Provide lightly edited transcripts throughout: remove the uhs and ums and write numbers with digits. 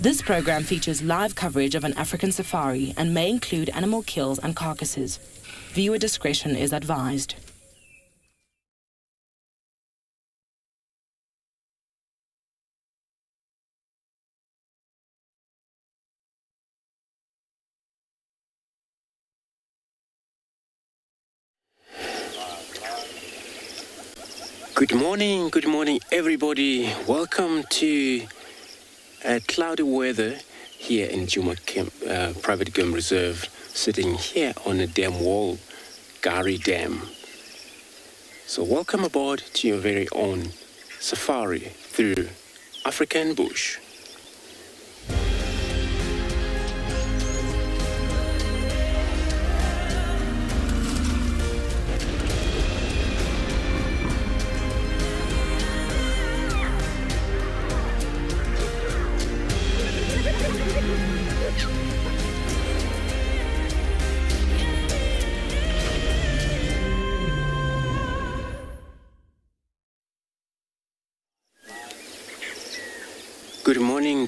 This program features live coverage of an African safari and may include animal kills and carcasses. Viewer discretion is advised. Good morning everybody. Welcome to cloudy weather here in Djuma Private Game Reserve, sitting here on the dam wall, Gari Dam. So welcome aboard to your very own safari through African bush.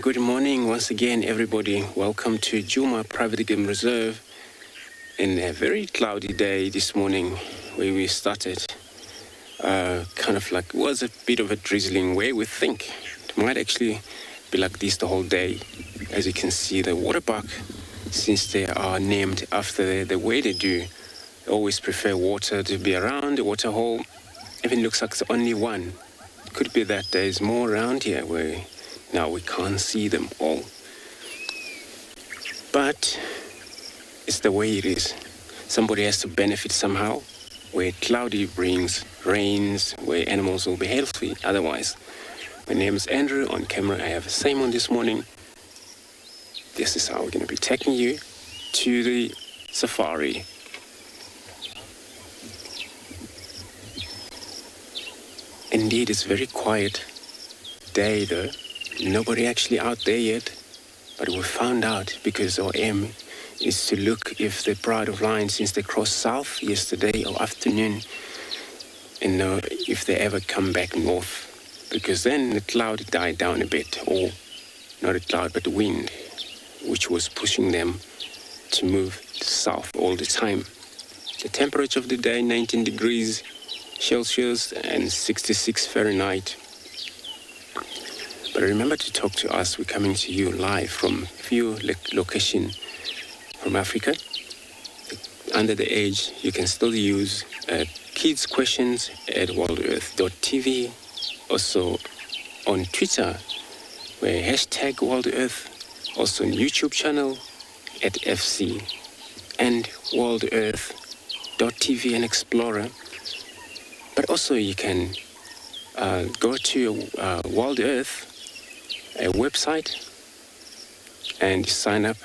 Good morning once again everybody. Welcome to Djuma Private Game Reserve in a very cloudy day this morning where we started. Kind of like, it was a bit of a drizzling way. We think it might actually be like this the whole day. As you can see, the water buck, since they are named after the way they do, they always prefer water to be around the water hole. Even looks like it's only one. It could be that there's more around here where now we can't see them all. But it's the way it is. Somebody has to benefit somehow. Where cloudy brings rains, where animals will be healthy otherwise. My name is Andrew. On camera I have Simon this morning. This is how we're going to be taking you to the safari. Indeed, it's a very quiet day though. Nobody actually out there yet, but we found out because our aim is to look if the pride of lions, since they crossed south yesterday or afternoon, and know if they ever come back north, because then the cloud died down a bit, or not a cloud but the wind, which was pushing them to move south all the time. The temperature of the day, 19 degrees Celsius and 66 Fahrenheit. But remember to talk to us. We're coming to you live from few locations from Africa. Under the age, you can still use kids' questions at WildEarth.tv. Also on Twitter, where hashtag WildEarth. Also on YouTube channel at FC and WildEarth.tv and Explorer. But also you can go to WildEarth, a website, and sign up.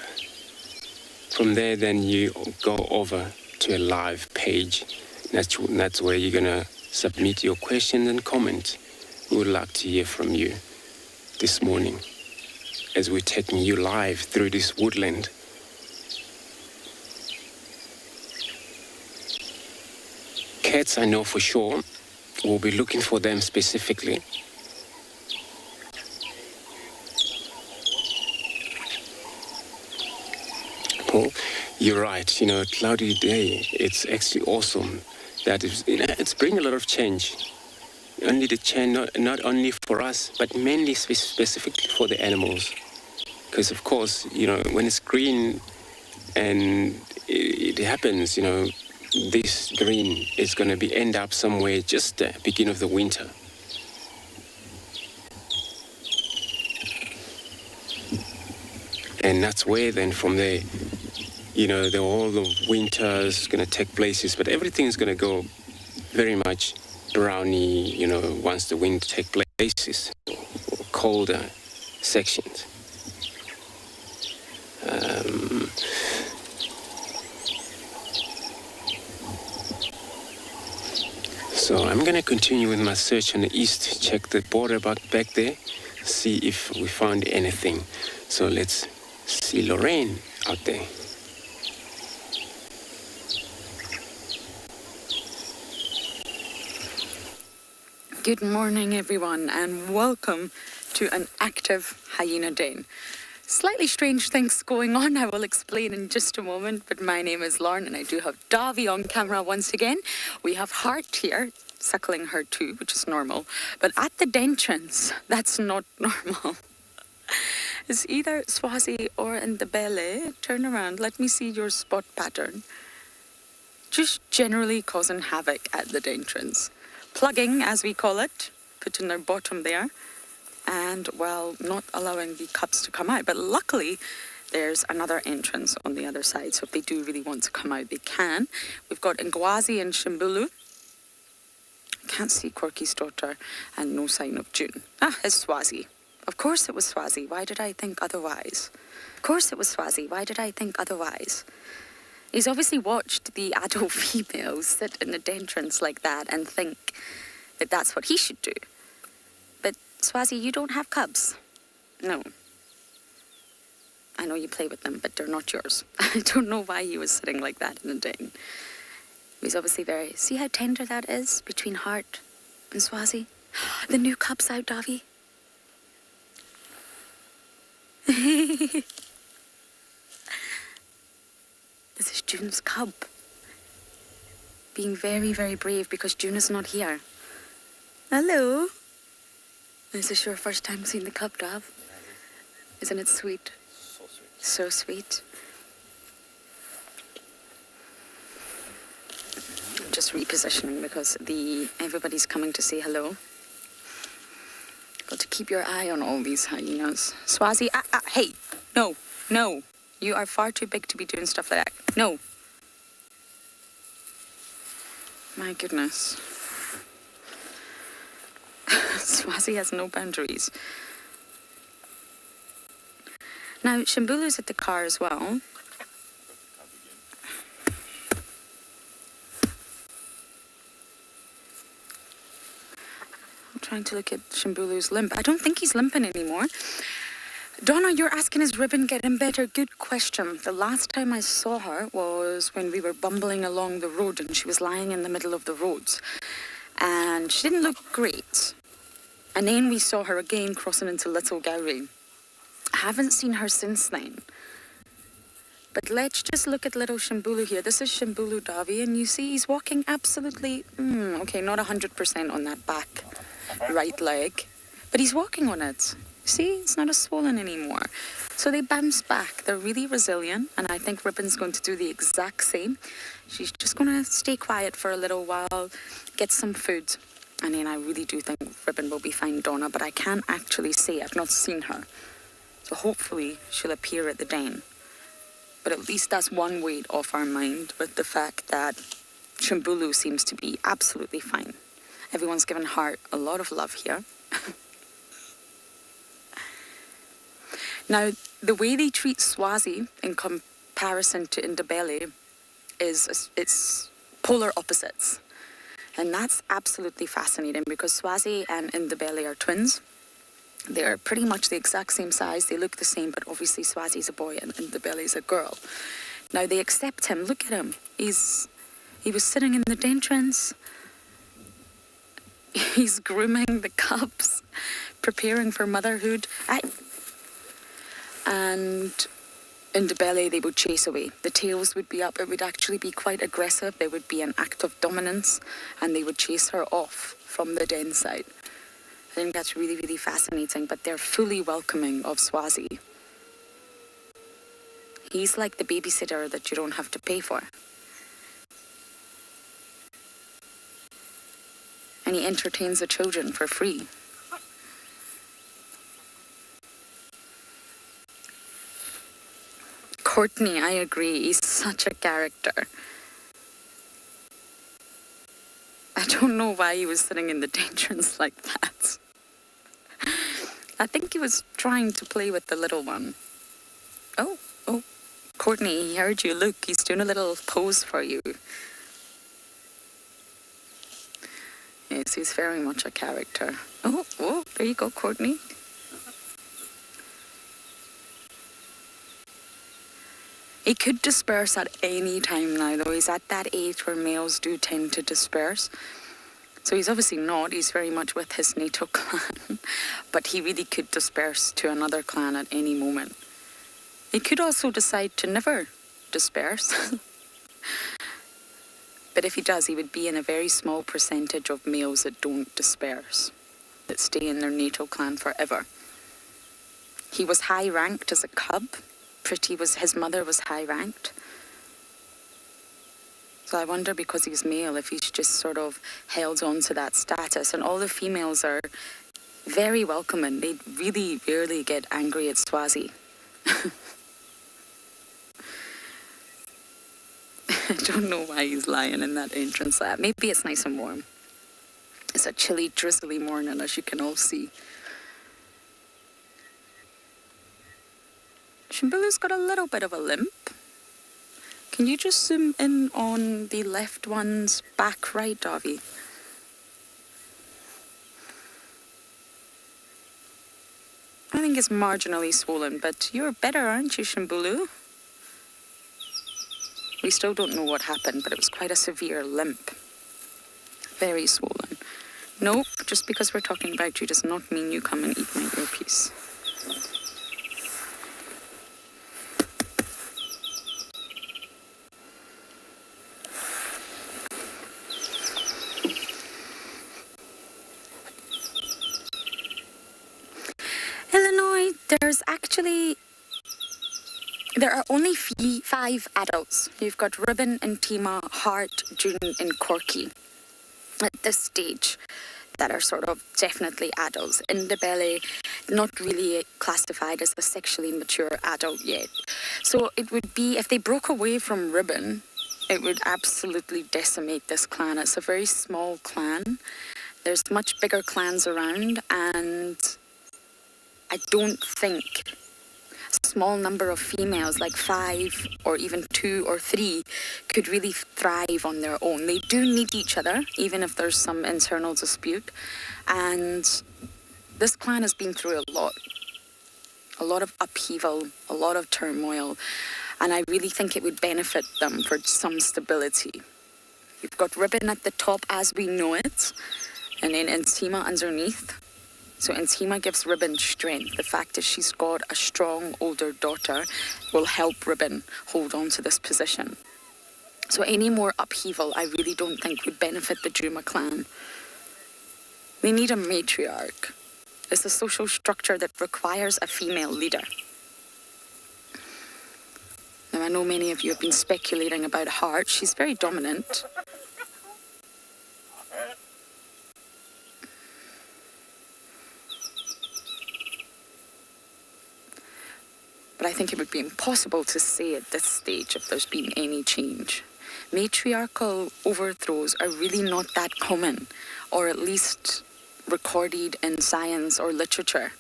From there, then you go over to a live page. That's where you're going to submit your questions and comments. We would like to hear from you this morning as we're taking you live through this woodland. Cats, I know for sure. We'll be looking for them specifically. Paul, you're right. Cloudy day. It's actually awesome. That is, it's bringing a lot of change. Only the change, not only for us, but mainly specifically for the animals. Because of course, when it's green, and it happens, this green is going to end up somewhere just at the beginning of the winter. And that's where then from there, all the winter is going to take places, but everything is going to go very much browny, once the winter takes places, or colder sections. So I'm going to continue with my search on the east, check the border back there, see if we found anything. So let's see Lorraine out there. Good morning, everyone, and welcome to an active hyena den. slightly strange things going on. I will explain in just a moment. But my name is Lauren, and I do have Davy on camera once again. We have Heart here, suckling her too, which is normal. But at the entrance, that's not normal. It's either Tswazi or Ndebele. Turn around. Let me see your spot pattern. Just generally causing havoc at the entrance. Plugging, as we call it, putting their bottom there. And, well, not allowing the cubs to come out. But luckily, there's another entrance on the other side. So if they do really want to come out, they can. We've got Ngwazi and Shimbulu. Can't see Quirky's daughter. And no sign of June. Ah, it's Tswazi. Of course it was Tswazi. Why did I think otherwise? Of course it was Tswazi. Why did I think otherwise? He's obviously watched the adult females sit in the entrance like that and think that that's what he should do. But Tswazi, you don't have cubs. No. I know you play with them, but they're not yours. I don't know why he was sitting like that in the den. He's obviously very... See how tender that is between Heart and Tswazi? The new cub's out, Davy. This is June's cub. Being very, very brave because June is not here. Hello. Is this your first time seeing the cub, Dav? Isn't it sweet? So sweet. So sweet. I'm just repositioning because everybody's coming to say hello. Got to keep your eye on all these hyenas. Tswazi, hey, no. You are far too big to be doing stuff like that. No. My goodness. Tswazi has no boundaries. Now, Shimbulu's at the car as well. Trying to look at Shimbulu's limp. I don't think he's limping anymore. Donna, you're asking, is Ribbon getting better? Good question. The last time I saw her was when we were bumbling along the road and she was lying in the middle of the roads. And she didn't look great. And then we saw her again crossing into Little Gowrie. I haven't seen her since then. But let's just look at little Shimbulu here. This is Shimbulu Davi, and you see he's walking absolutely, okay, not 100% on that back right leg, but he's walking on it. See, it's not as swollen anymore. So they bounce back. They're really resilient, and I think Ribbon's going to do the exact same. She's just going to stay quiet for a little while, get some food, and then I really do think Ribbon will be fine, Donna, but I can't actually say. I've not seen her. So hopefully she'll appear at the Dane. But at least that's one weight off our mind with the fact that Shimbulu seems to be absolutely fine. Everyone's given Heart a lot of love here. Now, the way they treat Tswazi in comparison to Ndebele is it's polar opposites. And that's absolutely fascinating because Tswazi and Ndebele are twins. They're pretty much the exact same size. They look the same, but obviously Tswazi's a boy and Ndebele's a girl. Now, they accept him. Look at him. He was sitting in the entrance. He's grooming the cubs, preparing for motherhood. And Ndebele, they would chase away. The tails would be up. It would actually be quite aggressive. There would be an act of dominance, and they would chase her off from the den side. I think that's really, really fascinating, but they're fully welcoming of Tswazi. He's like the babysitter that you don't have to pay for. And he entertains the children for free. Courtney, I agree, he's such a character. I don't know why he was sitting in the entrance like that. I think he was trying to play with the little one. Oh, Courtney, he heard you. Look, he's doing a little pose for you. Yes, he's very much a character. Oh, there you go, Courtney. He could disperse at any time now, though. He's at that age where males do tend to disperse. So he's obviously not. He's very much with his NATO clan. But he really could disperse to another clan at any moment. He could also decide to never disperse. But if he does, he would be in a very small percentage of males that don't disperse, that stay in their natal clan forever. He was high ranked as a cub. His mother was high ranked. So I wonder, because he's male, if he's just sort of held on to that status. And all the females are very welcoming. They really rarely get angry at Swazi. I don't know why he's lying in that entrance lab. Maybe it's nice and warm. It's a chilly, drizzly morning, as you can all see. Shimbulu's got a little bit of a limp. Can you just zoom in on the left one's back right, Davi? I think it's marginally swollen, but you're better, aren't you, Shimbulu? We still don't know what happened, but it was quite a severe limp. Very swollen. Nope, just because we're talking about you does not mean you come and eat my earpiece. There are only 5 adults. You've got Ribbon, Intima, Heart, June and Corky at this stage that are sort of definitely adults. Indabele, not really classified as a sexually mature adult yet. So it would be, if they broke away from Ribbon, it would absolutely decimate this clan. It's a very small clan. There's much bigger clans around, and I don't think a small number of females, like 5 or even 2 or 3, could really thrive on their own. They do need each other, even if there's some internal dispute. And this clan has been through a lot of upheaval, a lot of turmoil, and I really think it would benefit them for some stability. You've got Ribbon at the top as we know it, and then Intima underneath. So Intima gives Ribbon strength. The fact that she's got a strong older daughter will help Ribbon hold on to this position. So any more upheaval, I really don't think would benefit the Djuma clan. They need a matriarch. It's a social structure that requires a female leader. Now, I know many of you have been speculating about Heart. She's very dominant. But I think it would be impossible to say at this stage if there's been any change. Matriarchal overthrows are really not that common, or at least recorded in science or literature.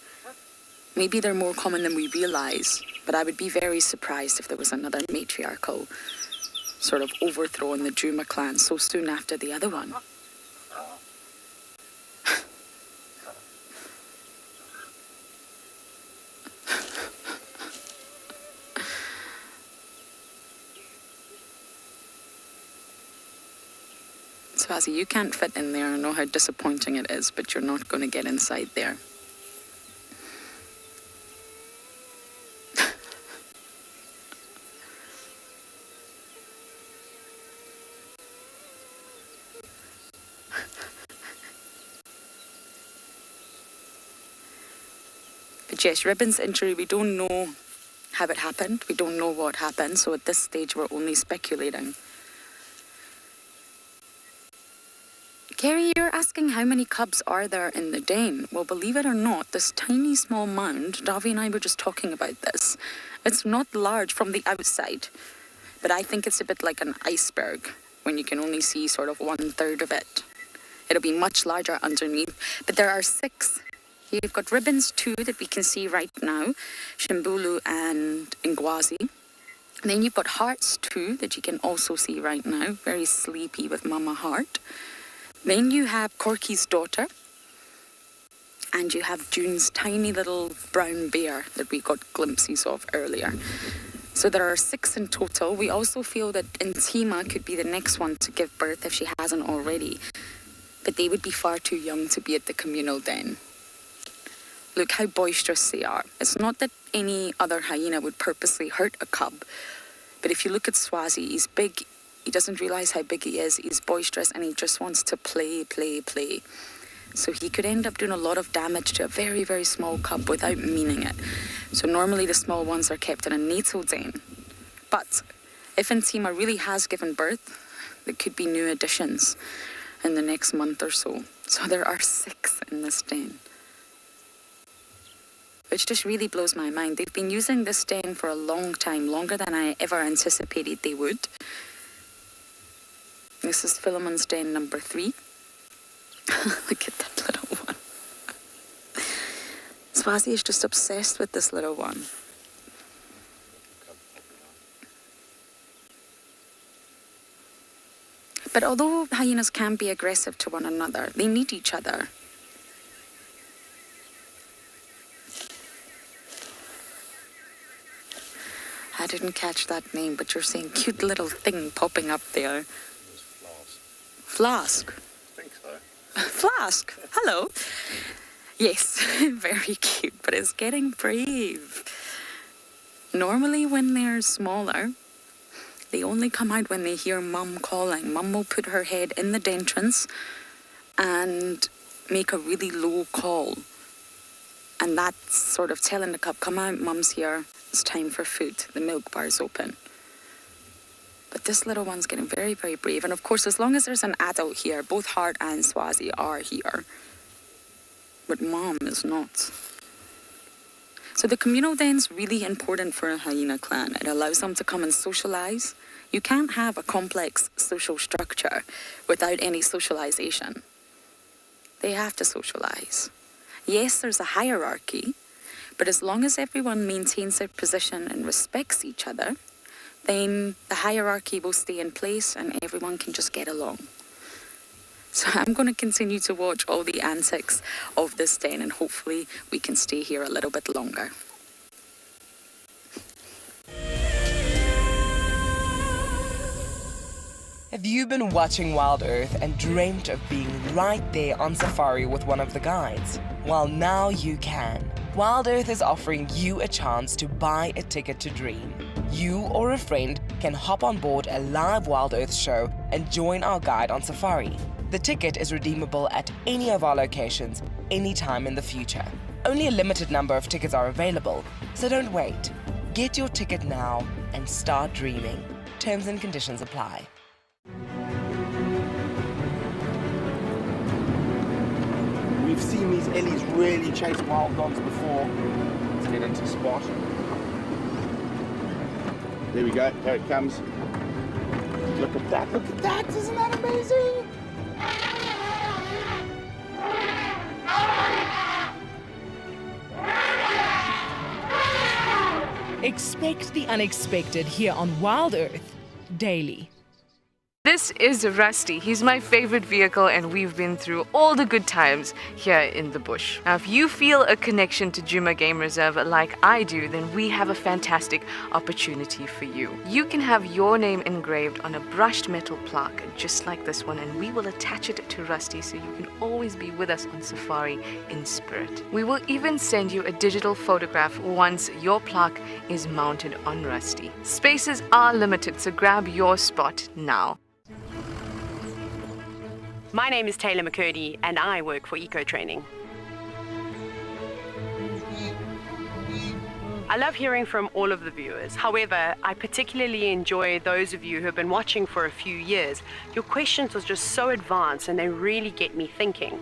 Maybe they're more common than we realise, but I would be very surprised if there was another matriarchal sort of overthrow in the Djuma clan so soon after the other one. Sabi, you can't fit in there. I know how disappointing it is, but you're not going to get inside there. But yes, Ribbon's injury, we don't know how it happened. We don't know what happened. So at this stage, we're only speculating. Kerry, you're asking how many cubs are there in the Dane? Well, believe it or not, this tiny small mound, Davi and I were just talking about this. It's not large from the outside, but I think it's a bit like an iceberg when you can only see sort of 1/3 of it. It'll be much larger underneath, but there are 6. You've got Ribbons 2 that we can see right now, Shimbulu and Ngwazi. And then you've got Hearts 2 that you can also see right now, very sleepy with Mama Heart. Then you have Corky's daughter, and you have June's tiny little brown bear that we got glimpses of earlier. So there are 6 in total. We also feel that Intima could be the next one to give birth if she hasn't already, but they would be far too young to be at the communal den. Look how boisterous they are. It's not that any other hyena would purposely hurt a cub. But if you look at Tswazi, he's big, he doesn't realize how big he is, he's boisterous, and he just wants to play. So he could end up doing a lot of damage to a very, very small cub without meaning it. So normally the small ones are kept in a natal den. But if Ntima really has given birth, there could be new additions in the next month or so. So there are 6 in this den, which just really blows my mind. They've been using this den for a long time, longer than I ever anticipated they would. This is Philemon's den number 3. Look at that little one. Tswazi is just obsessed with this little one. But although hyenas can be aggressive to one another, they need each other. I didn't catch that name, but you're saying cute little thing popping up there. Flask. I think so. Flask. Hello. Yes, very cute, but it's getting brave. Normally when they're smaller, they only come out when they hear Mum calling. Mum will put her head in the entrance and make a really low call. And that's sort of telling the cub, come out, Mum's here. It's time for food. The milk bar's open. But this little one's getting very, very brave. And of course, as long as there's an adult here, both Hart and Tswazi are here. But Mom is not. So the communal den's really important for a hyena clan. It allows them to come and socialize. You can't have a complex social structure without any socialization. They have to socialize. Yes, there's a hierarchy, but as long as everyone maintains their position and respects each other, then the hierarchy will stay in place and everyone can just get along. So I'm going to continue to watch all the antics of this den, and hopefully we can stay here a little bit longer. Have you been watching WildEarth and dreamt of being right there on safari with one of the guides? Well, now you can. WildEarth is offering you a chance to buy a ticket to dream. You or a friend can hop on board a live WildEarth show and join our guide on safari. The ticket is redeemable at any of our locations, anytime in the future. Only a limited number of tickets are available, so don't wait. Get your ticket now and start dreaming. Terms and conditions apply. We've seen these ellies really chase wild dogs before to get into spot. There we go, here it comes. Look at that, isn't that amazing? Expect the unexpected here on WildEarth daily. This is Rusty. He's my favorite vehicle and we've been through all the good times here in the bush. Now, if you feel a connection to Djuma Game Reserve like I do, then we have a fantastic opportunity for you. You can have your name engraved on a brushed metal plaque just like this one, and we will attach it to Rusty so you can always be with us on safari in spirit. We will even send you a digital photograph once your plaque is mounted on Rusty. Spaces are limited, so grab your spot now. My name is Taylor McCurdy and I work for Eco Training. I love hearing from all of the viewers. However, I particularly enjoy those of you who have been watching for a few years. Your questions are just so advanced and they really get me thinking.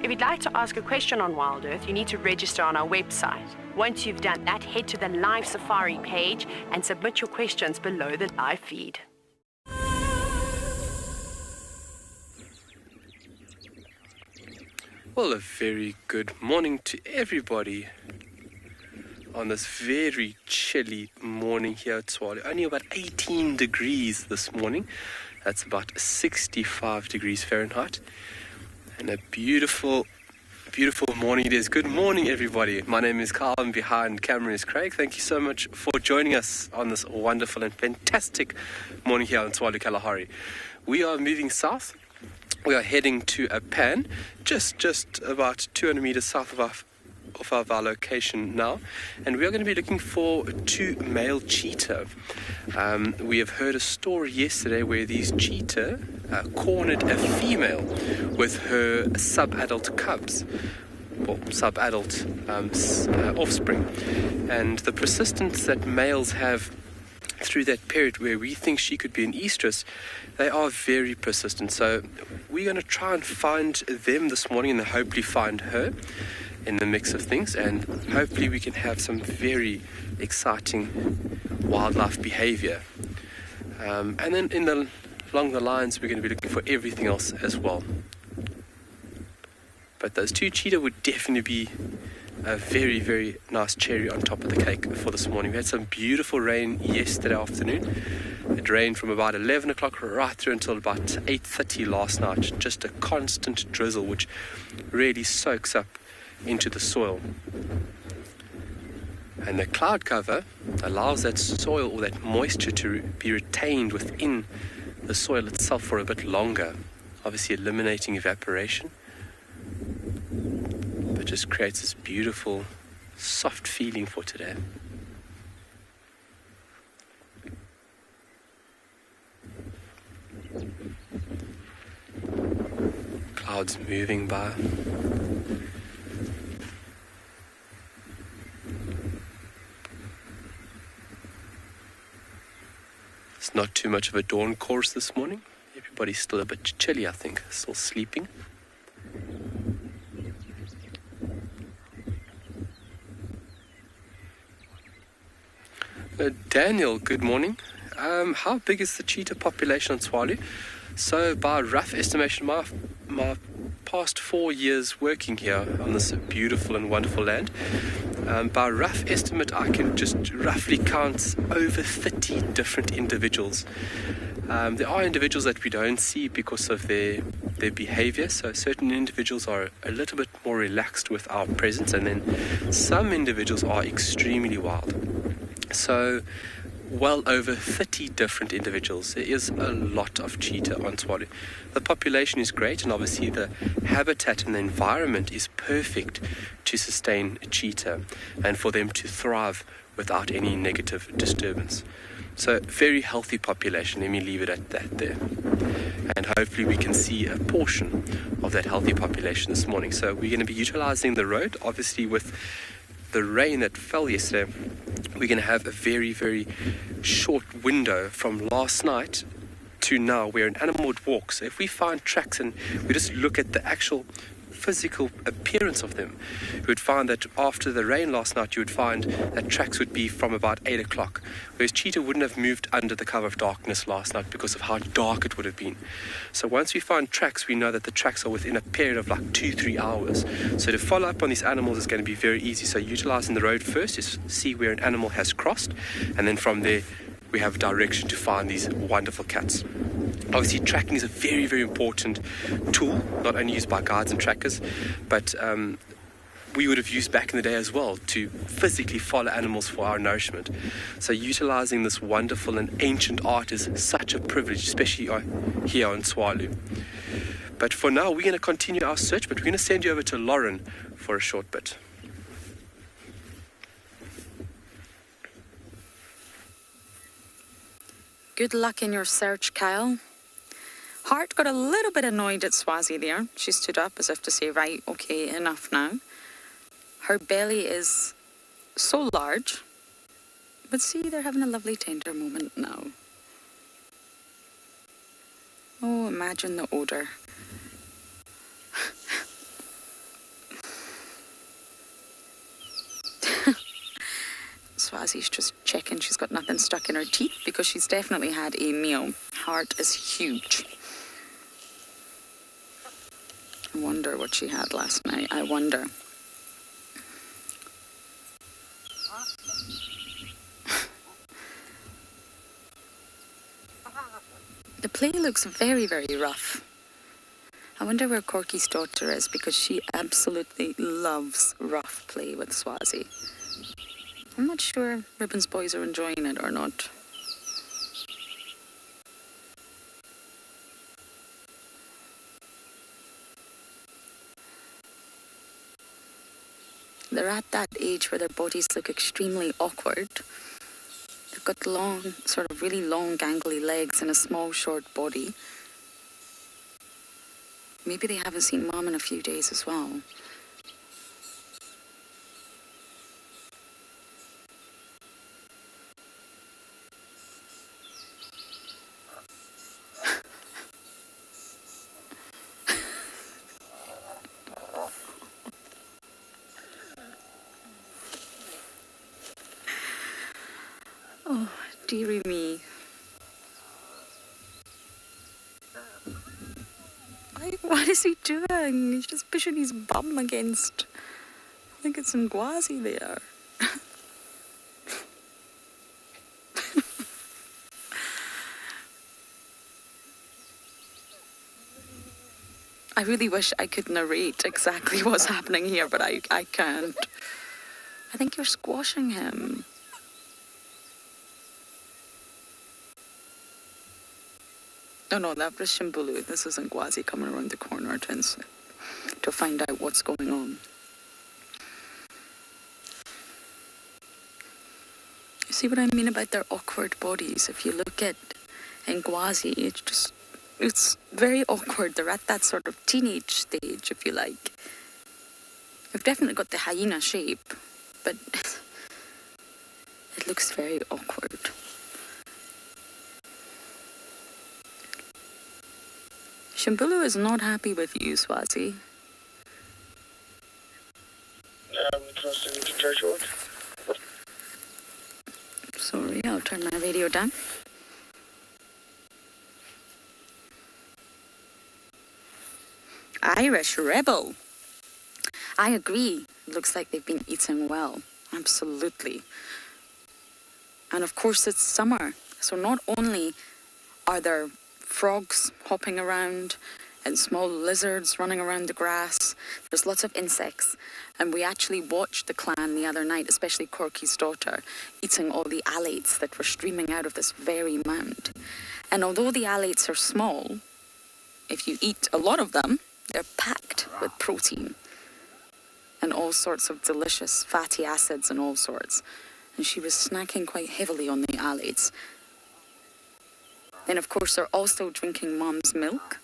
If you'd like to ask a question on WildEarth, you need to register on our website. Once you've done that, head to the live safari page and submit your questions below the live feed. Well, a very good morning to everybody on this very chilly morning here at Tswalu. Only about 18 degrees this morning. That's about 65 degrees Fahrenheit. And a beautiful, beautiful morning it is. Good morning, everybody. My name is Carl and behind camera is Craig. Thank you so much for joining us on this wonderful and fantastic morning here on Tswalu Kalahari. We are moving south. We are heading to a pan just about 200 meters south off of our location now, and we are going to be looking for 2 male cheetah. We have heard a story yesterday where these cheetah cornered a female with her sub-adult cubs, or sub-adult offspring, and the persistence that males have through that period where we think she could be an estrus, they are very persistent. So we're going to try and find them this morning and hopefully find her in the mix of things, and hopefully we can have some very exciting wildlife behavior. And then along the lines, we're going to be looking for everything else as well. But those 2 cheetah would definitely be a very, very nice cherry on top of the cake for this morning. We had some beautiful rain yesterday afternoon. It rained from about 11 o'clock right through until about 8:30 last night. Just a constant drizzle which really soaks up into the soil. And the cloud cover allows that soil or that moisture to be retained within the soil itself for a bit longer, obviously eliminating evaporation. Just creates this beautiful, soft feeling for today. Clouds moving by. It's not too much of a dawn course this morning. Everybody's still a bit chilly, I think, still sleeping. Daniel, good morning. How big is the cheetah population on Tswalu? So by rough estimation, my past 4 years working here on this beautiful and wonderful land, by rough estimate I can just roughly count over 30 different individuals. There are individuals that we don't see because of their behavior, so certain individuals are a little bit more relaxed with our presence, and then some individuals are extremely wild. So, well over 30 different individuals. There is a lot of cheetah on Tswalu. The population is great, and obviously the habitat and the environment is perfect to sustain a cheetah and for them to thrive without any negative disturbance. So, very healthy population. Let me leave it at that there. And hopefully we can see a portion of that healthy population this morning. So, we're going to be utilizing the road, obviously with the rain that fell yesterday. We're going to have a very, very short window from last night to now where an animal would walk. So if we find tracks and we just look at the actual physical appearance of them, you would find that after the rain last night, you would find that tracks would be from about 8 o'clock, whereas cheetah wouldn't have moved under the cover of darkness last night because of how dark it would have been. So once we find tracks, we know that the tracks are within a period of like 2-3 hours. So to follow up on these animals is going to be very easy. So utilizing the road first is see where an animal has crossed, and then from there we have direction to find these wonderful cats. Obviously, tracking is a very, very important tool, not only used by guides and trackers, but we would have used back in the day as well to physically follow animals for our nourishment. So utilizing this wonderful and ancient art is such a privilege, especially here on Tswalu. But for now, we're going to continue our search, but we're going to send you over to Lauren for a short bit. Good luck in your search, Kyle. Hart got a little bit annoyed at Swazi there. She stood up as if to say, right, okay, enough now. Her belly is so large. But see, they're having a lovely tender moment now. Oh, imagine the odour. Swazi's just checking she's got nothing stuck in her teeth because she's definitely had a meal. Heart is huge. I wonder what she had last night. I wonder. The play looks very, very rough. I wonder where Corky's daughter is because she absolutely loves rough play with Swazi. I'm not sure Ribbon's boys are enjoying it or not. they're at that age where their bodies look extremely awkward. They've got long, sort of really long, gangly legs and a small, short body. Maybe they haven't seen Mom in a few days as well. Oh, dearie me. What is he doing? He's just pushing his bum against... I think it's some Ngwazi there. I really wish I could narrate exactly what's happening here, but I can't. I think you're squashing him. No, that was Shimbulu. This is Ngwazi coming around the corner to find out what's going on. You see what I mean about their awkward bodies? If you look at Ngwazi, it's very awkward. They're at that sort of teenage stage, if you like. They've definitely got the hyena shape, but it looks very awkward. Shimbulu is not happy with you, Tswazi. Sorry, I'll turn my radio down. Irish rebel. I agree. Looks like they've been eating well. Absolutely. And of course it's summer. So not only are there frogs hopping around and small lizards running around the grass, there's lots of insects. And we actually watched the clan the other night, especially Corky's daughter, eating all the alates that were streaming out of this very mound. And although the alates are small, if you eat a lot of them, they're packed with protein and all sorts of delicious fatty acids and all sorts. And she was snacking quite heavily on the alates. Then, of course, they're also drinking Mom's milk.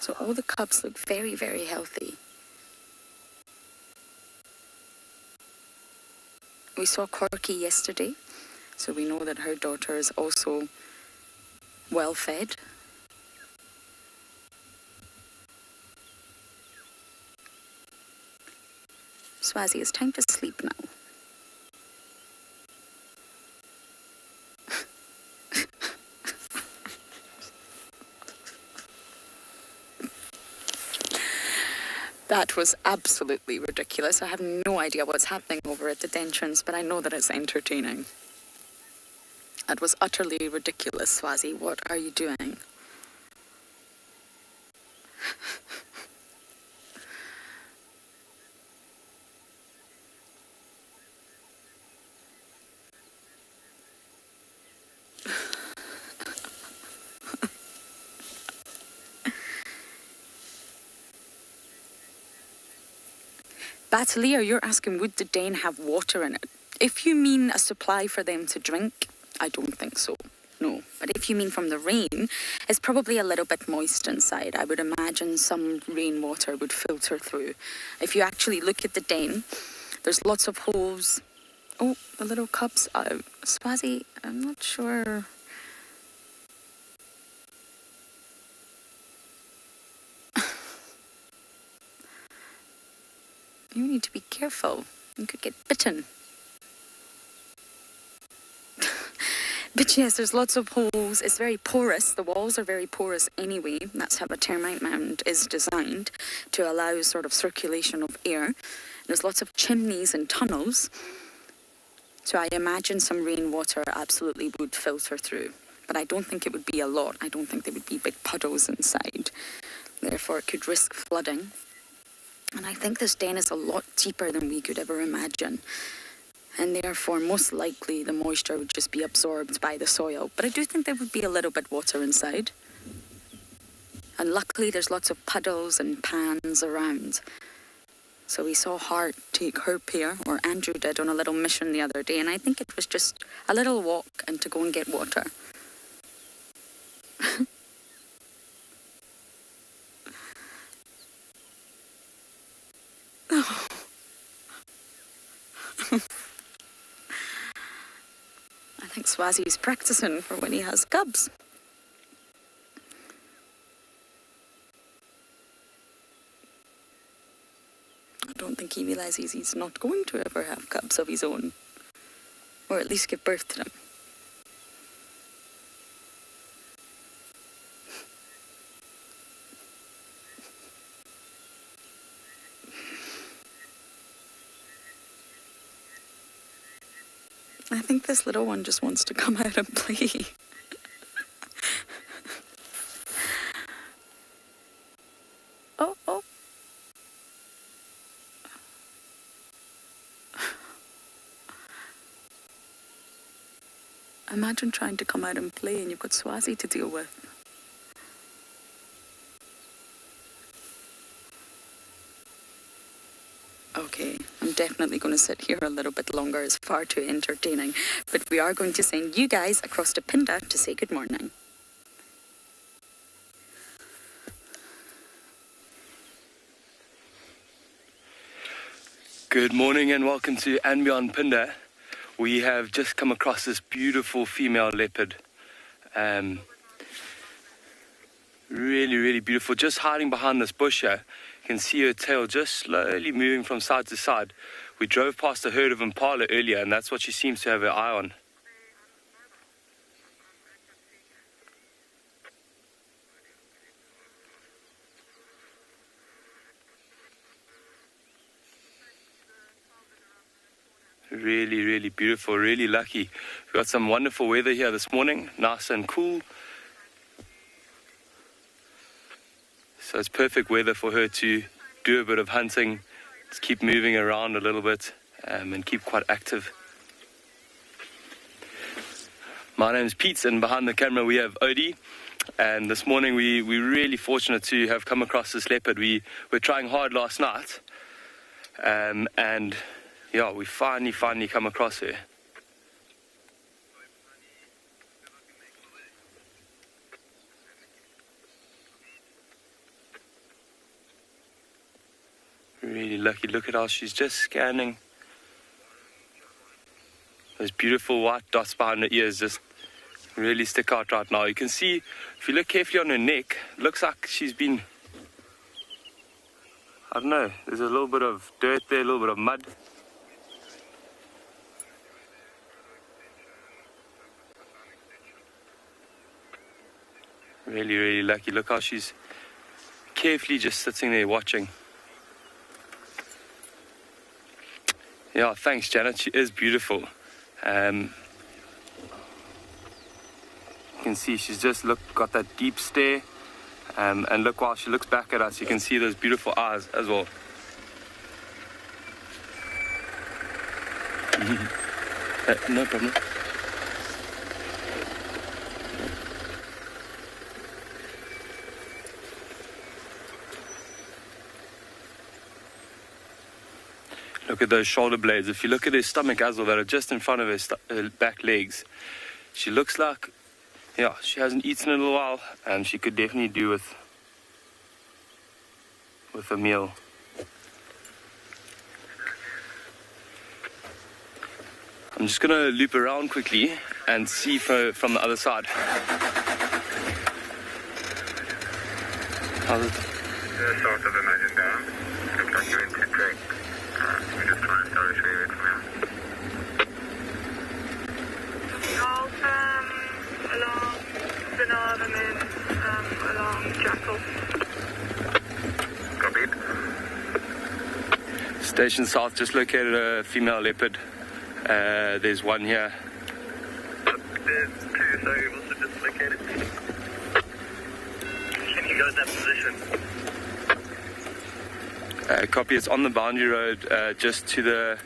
So all the cubs look very, very healthy. We saw Corky yesterday, so we know that her daughter is also well fed. Tswazi, it's time to sleep now. That was absolutely ridiculous. I have no idea what's happening over at the entrance, but I know that it's entertaining. That was utterly ridiculous, Tswazi. What are you doing? Batalier, you're asking, would the Dane have water in it? If you mean a supply for them to drink, I don't think so, no. But if you mean from the rain, it's probably a little bit moist inside. I would imagine some rainwater would filter through. If you actually look at the Dane, there's lots of holes. Oh, the little cubs. Tswazi, I'm not sure. You need to be careful. You could get bitten. But yes, there's lots of holes. It's very porous. The walls are very porous anyway. That's how a termite mound is designed, to allow sort of circulation of air. There's lots of chimneys and tunnels. So I imagine some rainwater absolutely would filter through. But I don't think it would be a lot. I don't think there would be big puddles inside. Therefore, it could risk flooding. And I think this den is a lot deeper than we could ever imagine. And therefore, most likely, the moisture would just be absorbed by the soil. But I do think there would be a little bit water inside. And luckily there's lots of puddles and pans around. So we saw Hart take her pair, or Andrew did, on a little mission the other day, and I think it was just a little walk and to go and get water. Oh. I think Swazi's practicing for when he has cubs. I don't think he realises he's not going to ever have cubs of his own. Or at least give birth to them. I think this little one just wants to come out and play. Oh. Imagine trying to come out and play and you've got Swazi to deal with. Okay, I'm definitely going to sit here a little bit longer. It's far too entertaining. But we are going to send you guys across to Phinda to say good morning. Good morning and welcome to andBeyond Phinda. We have just come across this beautiful female leopard. Really, really beautiful. Just hiding behind this bush here. You can see her tail just slowly moving from side to side. We drove past a herd of impala earlier, and that's what she seems to have her eye on. Really, really beautiful, really lucky. We've got some wonderful weather here this morning, nice and cool. So it's perfect weather for her to do a bit of hunting, to keep moving around a little bit, and keep quite active. My name's Pete, and behind the camera we have Odie. And this morning we're really fortunate to have come across this leopard. We were trying hard last night, and yeah, we finally come across her. Really lucky. Look at how she's just scanning. Those beautiful white dots behind her ears just really stick out right now. You can see, if you look carefully on her neck, it looks like she's been, I don't know, there's a little bit of dirt there, a little bit of mud. Really, really lucky. Look how she's carefully just sitting there watching. Yeah, thanks, Janet. She is beautiful. You can see she's just got that deep stare. And look, while she looks back at us, you can see those beautiful eyes as well. No problem. Look at those shoulder blades. If you look at her stomach as well, that are just in front of her back legs, she looks like, yeah, she hasn't eaten in a while, and she could definitely do with a meal. I'm just going to loop around quickly and see from the other side. How's it? Sort of imagine down. Looks like you're into tracks. We're just trying to establish where you're from now. Along Phinda and then along Jackal. Copied. Station South just located a female leopard. There's one here. There's two, so you've also just located. Can you go to that position? Copy, it's on the boundary road just to the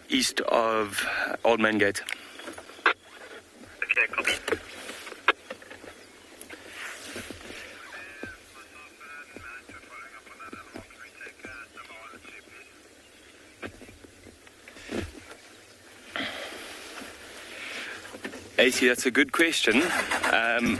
east of Old Main Gate. Okay, copy. AC, that's a good question.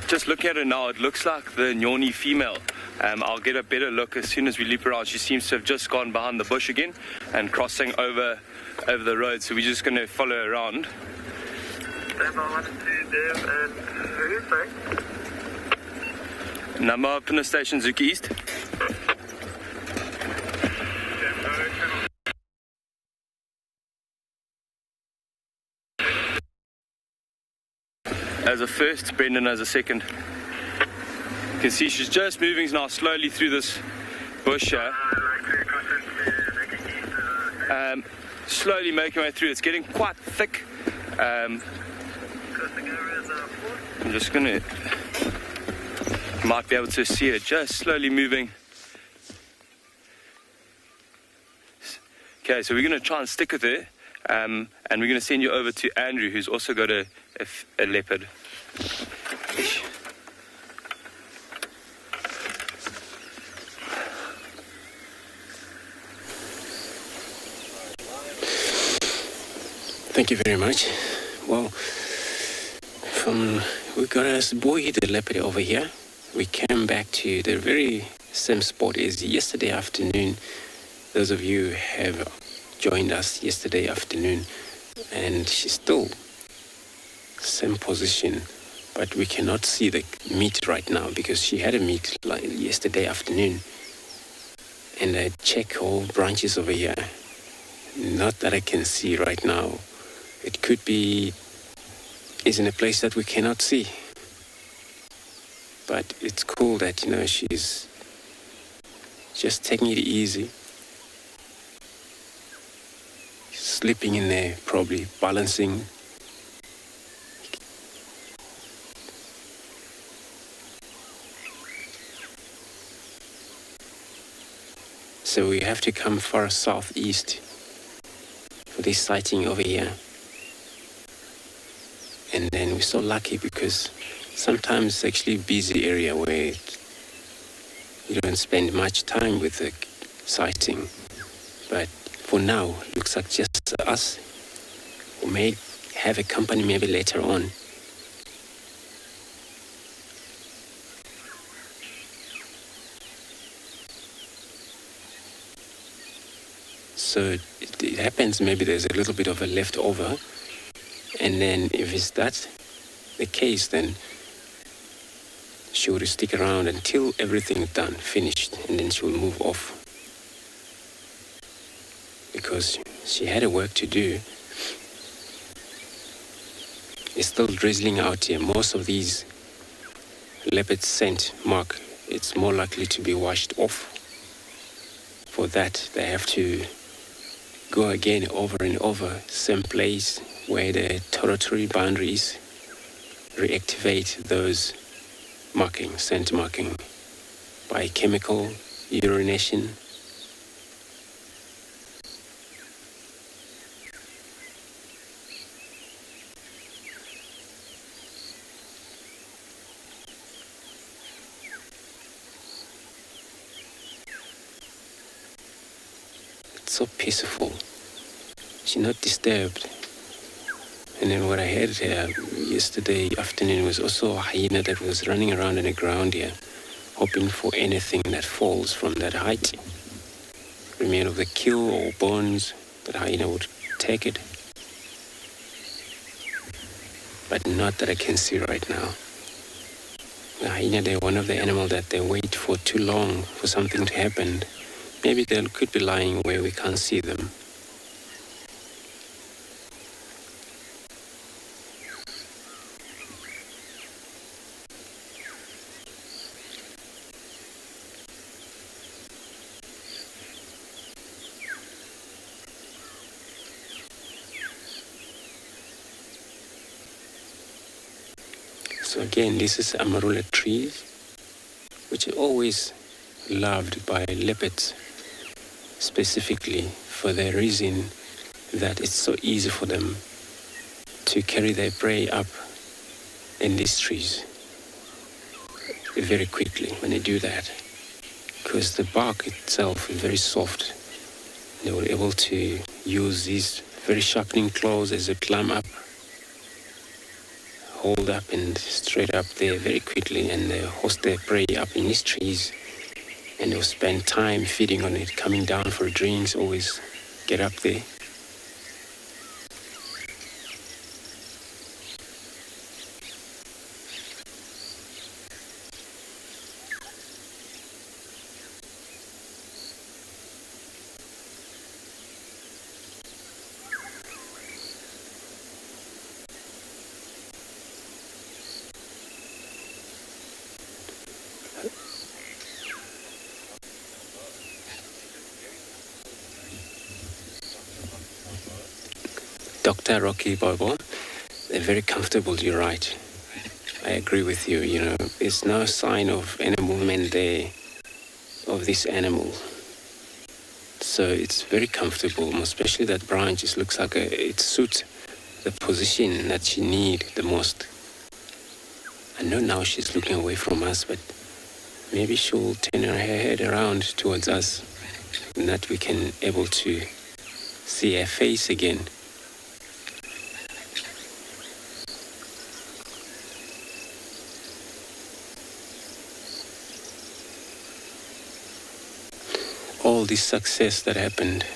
Just looking at her now, it looks like the Nyoni female. I'll get a better look as soon as we loop around. She seems to have just gone behind the bush again and crossing over the road, so we're just going to follow her around. Number up in the station, Zuki East. As a first, Brendan as a second. You can see she's just moving now slowly through this bush here. Slowly making her way through. It's getting quite thick. I'm just gonna, might be able to see her just slowly moving. Okay, so we're gonna try and stick with her, and we're gonna send you over to Andrew, who's also got a leopard. Thank you very much. Well, we got a boy, the leopard over here. We came back to the very same spot as yesterday afternoon. Those of you have joined us yesterday afternoon, and she's still same position, but we cannot see the meat right now because she had a meat like yesterday afternoon. And I check all branches over here. Not that I can see right now. It could be is in a place that we cannot see. But it's cool that, you know, she's just taking it easy. Sleeping in there, probably balancing. So we have to come far southeast for this sighting over here. And then we're so lucky because sometimes it's actually a busy area where you don't spend much time with the sighting. But for now, it looks like just us. We may have a company maybe later on. So it happens maybe there's a little bit of a leftover, and then if it's that the case, then she will stick around until everything is done, finished, and then she will move off. Because she had a work to do. It's still drizzling out here. Most of these leopard scent mark, it's more likely to be washed off. For that, they have to go again over and over, same place where the territory boundaries reactivate those markings, scent marking, by chemical urination. So peaceful. She's not disturbed. And then what I heard yesterday afternoon was also a hyena that was running around in the ground here, hoping for anything that falls from that height. Remain of the kill or bones, that hyena would take it. But not that I can see right now. The hyena, they're one of the animals that they wait for too long for something to happen. Maybe they could be lying where we can't see them. So again, this is Amarula Trees, which are always loved by leopards, specifically for the reason that it's so easy for them to carry their prey up in these trees very quickly when they do that, because the bark itself is very soft. They were able to use these very sharpening claws as they climb up, hold up and straight up there very quickly, and they host their prey up in these trees, and they'll spend time feeding on it, coming down for drinks, always get up there. Dr. Rocky Bobo, they're very comfortable, you're right. I agree with you, there's no sign of any movement there of this animal. So it's very comfortable, especially that branch. It looks like it suits the position that she needs the most. I know now she's looking away from us, but maybe she'll turn her head around towards us, and that we can able to see her face again. All this success that happened,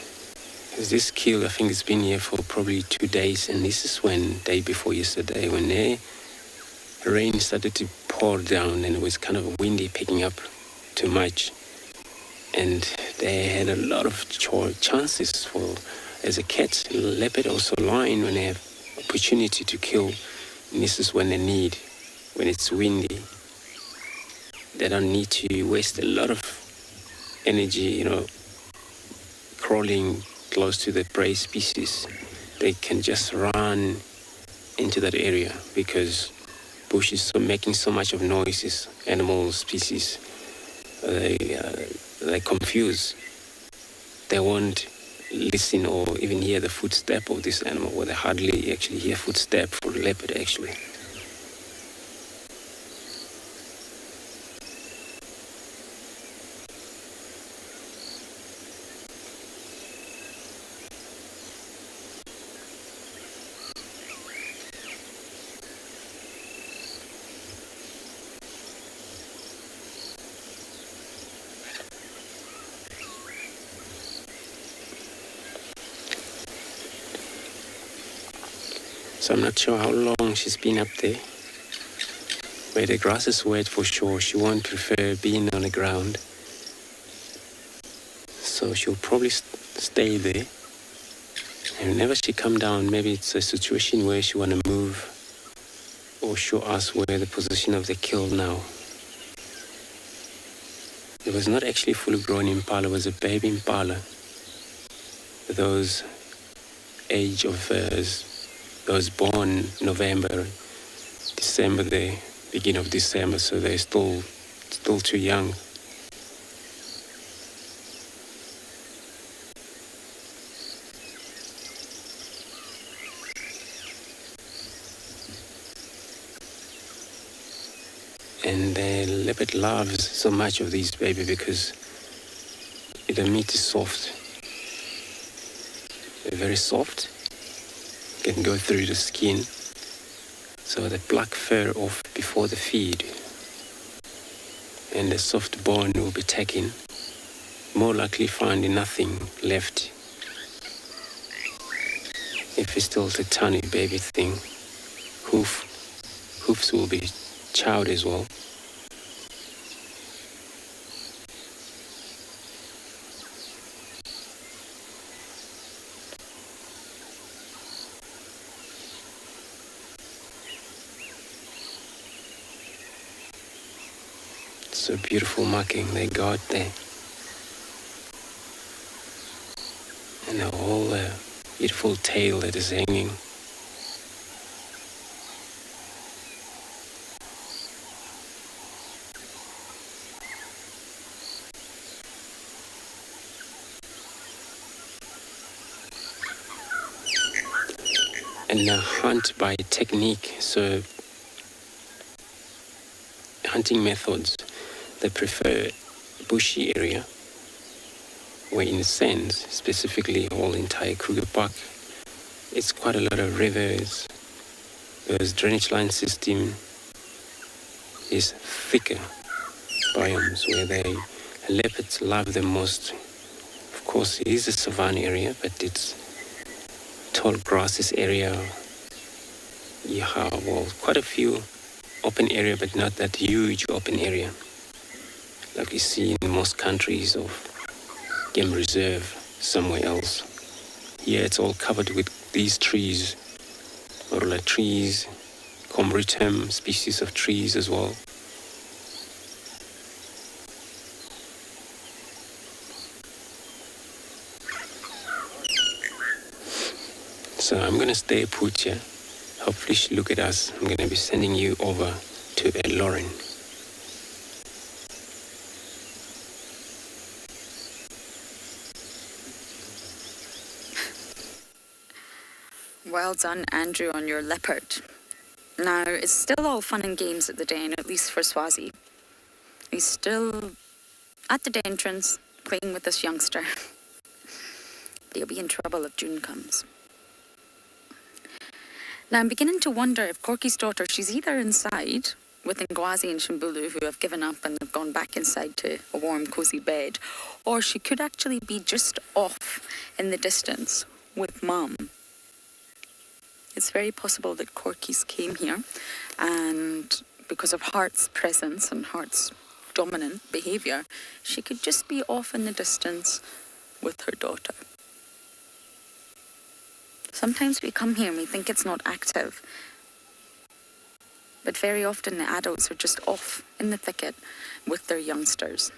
because this kill, I think it's been here for probably 2 days, and this is when, day before yesterday, when the rain started to pour down and it was kind of windy, picking up too much, and they had a lot of chances for, as a cat, leopard, also lion, when they have opportunity to kill, and this is when they need, when it's windy, they don't need to waste a lot of energy, crawling close to the prey species. They can just run into that area because bush is making so much of noises. Animal species, they confuse. They won't listen or even hear the footstep of this animal, or they hardly actually hear footstep for leopard actually. So I'm not sure how long she's been up there. Where the grass is wet for sure, she won't prefer being on the ground. So she'll probably stay there. And whenever she come down, maybe it's a situation where she want to move or show us where the position of the kill now. It was not actually fully grown impala, it was a baby impala. Those age of those born November, December, the beginning of December, so they're still too young. And the leopard loves so much of these baby because the meat is soft. They're very soft. Can go through the skin, so they pluck fur off before the feed, and the soft bone will be taken, more likely finding nothing left. If it's still a tiny baby thing, hoofs will be chowed as well. So beautiful marking they got there. And the whole beautiful tail that is hanging. And now hunt by technique, so hunting methods. They prefer bushy area, where in the sands, specifically all entire Kruger Park, it's quite a lot of rivers Those drainage line system is thicker biomes where leopards love the most. Of course, it is a savanna area, but it's tall grasses area. Yeah, well, quite a few open area, but not that huge open area like you see in most countries of game reserve somewhere else. Here it's all covered with these trees, Amarula trees, Combritum species of trees as well. So I'm gonna stay put here. Hopefully she'll look at us. I'm gonna be sending you over to Lauren. Well done, Andrew, on your leopard. Now, it's still all fun and games at the Dane, at least for Swazi. He's still at the entrance, playing with this youngster. He'll be in trouble if June comes. Now, I'm beginning to wonder if Corky's daughter, she's either inside with Ngwazi and Shimbulu, who have given up and have gone back inside to a warm, cosy bed, or she could actually be just off in the distance with Mum. It's very possible that Corky's came here, and because of Hart's presence and Hart's dominant behaviour, she could just be off in the distance with her daughter. Sometimes we come here and we think it's not active, but very often the adults are just off in the thicket with their youngsters.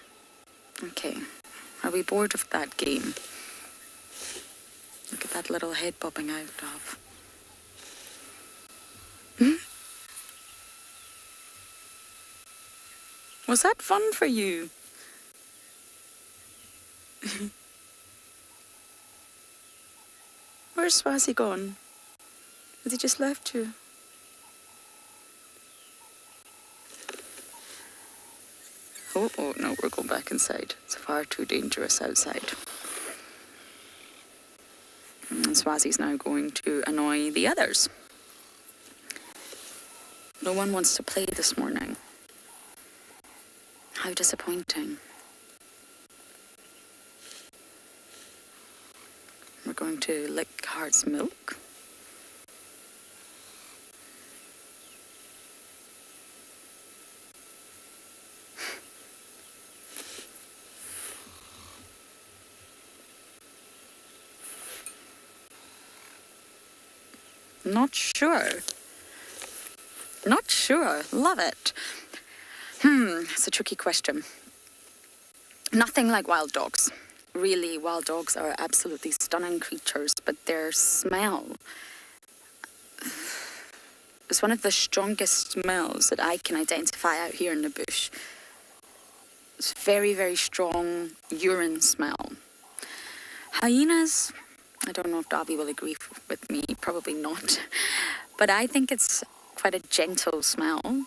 Okay, are we bored of that game? Look at that little head popping out of. Was that fun for you? Where's Swazi gone? Has he just left you? Oh, no, we're going back inside. It's far too dangerous outside. And Swazi's now going to annoy the others. No one wants to play this morning. How disappointing. We're going to lick Hart's milk. Not sure. Not sure. Love it. It's a tricky question. Nothing like wild dogs. Really, wild dogs are absolutely stunning creatures, but their smell is one of the strongest smells that I can identify out here in the bush. It's very, very strong urine smell. Hyenas, I don't know if Davy will agree with me, probably not, but I think it's quite a gentle smell.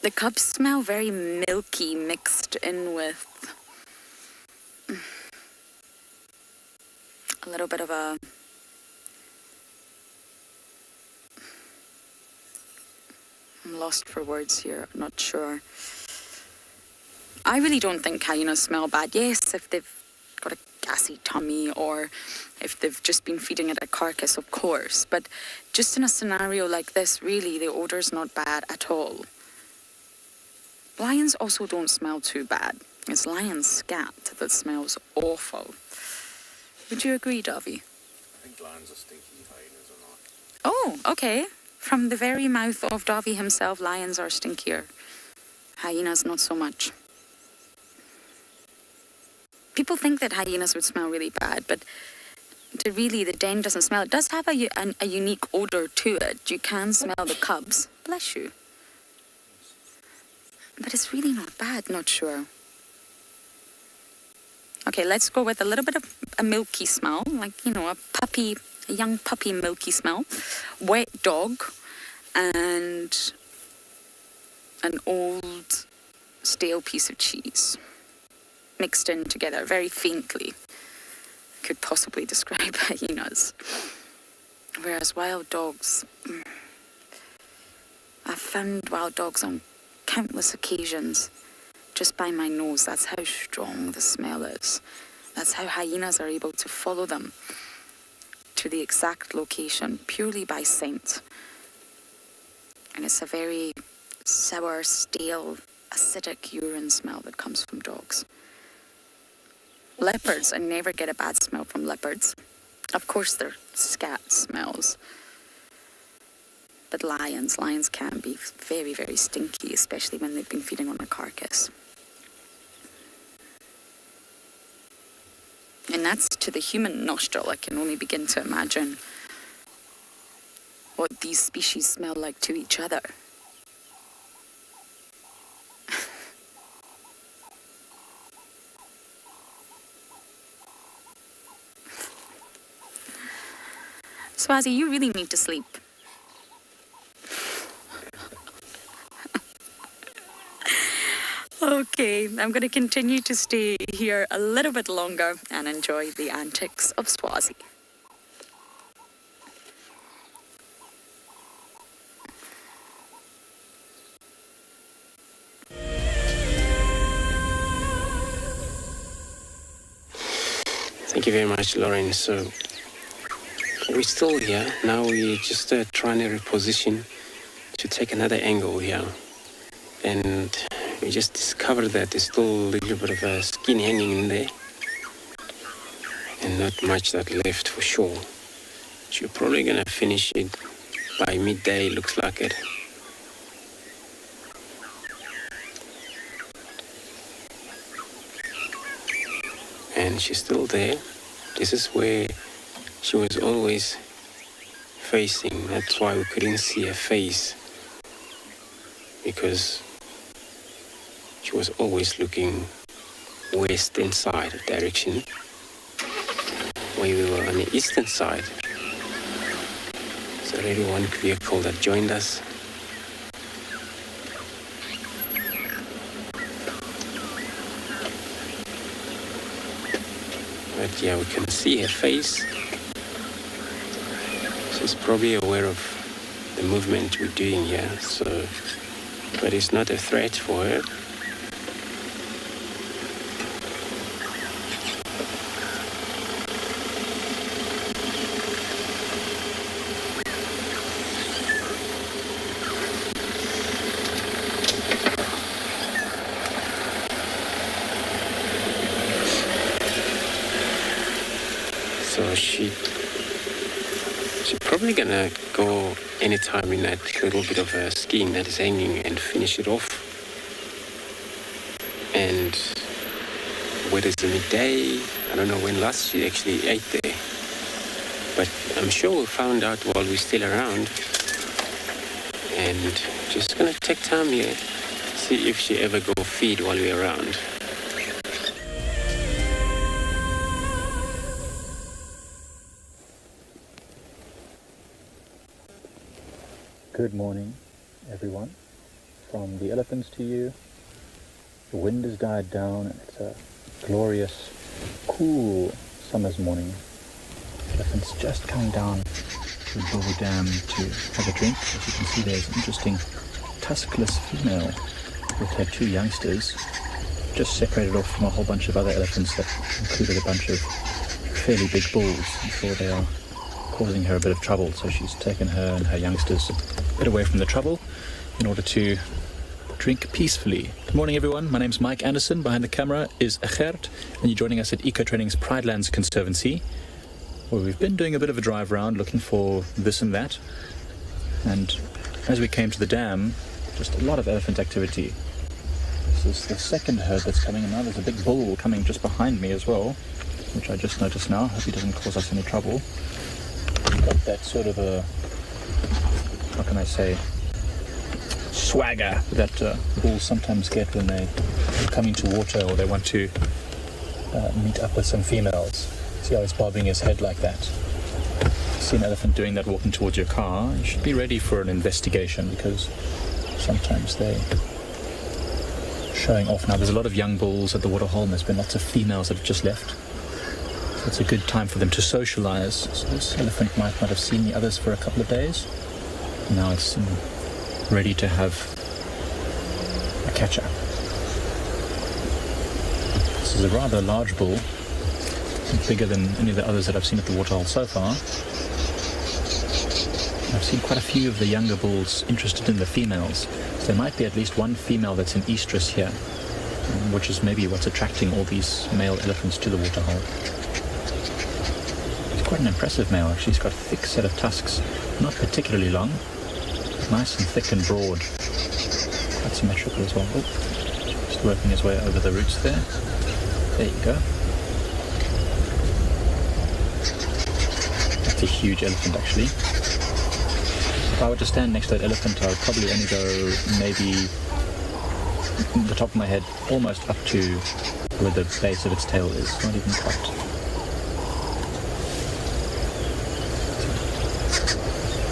The cubs smell very milky, mixed in with a little bit of a I'm lost for words here, I'm not sure. I really don't think hyenas smell bad. Yes, if they've got a gassy tummy or if they've just been feeding it a carcass, of course. But just in a scenario like this, really, the odour's not bad at all. Lions also don't smell too bad. It's lion scat that smells awful. Would you agree, Davy? I think lions are stinky, hyenas are not. Oh, okay. From the very mouth of Davy himself, lions are stinkier. Hyenas, not so much. People think that hyenas would smell really bad, but the den doesn't smell. It does have a unique odour to it. You can smell the cubs. Bless you. But it's really not bad, not sure. Okay, let's go with a little bit of a milky smell, like, a young puppy milky smell. Wet dog and an old stale piece of cheese mixed in together very faintly. Could possibly describe hyenas. Whereas wild dogs, I've found wild dogs on countless occasions just by my nose. That's how strong the smell is. That's how hyenas are able to follow them to the exact location purely by scent. And it's a very sour, stale, acidic urine smell that comes from dogs. Leopards, I never get a bad smell from leopards. Of course, they're scat smells. But lions can be very, very stinky, especially when they've been feeding on a carcass. And that's to the human nostril. I can only begin to imagine what these species smell like to each other. Swazi, you really need to sleep. Okay, I'm going to continue to stay here a little bit longer and enjoy the antics of Swazi. Thank you very much, Lauren. So, we're still here. Now we're just trying to reposition to take another angle here. And we just discovered that there's still a little bit of skin hanging in there. And not much that left for sure. So you're probably going to finish it by midday, looks like it. And she's still there. This is where she was always facing. That's why we couldn't see her face, because she was always looking western side direction, where we were on the eastern side. There's already one vehicle that joined us. But yeah, we can see her face. She's probably aware of the movement we're doing here, so, but it's not a threat for her. So she's probably gonna go anytime in that little bit of skin that is hanging and finish it off. And whether it's midday, I don't know when last she actually ate there. But I'm sure we'll find out while we're still around. And just gonna take time here, see if she ever go feed while we're around. Good morning, everyone. From the elephants to you. The wind has died down and it's a glorious, cool summer's morning. Elephants just coming down to the Tswalu Dam to have a drink. As you can see, there's an interesting tuskless female with her two youngsters, just separated off from a whole bunch of other elephants that included a bunch of fairly big bulls. I'm sure they are causing her a bit of trouble, so she's taken her and her youngsters a bit away from the trouble in order to drink peacefully. Good morning, everyone. My name's Mike Anderson. Behind the camera is Gert, and you're joining us at Eco-Training's Pridelands Conservancy, where we've been doing a bit of a drive around looking for this and that. And as we came to the dam, just a lot of elephant activity. This is the second herd that's coming, and now there's a big bull coming just behind me as well, which I just noticed now. Hope he doesn't cause us any trouble. We've got that sort of a, how can I say, swagger that bulls sometimes get when they come into water or they want to meet up with some females. See how he's bobbing his head like that? See an elephant doing that walking towards your car, you should be ready for an investigation, because sometimes they're showing off. Now there's a lot of young bulls at the waterhole, and there's been lots of females that have just left. it's a good time for them to socialize. So this elephant might not have seen the others for a couple of days. Now it's ready to have a catch-up. This is a rather large bull, bigger than any of the others that I've seen at the waterhole so far. I've seen quite a few of the younger bulls interested in the females. So there might be at least one female that's in estrus here, which is maybe what's attracting all these male elephants to the waterhole. He's quite an impressive male, actually. He's got a thick set of tusks, not particularly long, nice and thick and broad, quite symmetrical as well. Oh, just working his way over the roots there. There you go. That's a huge elephant, actually. If I were to stand next to that elephant, I would probably only go maybe the top of my head almost up to where the base of its tail is, not even quite.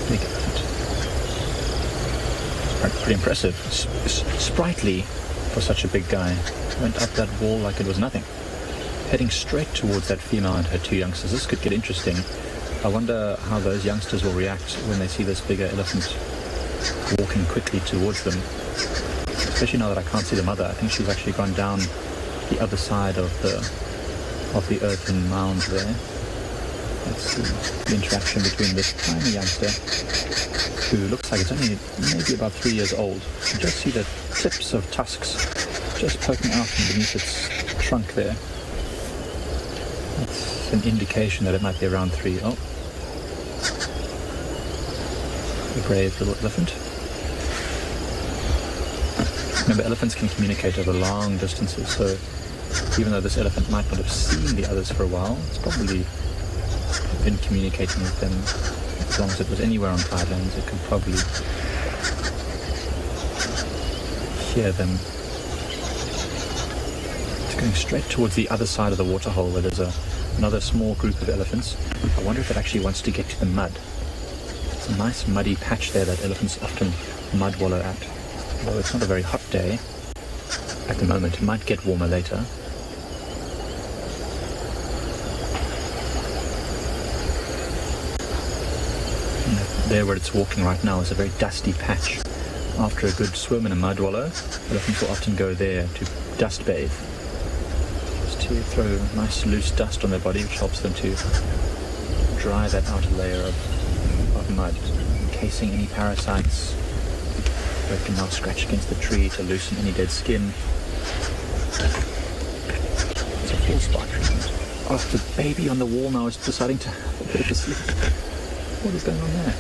Big elephant. Pretty impressive. Sprightly for such a big guy. Went up that wall like it was nothing. Heading straight towards that female and her two youngsters. This could get interesting. I wonder how those youngsters will react when they see this bigger elephant walking quickly towards them. Especially now that I can't see the mother. I think she's actually gone down the other side of the earthen mound there. Let's see the interaction between this tiny youngster, who looks like it's only maybe about 3 years old. You just see the tips of tusks just poking out from beneath its trunk there. That's an indication that it might be around 3. Oh, a brave little elephant. Remember, elephants can communicate over long distances, so even though this elephant might not have seen the others for a while, it's probably been communicating with them. As long as it was anywhere on tidelands, it could probably hear them. It's going straight towards the other side of the waterhole where there's another small group of elephants. I wonder if it actually wants to get to the mud. It's a nice muddy patch there that elephants often mud wallow at. Although it's not a very hot day at the moment, it might get warmer later. And there where it's walking right now is a very dusty patch. After a good swim in a mud wallow, elephants will often go there to dust bathe. Just to throw nice loose dust on their body, which helps them to dry that outer layer of mud, encasing any parasites. They can now scratch against the tree to loosen any dead skin. It's a full spot treatment. Oh, the baby on the wall now is deciding to have a bit of a sleep. What is going on there?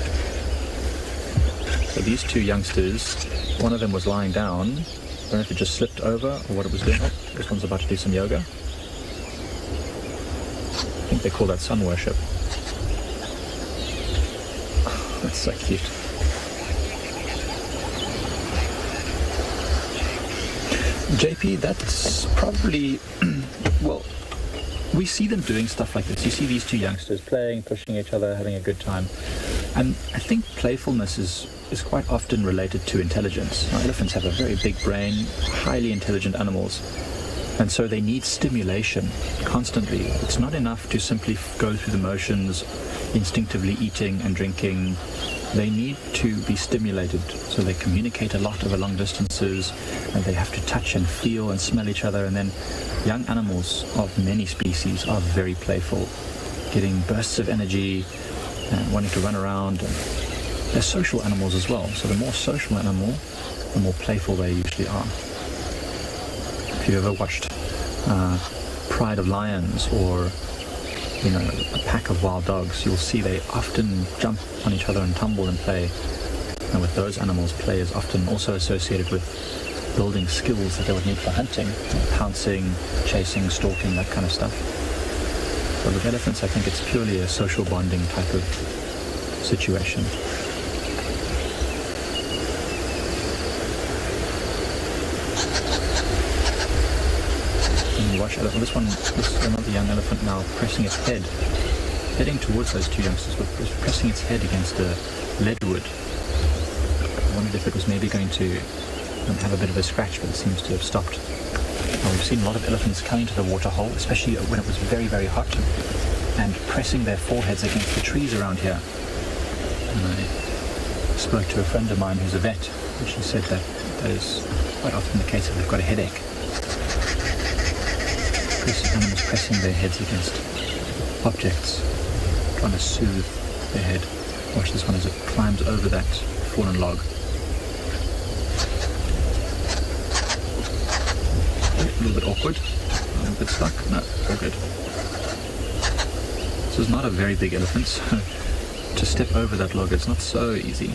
So these two youngsters, one of them was lying down. I don't know if it just slipped over or what it was doing. Oh, this one's about to do some yoga. I think they call that sun worship. Oh, that's so cute. JP, that's probably, well, we see them doing stuff like this. You see these two youngsters playing, pushing each other, having a good time. And I think playfulness is quite often related to intelligence. Now, elephants have a very big brain, highly intelligent animals. And so they need stimulation constantly. It's not enough to simply go through the motions, instinctively eating and drinking. They need to be stimulated, so they communicate a lot over long distances, and they have to touch and feel and smell each other. And then young animals of many species are very playful, getting bursts of energy and wanting to run around. And they're social animals as well, so the more social animal, the more playful they usually are. If you've ever watched Pride of Lions or a pack of wild dogs, you'll see they often jump on each other and tumble and play. And with those animals, play is often also associated with building skills that they would need for hunting, pouncing, chasing, stalking, that kind of stuff. But with elephants, I think it's purely a social bonding type of situation. Watch this another young elephant now pressing its head, heading towards those two youngsters, but pressing its head against a leadwood. I wondered if it was maybe going to have a bit of a scratch, but it seems to have stopped. Now, we've seen a lot of elephants coming to the waterhole, especially when it was very, very hot, and pressing their foreheads against the trees around here. And I spoke to a friend of mine who's a vet, and she said that is quite often the case if they've got a headache. Animals pressing their heads against objects, trying to soothe their head. Watch this one as it climbs over that fallen log. A little bit awkward, a bit stuck. No, all good. This is not a very big elephant, so to step over that log, it's not so easy.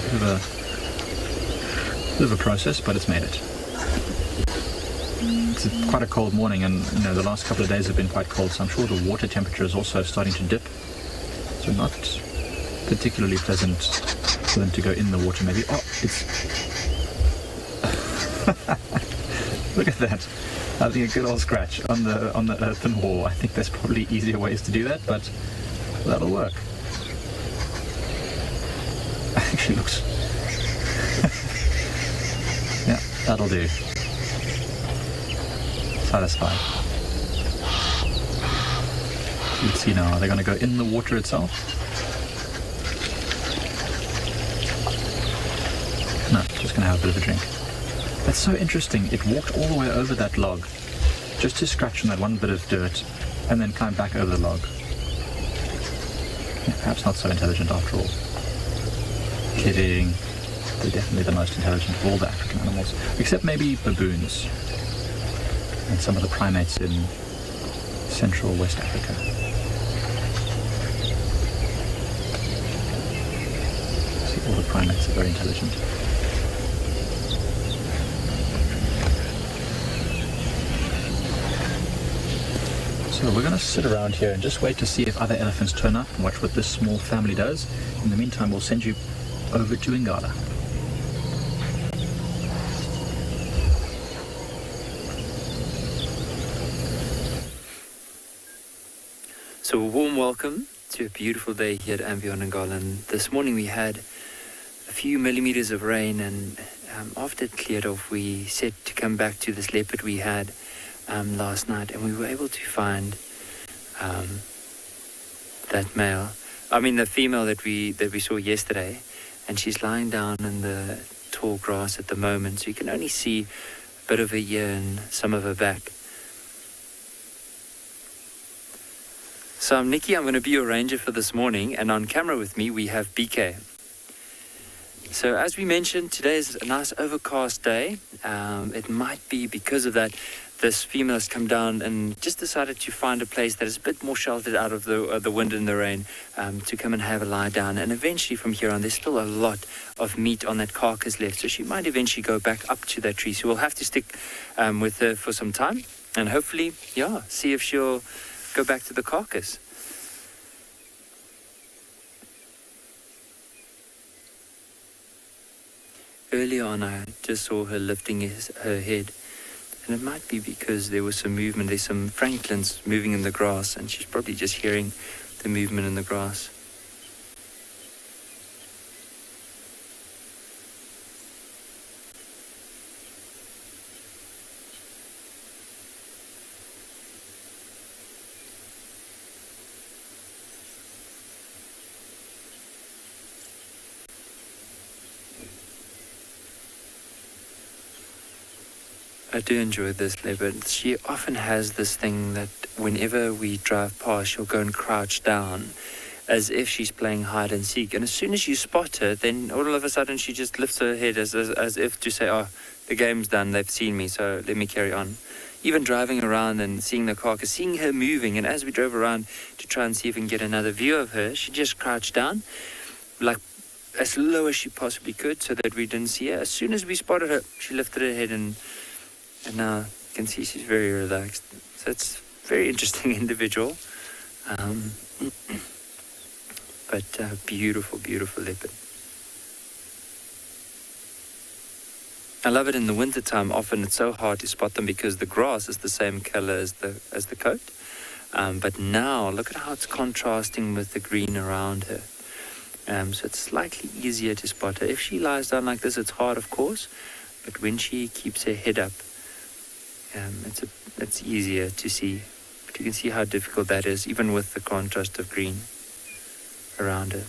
It's a bit of a process, but it's made it. It's quite a cold morning, and the last couple of days have been quite cold, so I'm sure the water temperature is also starting to dip. So not particularly pleasant for them to go in the water. Maybe. Oh, it's. Look at that! Having a good old scratch on the earthen wall. I think there's probably easier ways to do that, but that'll work. Actually looks. Yeah, that'll do. Satisfied. Let's see now, are they going to go in the water itself? No, just going to have a bit of a drink. That's so interesting. It walked all the way over that log just to scratch on that one bit of dirt and then climb back over the log. Yeah, perhaps not so intelligent after all. Kidding. They're definitely the most intelligent of all the African animals, except maybe baboons and some of the primates in Central West Africa. See, all the primates are very intelligent. So we're going to sit around here and just wait to see if other elephants turn up and watch what this small family does. In the meantime, we'll send you over to Ngala. So a warm welcome to a beautiful day here at andBeyond Ngala. And this morning we had a few millimeters of rain, and after it cleared off, we set to come back to this leopard we had last night, and we were able to find the female that we saw yesterday, and she's lying down in the tall grass at the moment, so you can only see a bit of her ear and some of her back. So I'm Nikki, I'm going to be your ranger for this morning, and on camera with me we have BK. So as we mentioned, today is a nice overcast day. It might be because of that this female has come down and just decided to find a place that is a bit more sheltered out of the wind and the rain, to come and have a lie down. And eventually from here on, there's still a lot of meat on that carcass left, so she might eventually go back up to that tree. So we'll have to stick with her for some time and hopefully, see if she'll go back to the carcass. Earlier on, I just saw her lifting her head, and it might be because there was some movement. There's some francolins moving in the grass, and she's probably just hearing the movement in the grass. I do enjoy this leopard. She often has this thing that whenever we drive past, she'll go and crouch down as if she's playing hide and seek. And as soon as you spot her, then all of a sudden she just lifts her head as if to say, oh, the game's done, they've seen me, so let me carry on. Even driving around and seeing the carcass, seeing her moving, and as we drove around to try and see if we can get another view of her, she just crouched down, like as low as she possibly could so that we didn't see her. As soon as we spotted her, she lifted her head, and now you can see she's very relaxed. So it's a very interesting individual. But beautiful, beautiful leopard. I love it in the winter time. Often it's so hard to spot them because the grass is the same color as the coat. But now look at how it's contrasting with the green around her. So it's slightly easier to spot her. If she lies down like this, it's hard, of course, but when she keeps her head up, it's easier to see. But you can see how difficult that is, even with the contrast of green around her.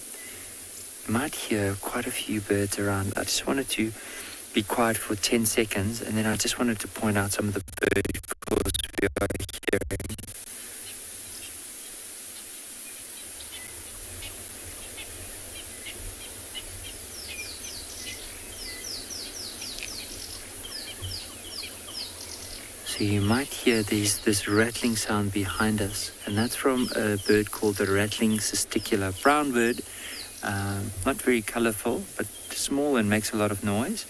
You might hear quite a few birds around. I just wanted to be quiet for 10 seconds, and then I just wanted to point out some of the bird calls we are hearing. So you might hear this rattling sound behind us, and that's from a bird called the rattling cisticola brown bird. Not very colorful, but small and makes a lot of noise.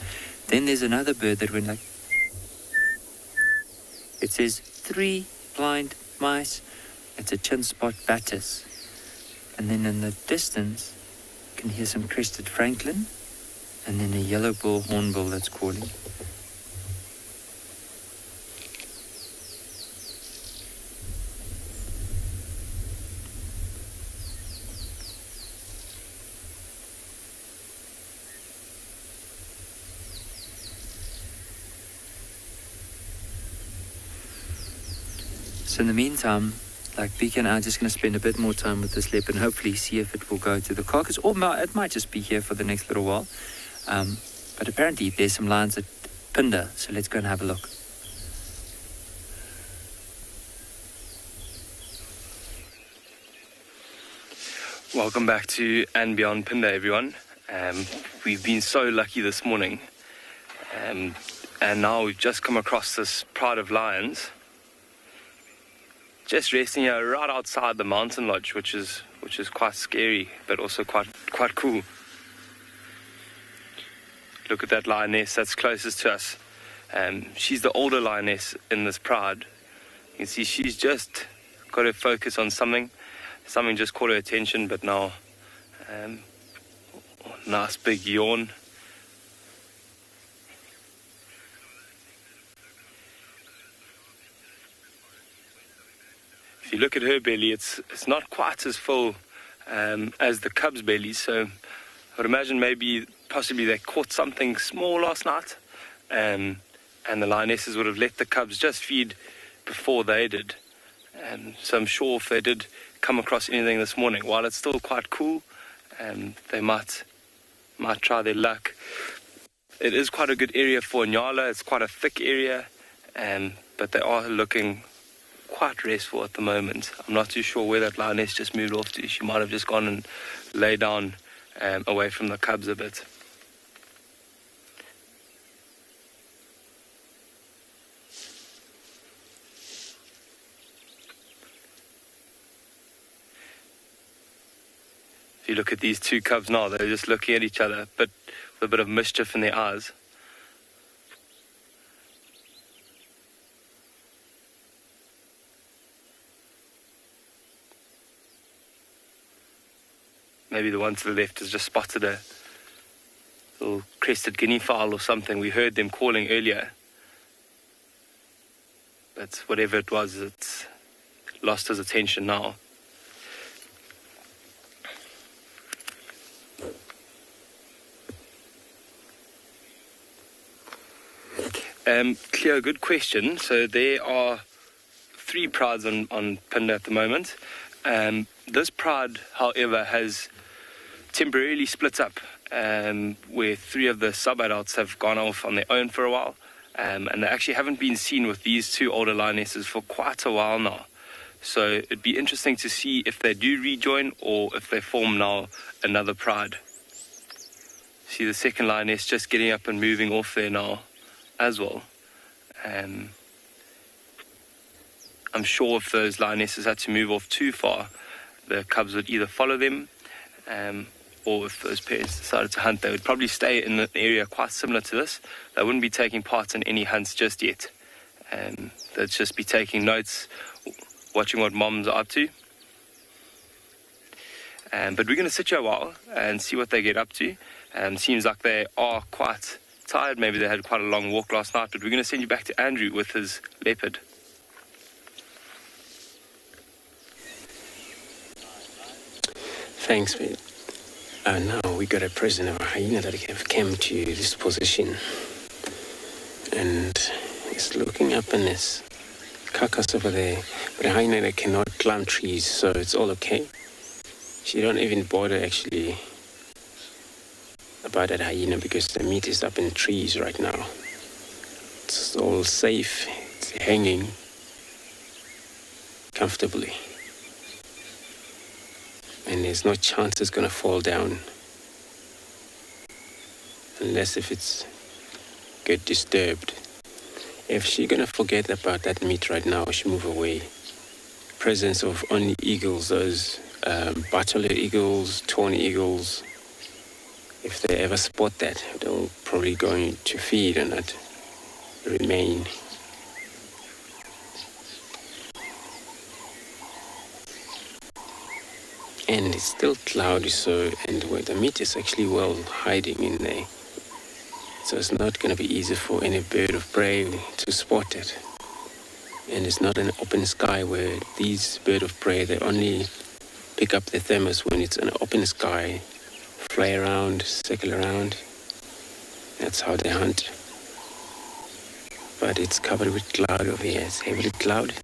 Then there's another bird that went like... It says 3 blind mice. It's a chin spot batis. And then in the distance, you can hear some crested franklin, and then a yellow bull hornbill that's calling. So in the meantime, like Beacon and I are just going to spend a bit more time with this leopard and hopefully see if it will go to the carcass, or it might just be here for the next little while. But apparently there's some lions at Phinda, so let's go and have a look. Welcome back to andBeyond Phinda, everyone. We've been so lucky this morning, and now we've just come across this pride of lions just resting here right outside the mountain lodge, which is quite scary, but also quite cool. Look at that lioness that's closest to us. She's the older lioness in this pride. You can see she's just got her focus on something. Something just caught her attention, but now, nice big yawn. If you look at her belly, it's not quite as full as the cub's belly, so I would imagine possibly they caught something small last night, and the lionesses would have let the cubs just feed before they did. So I'm sure if they did come across anything this morning, while it's still quite cool, they might try their luck. It is quite a good area for Ngala. It's quite a thick area, but they are looking quite restful at the moment. I'm not too sure where that lioness just moved off to. She might have just gone and lay down away from the cubs a bit. If you look at these two cubs now, they're just looking at each other, but with a bit of mischief in their eyes. Maybe the one to the left has just spotted a little crested guinea fowl or something. We heard them calling earlier. But whatever it was, it's lost his attention now. Cleo, good question. So there are 3 prides on Phinda at the moment. This pride, however, has temporarily split up, where 3 of the sub-adults have gone off on their own for a while, and they actually haven't been seen with these 2 older lionesses for quite a while now. So it'd be interesting to see if they do rejoin or if they form now another pride. See the second lioness just getting up and moving off there now as well. I'm sure if those lionesses had to move off too far, the cubs would either follow them, or if those parents decided to hunt, they would probably stay in an area quite similar to this. They wouldn't be taking part in any hunts just yet. They'd just be taking notes, watching what moms are up to. But we're going to sit here a while and see what they get up to. Seems like they are quite tired. Maybe they had quite a long walk last night, but we're going to send you back to Andrew with his leopard. Thanks, mate. Now we got a present of a hyena that have come to this position, and it's looking up in this carcass over there. But a hyena that cannot climb trees, so it's all okay. She don't even bother actually about that hyena because the meat is up in trees right now. It's all safe. It's hanging comfortably. And there's no chance it's going to fall down. Unless if it's get disturbed. If she's going to forget about that meat right now, she move away. Presence of only eagles, those butterlet eagles, tawny eagles, if they ever spot that, they'll probably going to feed and not remain. And it's still cloudy, so, and where the meat is actually well hiding in there. So it's not going to be easy for any bird of prey to spot it. And it's not an open sky where these bird of prey, they only pick up the thermos when it's an open sky, fly around, circle around. That's how they hunt. But it's covered with cloud over here. It's heavily clouded.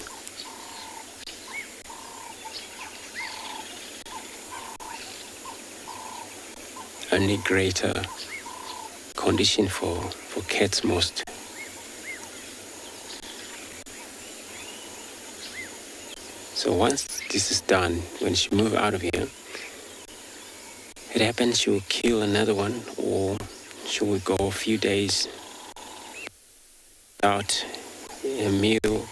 Only greater condition for cats most. So once this is done, when she move out of here, it happens she will kill another one, or she will go a few days without a meal.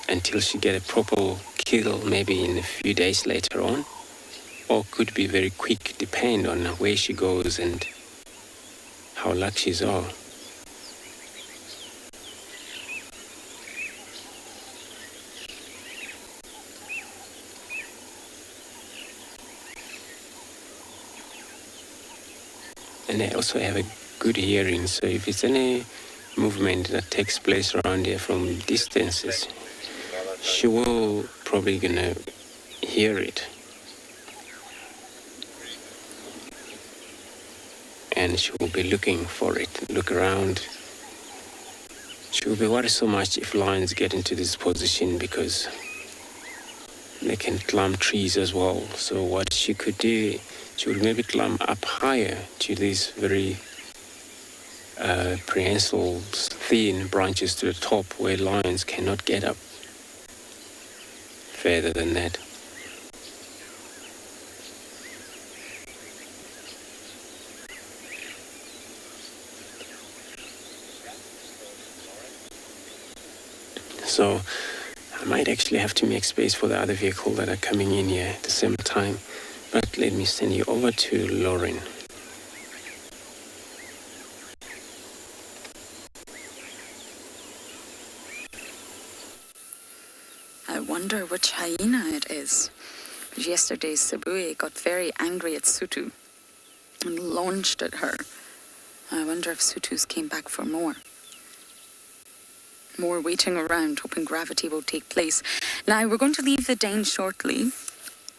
Until she get a proper kill, maybe in a few days later on, or could be very quick, depend on where she goes and how lucky she are. And they also have a good hearing, so if it's any movement that takes place around here from distances, she will probably gonna hear it. And she will be looking for it, look around. She will be worried so much if lions get into this position because they can climb trees as well. So what she could do, she would maybe climb up higher to these very prehensile, thin branches to the top where lions cannot get up further than that. So I might actually have to make space for the other vehicle that are coming in here at the same time. But let me send you over to Lauren. I wonder which hyena it is. Yesterday, Sabi got very angry at Sutu and launched at her. I wonder if Sutu's came back for more. More waiting around, hoping gravity will take place. Now, we're going to leave the Dane shortly.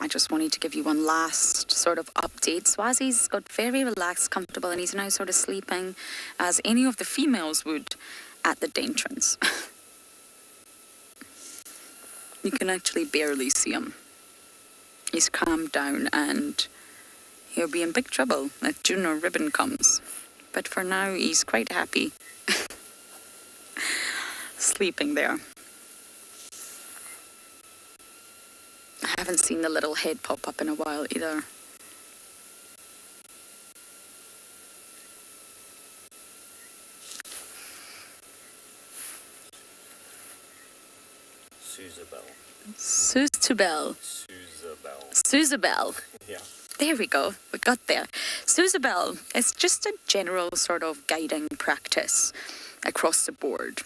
I just wanted to give you one last sort of update. Swazi's got very relaxed, comfortable, and he's now sort of sleeping as any of the females would at the Dane entrance. You can actually barely see him. He's calmed down and he'll be in big trouble if June or Ribbon comes. But for now, he's quite happy sleeping there. I haven't seen the little head pop up in a while either. Susabel. Yeah. There we go. We got there. Susabel is just a general sort of guiding practice across the board.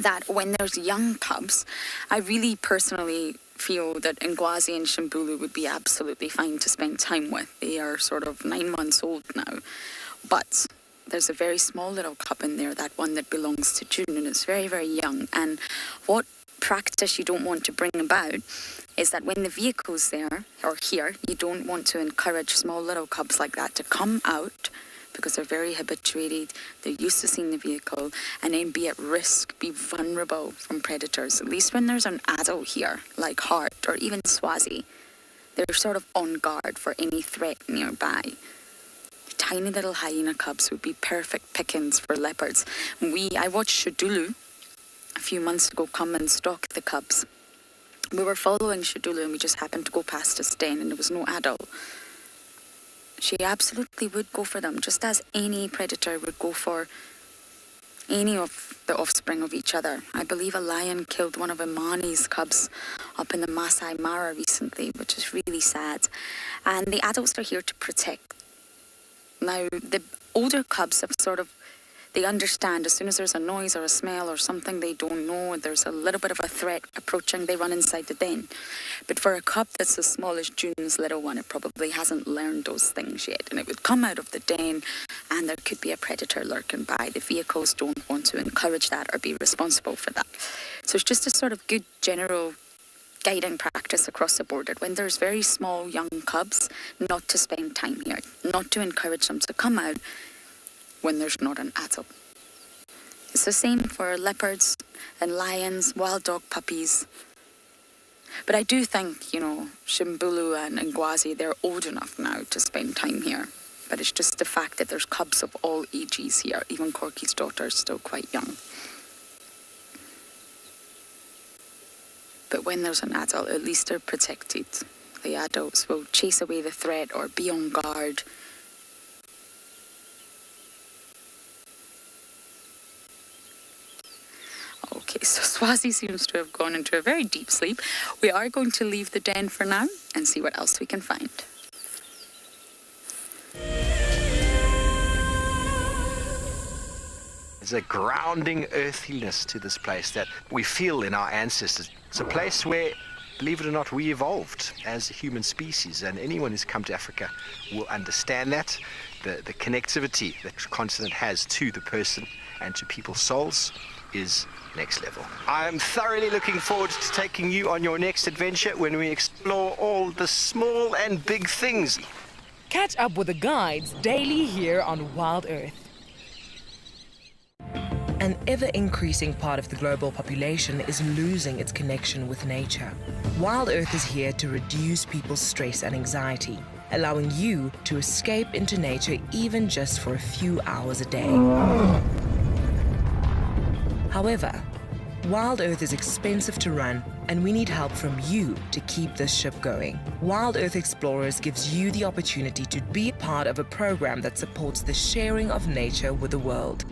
That when there's young cubs, I really personally feel that Ngwazi and Shimbulu would be absolutely fine to spend time with. They are sort of 9 months old now. But there's a very small little cub in there, that one that belongs to June, and it's very, very young. And what practice you don't want to bring about is that when the vehicle's there, or here, you don't want to encourage small little cubs like that to come out, because they're very habituated, they're used to seeing the vehicle, and then be at risk, be vulnerable from predators. At least when there's an adult here, like Hart or even Swazi, they're sort of on guard for any threat nearby. Tiny little hyena cubs would be perfect pickings for leopards. I watched Shadulu a few months ago come and stalk the cubs. We were following Shadulu and we just happened to go past his den and there was no adult. She absolutely would go for them, just as any predator would go for any of the offspring of each other. I believe a lion killed one of Imani's cubs up in the Masai Mara recently, which is really sad. And the adults are here to protect. Now, the older cubs have they understand as soon as there's a noise or a smell or something they don't know, there's a little bit of a threat approaching, they run inside the den. But for a cub that's as small as June's little one, it probably hasn't learned those things yet. And it would come out of the den and there could be a predator lurking by. The vehicles don't want to encourage that or be responsible for that. So it's just a sort of good general guiding practice across the board. When there's very small young cubs, not to spend time here, not to encourage them to come out when there's not an adult. It's the same for leopards and lions, wild dog puppies. But I do think, Shimbulu and Ngwazi, they're old enough now to spend time here. But it's just the fact that there's cubs of all ages here. Even Corky's daughter is still quite young. But when there's an adult, at least they're protected. The adults will chase away the threat or be on guard. Okay, so Swazi seems to have gone into a very deep sleep. We are going to leave the den for now and see what else we can find. There's a grounding earthiness to this place that we feel in our ancestors. It's a place where, believe it or not, we evolved as a human species, and anyone who's come to Africa will understand that. The connectivity that the continent has to the person and to people's souls is next level. I'm thoroughly looking forward to taking you on your next adventure when we explore all the small and big things. Catch up with the guides daily here on WildEarth. An ever-increasing part of the global population is losing its connection with nature. WildEarth is here to reduce people's stress and anxiety, allowing you to escape into nature even just for a few hours a day. However, WildEarth is expensive to run, and we need help from you to keep this ship going. WildEarth Explorers gives you the opportunity to be part of a program that supports the sharing of nature with the world.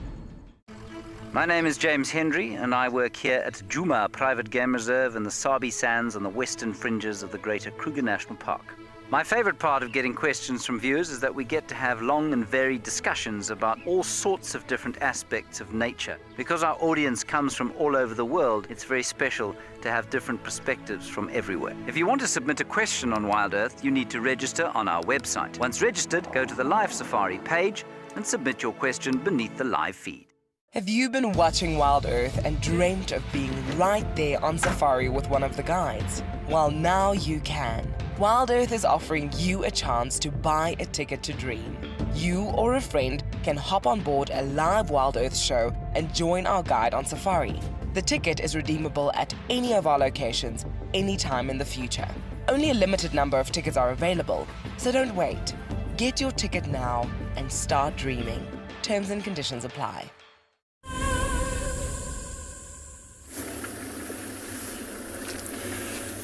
My name is James Hendry, and I work here at Djuma Private Game Reserve in the Sabi sands on the western fringes of the Greater Kruger National Park. My favorite part of getting questions from viewers is that we get to have long and varied discussions about all sorts of different aspects of nature. Because our audience comes from all over the world, it's very special to have different perspectives from everywhere. If you want to submit a question on WildEarth, you need to register on our website. Once registered, go to the Live Safari page and submit your question beneath the live feed. Have you been watching WildEarth and dreamt of being right there on safari with one of the guides? Well, now you can. WildEarth is offering you a chance to buy a ticket to dream. You or a friend can hop on board a live WildEarth show and join our guide on safari. The ticket is redeemable at any of our locations, anytime in the future. Only a limited number of tickets are available, so don't wait. Get your ticket now and start dreaming. Terms and conditions apply.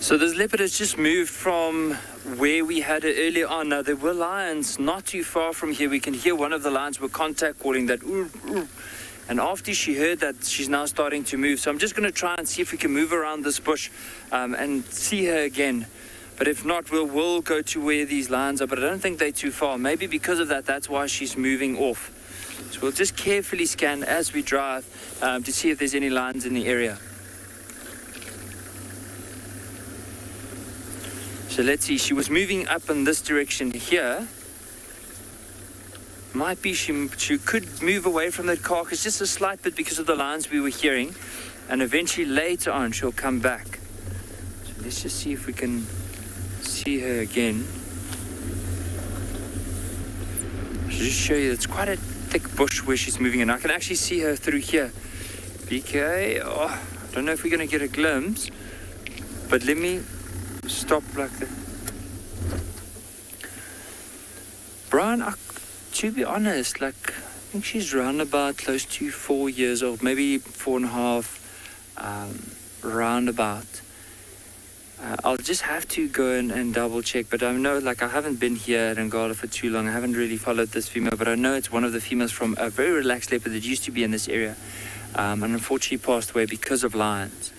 So this leopard has just moved from where we had it earlier on. Now there were lions not too far from here. We can hear one of the lions were contact calling that ooh, ooh. And after she heard that, she's now starting to move. So I'm just going to try and see if we can move around this bush and see her again. But if not, we'll go to where these lions are. But I don't think they're too far. Maybe because of that, that's why she's moving off. So we'll just carefully scan as we drive to see if there's any lions in the area. So let's see, she was moving up in this direction here. Might be she could move away from that carcass just a slight bit because of the lines we were hearing. and eventually later on she'll come back. So let's just see if we can see her again. I'll just show you, it's quite a thick bush where she's moving, and I can actually see her through here. BK, I don't know if we're going to get a glimpse, but let me stop like that. Brian, to be honest, I think she's round about close to 4 years old, maybe 4.5, roundabout. I'll just have to go and double check, but I know, I haven't been here at Ngala for too long. I haven't really followed this female, but I know it's one of the females from a very relaxed leopard that used to be in this area, and unfortunately passed away because of lions.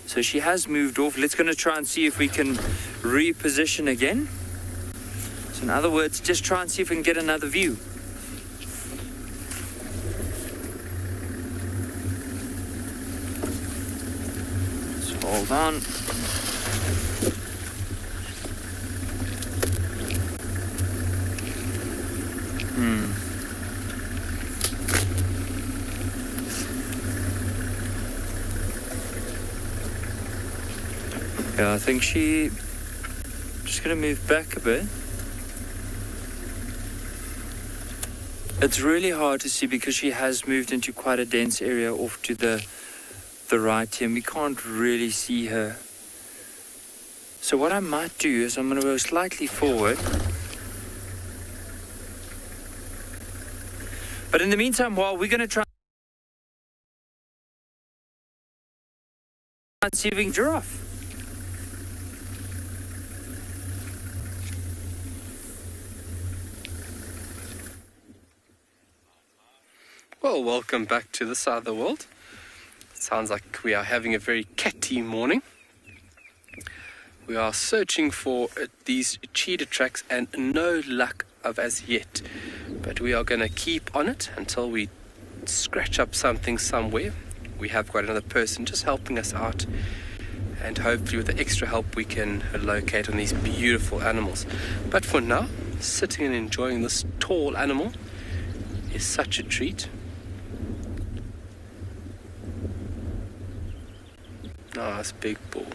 So she has moved off. Let's going to try and see if we can reposition again. So in other words, just try and see if we can get another view. So hold on. Yeah, I think she just going to move back a bit. It's really hard to see because she has moved into quite a dense area off to the right here, and we can't really see her. So what I might do is I'm going to go slightly forward. But in the meantime, while we're going to try and see if we can giraffe. Well, welcome back to this side of the world. It sounds like we are having a very catty morning. We are searching for these cheetah tracks and no luck as yet. But we are going to keep on it until we scratch up something somewhere. We have got another person just helping us out. And hopefully with the extra help we can locate on these beautiful animals. But for now, sitting and enjoying this tall animal is such a treat. Nice big bull.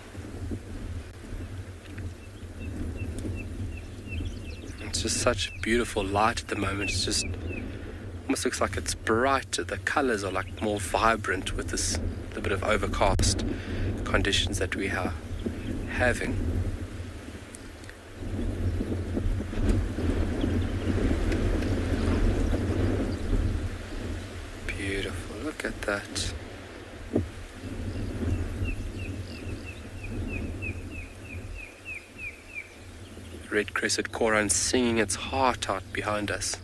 It's just such beautiful light at the moment. It's just almost looks like it's brighter. The colors are more vibrant with this little bit of overcast conditions that we are having. Beautiful. Look at that. Red-crested cormorant singing its heart out behind us.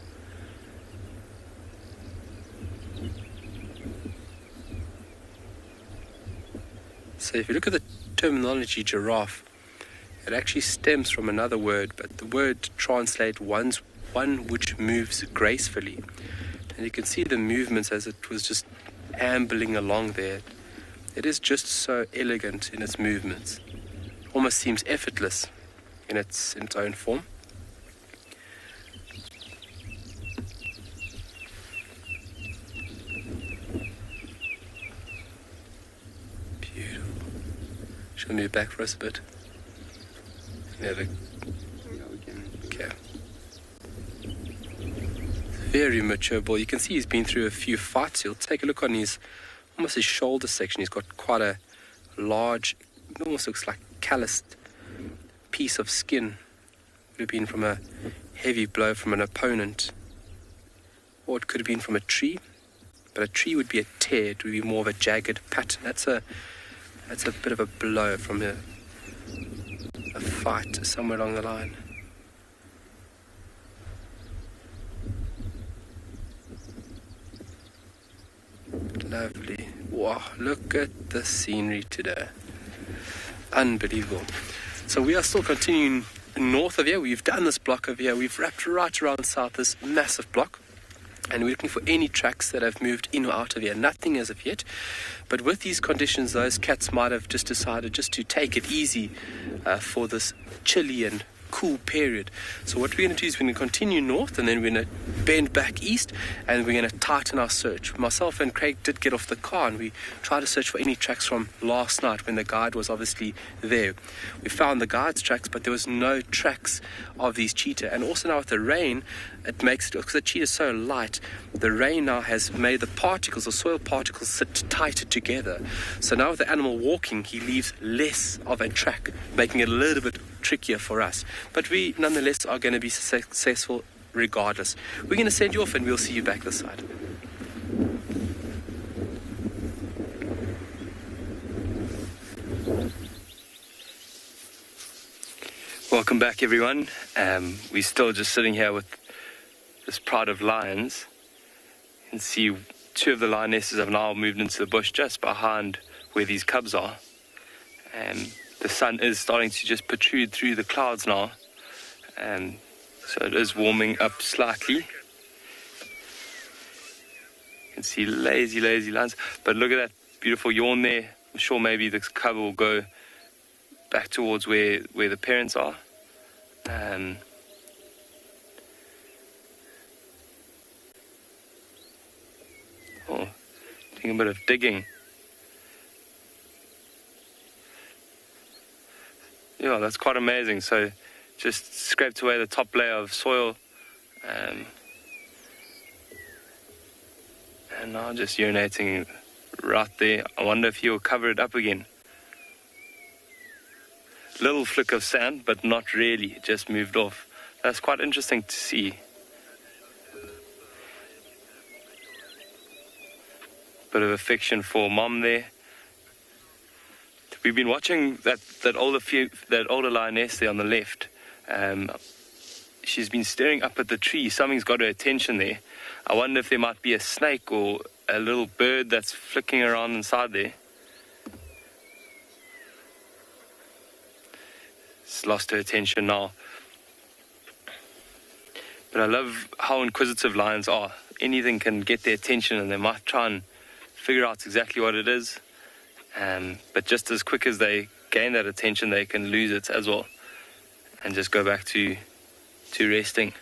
So if you look at the terminology giraffe, it actually stems from another word, but the word translates one which moves gracefully. And you can see the movements as it was just ambling along there. It is just so elegant in its movements. Almost seems effortless in its own form. Beautiful. Shall we move back for us a bit? Yeah, we can. Okay. Very mature bull. You can see he's been through a few fights. You'll take a look on almost his shoulder section. He's got quite a large, it almost looks like calloused piece of skin. Would have been from a heavy blow from an opponent, or it could have been from a tree, but a tree would be a tear. It would be more of a jagged pattern. That's a bit of a blow from a fight somewhere along the line. Lovely. Wow, look at the scenery today. Unbelievable. So we are still continuing north of here. We've done this block over here. We've wrapped right around south this massive block. And we're looking for any tracks that have moved in or out of here. Nothing as of yet. But with these conditions, those cats might have just decided just to take it easy for this chilly and cool period. So what we're going to do is we're going to continue north, and then we're going to bend back east, and we're going to tighten our search. Myself and Craig did get off the car, and we tried to search for any tracks from last night when the guide was obviously there. We found the guide's tracks, but there was no tracks of these cheetah. And also now with the rain, it makes it, because the cheetah is so light, the rain now has made the particles, the soil particles, sit tighter together. So now with the animal walking, he leaves less of a track, making it a little bit trickier for us. But we nonetheless are going to be successful regardless. We're going to send you off, and we'll see you back this side. Welcome back, everyone. We're still just sitting here with this pride of lions. You can see two of the lionesses have now moved into the bush just behind where these cubs are. The sun is starting to just protrude through the clouds now. So it is warming up slightly. You can see lazy lions. But look at that beautiful yawn there. I'm sure maybe the cub will go back towards where the parents are. Doing a bit of digging. Yeah, that's quite amazing. So just scraped away the top layer of soil, and now just urinating right there. I wonder if he'll cover it up again. Little flick of sand, but not really, it just moved off. That's quite interesting to see. Bit of affection for mom there. We've been watching that older lioness there on the left. She's been staring up at the tree. Something's got her attention there. I wonder if there might be a snake or a little bird that's flicking around inside there. It's lost her attention now. But I love how inquisitive lions are. Anything can get their attention, and they might try and figure out exactly what it is. But just as quick as they gain that attention, they can lose it as well and just go back to resting.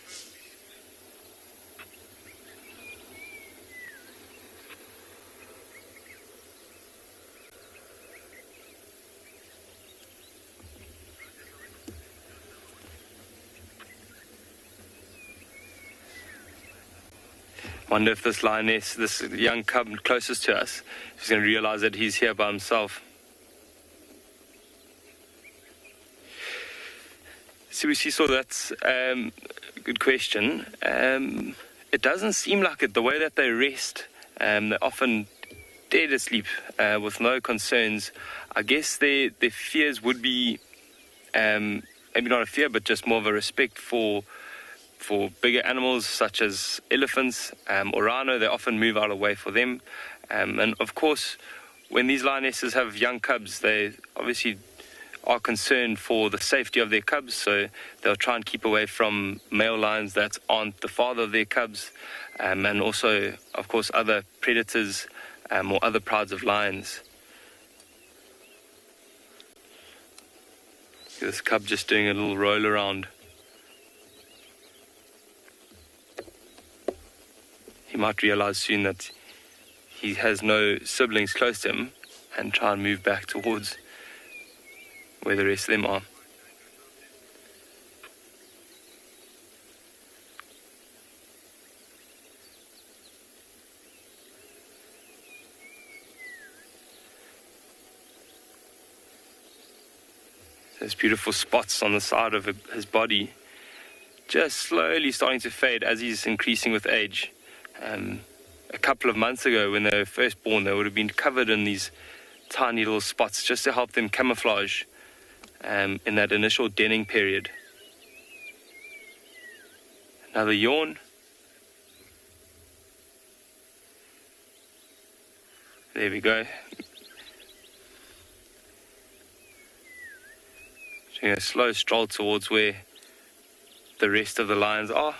Wonder if this lioness, this young cub closest to us, is going to realize that he's here by himself. So we saw that's a good question. It doesn't seem like it. The way that they rest, they're often dead asleep with no concerns. I guess their fears would be, maybe not a fear, but just more of a respect for bigger animals such as elephants or rhino. They often move out of the way for them. And of course, when these lionesses have young cubs, they obviously are concerned for the safety of their cubs, so they'll try and keep away from male lions that aren't the father of their cubs, and also, of course, other predators or other prides of lions. This cub just doing a little roll around. He might realize soon that he has no siblings close to him and try and move back towards where the rest of them are. There's beautiful spots on the side of his body, just slowly starting to fade as he's increasing with age. A couple of months ago, when they were first born, they would have been covered in these tiny little spots just to help them camouflage in that initial denning period. Another yawn. There we go. Doing a slow stroll towards where the rest of the lions are,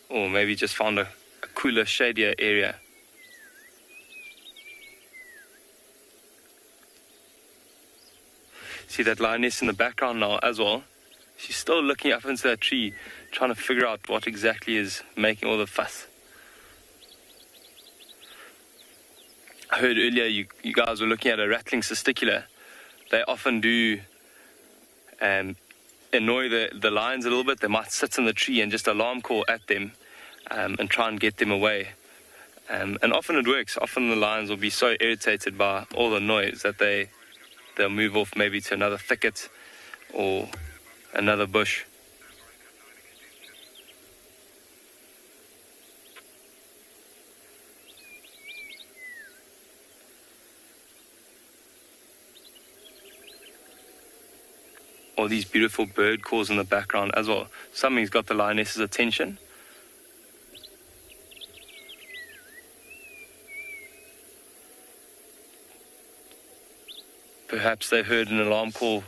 or maybe just found a cooler, shadier area. See that lioness in the background now as well? She's still looking up into that tree, trying to figure out what exactly is making all the fuss. I heard earlier you guys were looking at a rattling testicular. They often do annoy the lions a little bit. They might sit in the tree and just alarm call at them and try and get them away. And often it works. Often the lions will be so irritated by all the noise that they'll move off maybe to another thicket or another bush. All these beautiful bird calls in the background as well. Something's got the lioness's attention. Perhaps they heard an alarm call,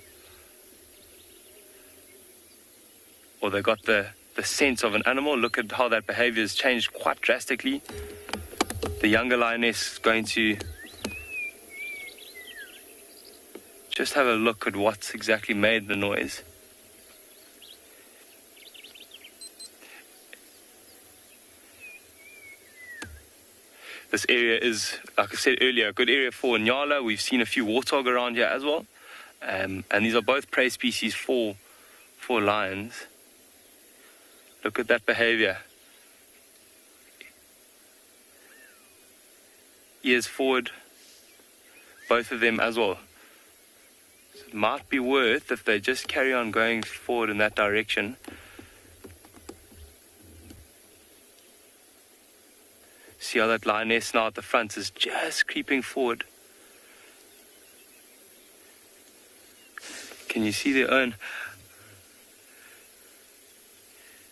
or they got the sense of an animal. Look at how that behavior has changed quite drastically. The younger lioness is going to just have a look at what's exactly made the noise. This area is, like I said earlier, a good area for Ngala. We've seen a few warthog around here as well. And these are both prey species for lions. Look at that behavior. Ears forward, both of them as well. So it might be worth if they just carry on going forward in that direction. See how that lioness now at the front is just creeping forward. Can you see their own?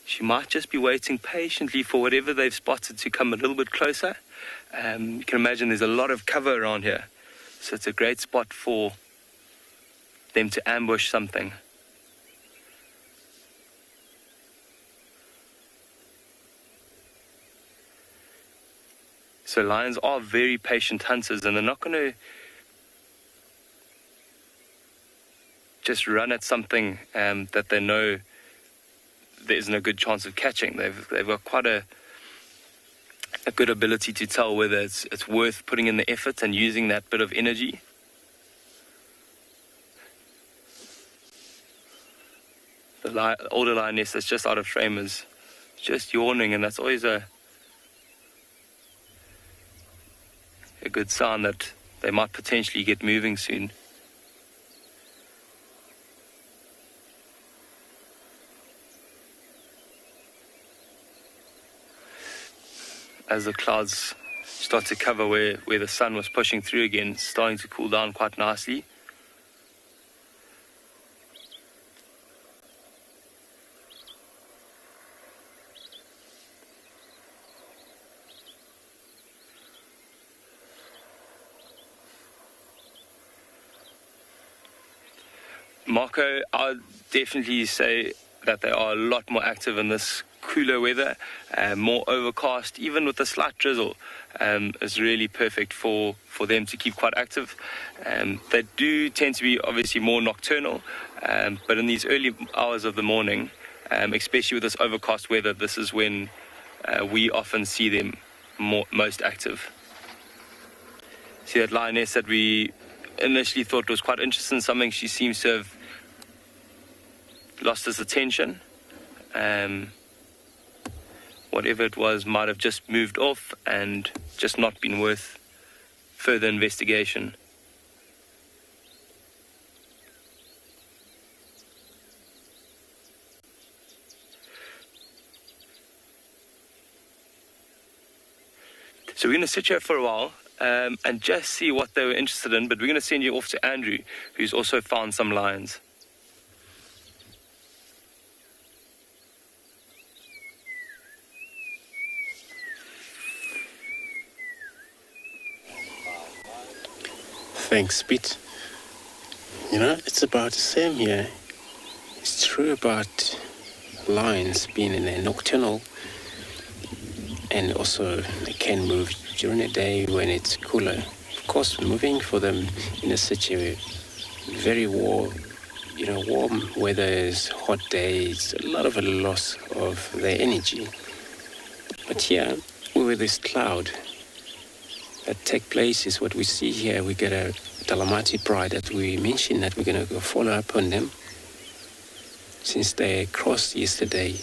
She might just be waiting patiently for whatever they've spotted to come a little bit closer. You can imagine there's a lot of cover around here. So it's a great spot for them to ambush something. So lions are very patient hunters, and they're not going to just run at something that they know there isn't a good chance of catching. They've got quite a good ability to tell whether it's worth putting in the effort and using that bit of energy. The older lioness that's just out of frame is just yawning, and that's always a good sign that they might potentially get moving soon. As the clouds start to cover where the sun was pushing through again, it's starting to cool down quite nicely. Marco, I'd definitely say that they are a lot more active in this cooler weather, more overcast, even with a slight drizzle. Is really perfect for them to keep quite active. They do tend to be obviously more nocturnal, but in these early hours of the morning, especially with this overcast weather, this is when we often see them most active. See that lioness that we initially thought was quite interesting, something she seems to have lost his attention. Whatever it was might have just moved off and just not been worth further investigation. So we're going to sit here for a while and just see what they were interested in, but we're going to send you off to Andrew, who's also found some lions. Thanks, Pete. You know, it's about the same here. It's true about lions being in a nocturnal, and also they can move during the day when it's cooler. Of course, moving for them in such a very warm warm weathers, hot days, a lot of a loss of their energy. But here, with this cloud that take place is what we see here. We get a Dalamati pride that we mentioned that we're going to go follow up on them since they crossed yesterday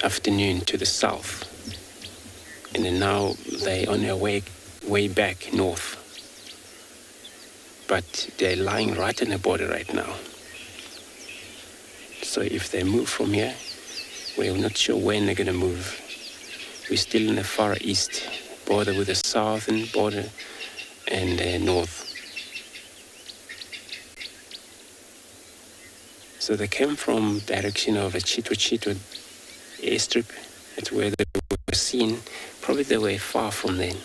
afternoon to the south. And then now they're on their way back north. But they're lying right on the border right now. So if they move from here, we're not sure when they're going to move. We're still in the far east border with the southern border and the north. So they came from direction of a Cheetah airstrip. That's where they were seen. Probably they were far from then.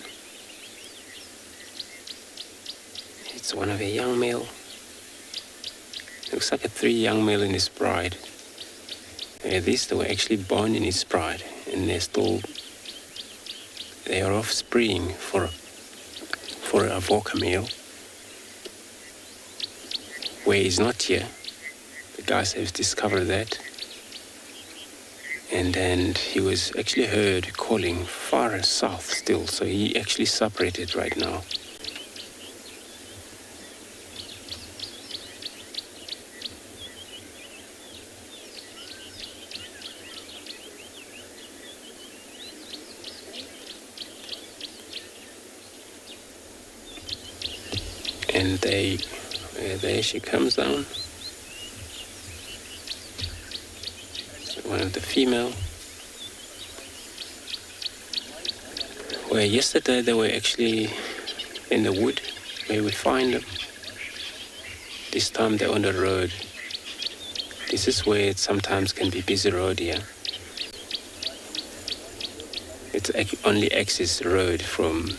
It's one of a young male. Looks like a 3 young male in his pride. These they were actually born in his pride, and they are offspring for a Voca male. Where he's not here, the guys have discovered that. And then he was actually heard calling far south still, so he actually separated right now. And there she comes down. One of the female. Where yesterday they were actually in the wood where we find them. This time they're on the road. This is where it sometimes can be busy road here. It's only access road from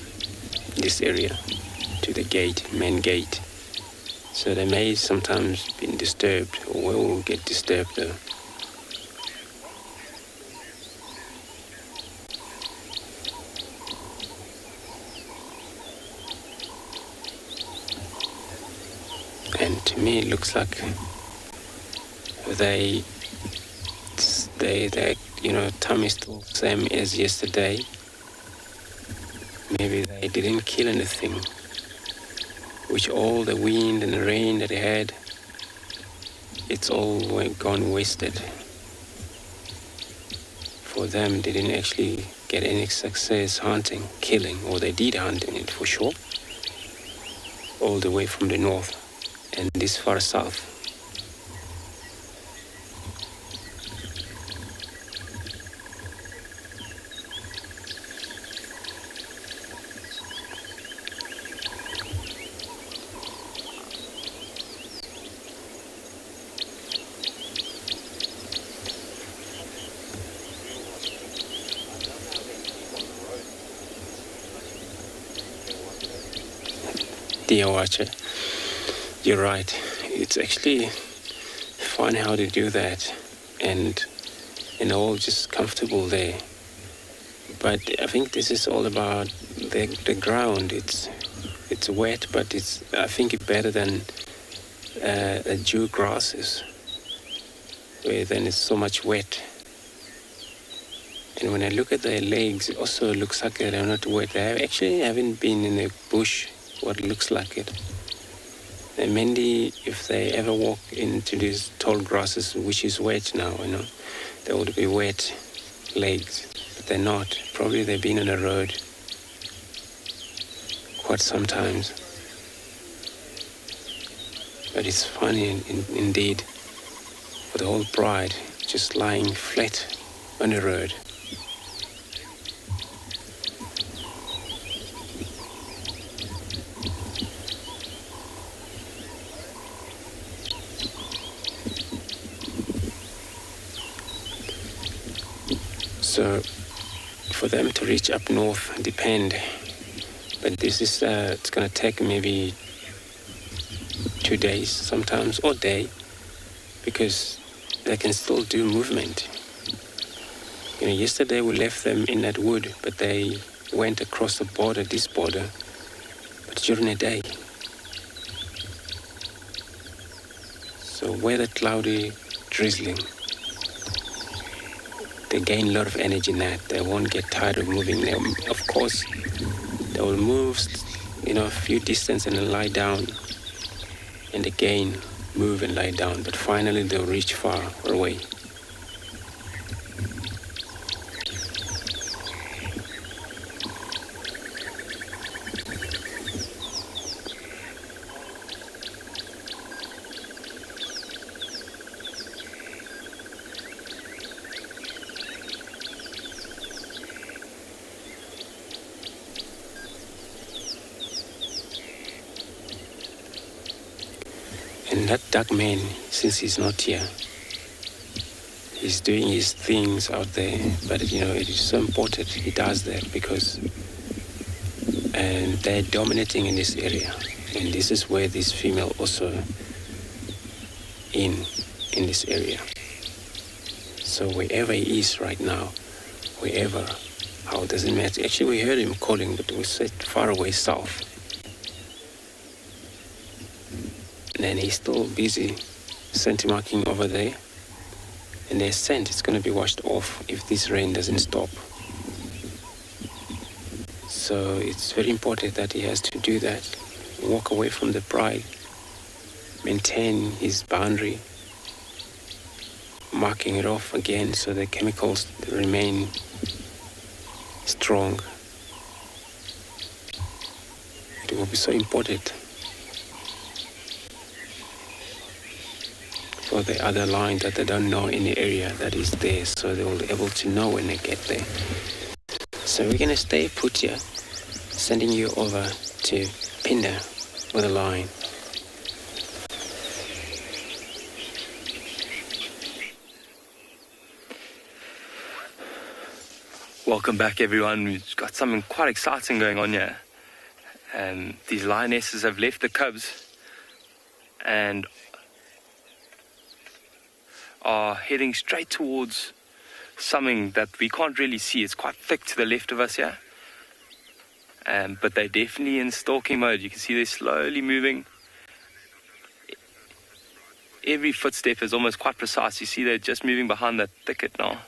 this area to the gate, main gate. So they may sometimes be disturbed or will get disturbed though. And to me it looks like they time is still the same as yesterday. Maybe they didn't kill anything, which all the wind and the rain that they had, it's all gone wasted. For them, they didn't actually get any success hunting, killing, or they did hunting it for sure, all the way from the north and this far south. Dear watcher, you're right. It's actually fun how to do that, and all just comfortable there. But I think this is all about the ground. It's wet, but I think it's better than the dew grasses, where then it's so much wet. And when I look at their legs, it also looks like they're not wet. They actually haven't been in the bush. What looks like it. And mainly, if they ever walk into these tall grasses, which is wet now, they would be wet legs, but they're not. Probably they've been on the road quite sometimes. But it's funny indeed for the whole pride just lying flat on the road. So for them to reach up north depend, but this is it's going to take maybe 2 days sometimes, or day, because they can still do movement. Yesterday we left them in that wood, but they went across the border, this border, but during the day. So weather cloudy, drizzling. They gain a lot of energy in that. They won't get tired of moving. Of course, they will move, a few distance and then lie down. And again, move and lie down. But finally, they'll reach far away. And that dark man, since he's not here, he's doing his things out there. But, it is so important he does that because they're dominating in this area. And this is where this female also in this area. So wherever he is right now, how it doesn't matter. Actually, we heard him calling, but we said far away south. And then he's still busy scent marking over there. And their scent is going to be washed off if this rain doesn't stop. So it's very important that he has to do that. Walk away from the pride. Maintain his boundary. Marking it off again so the chemicals remain strong. It will be so important for the other line that they don't know in the area that is there, so they will be able to know when they get there. So we're going to stay put here, sending you over to Phinda with a line. Welcome back, everyone. We've got something quite exciting going on here. These lionesses have left the cubs and are heading straight towards something that we can't really see. It's quite thick to the left of us here. But they're definitely in stalking mode. You can see they're slowly moving. Every footstep is almost quite precise. You see they're just moving behind that thicket now.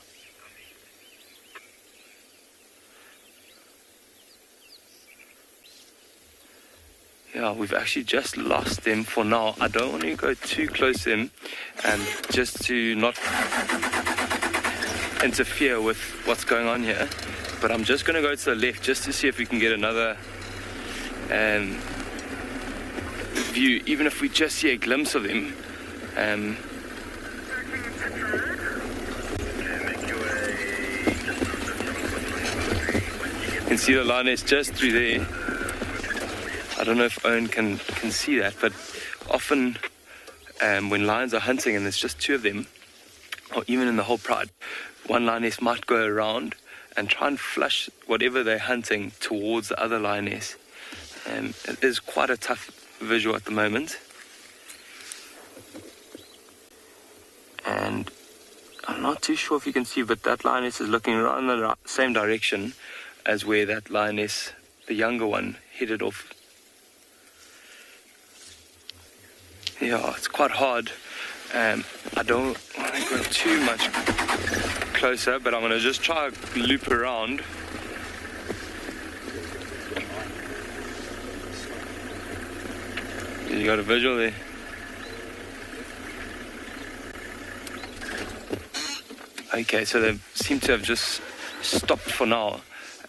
Yeah, we've actually just lost them for now. I don't want to go too close to them, just to not interfere with what's going on here. But I'm just going to go to the left just to see if we can get another view, even if we just see a glimpse of them. You can see the lioness just through there. I don't know if Owen can see that, but often when lions are hunting and there's just two of them, or even in the whole pride, one lioness might go around and try and flush whatever they're hunting towards the other lioness. It is quite a tough visual at the moment. And I'm not too sure if you can see, but that lioness is looking right in the same direction as where that lioness, the younger one, headed off. Yeah, it's quite hard. I don't want to go too much closer, but I'm going to just try to loop around. You got a visual there? Okay, so they seem to have just stopped for now.